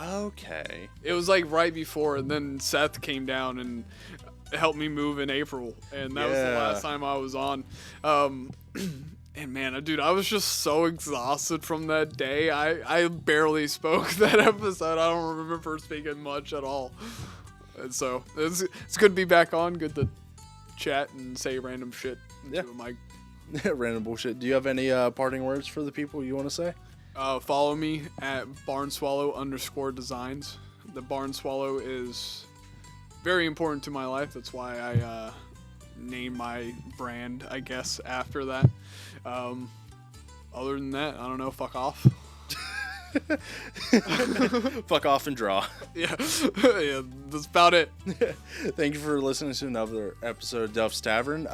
Okay. It was like right before, and then Seth came down and helped me move in April, and that was the last time I was on. And man, dude, I was just so exhausted from that day. I barely spoke that episode. I don't remember speaking much at all. And so it's good to be back on. Good to chat and say random shit into a mic. Random bullshit. Do you have any parting words for the people you want to say? Follow me at barnswallow_designs. The Barn Swallow is very important to my life. That's why I name my brand, I guess, after that. Other than that, I don't know. Fuck off. Fuck off and draw. Yeah, that's about it. Thank you for listening to another episode of Duff's Tavern.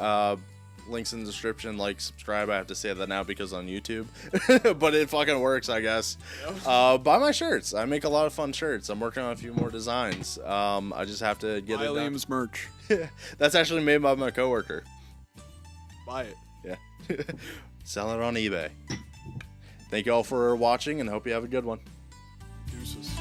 Links in the description. Like, subscribe. I have to say that now because on YouTube, but it fucking works, I guess. Buy my shirts. I make a lot of fun shirts. I'm working on a few more designs. I just have to get it done. Liam's merch. That's actually made by my coworker. Buy it. Yeah. Sell it on eBay. Thank you all for watching and hope you have a good one. Deuces.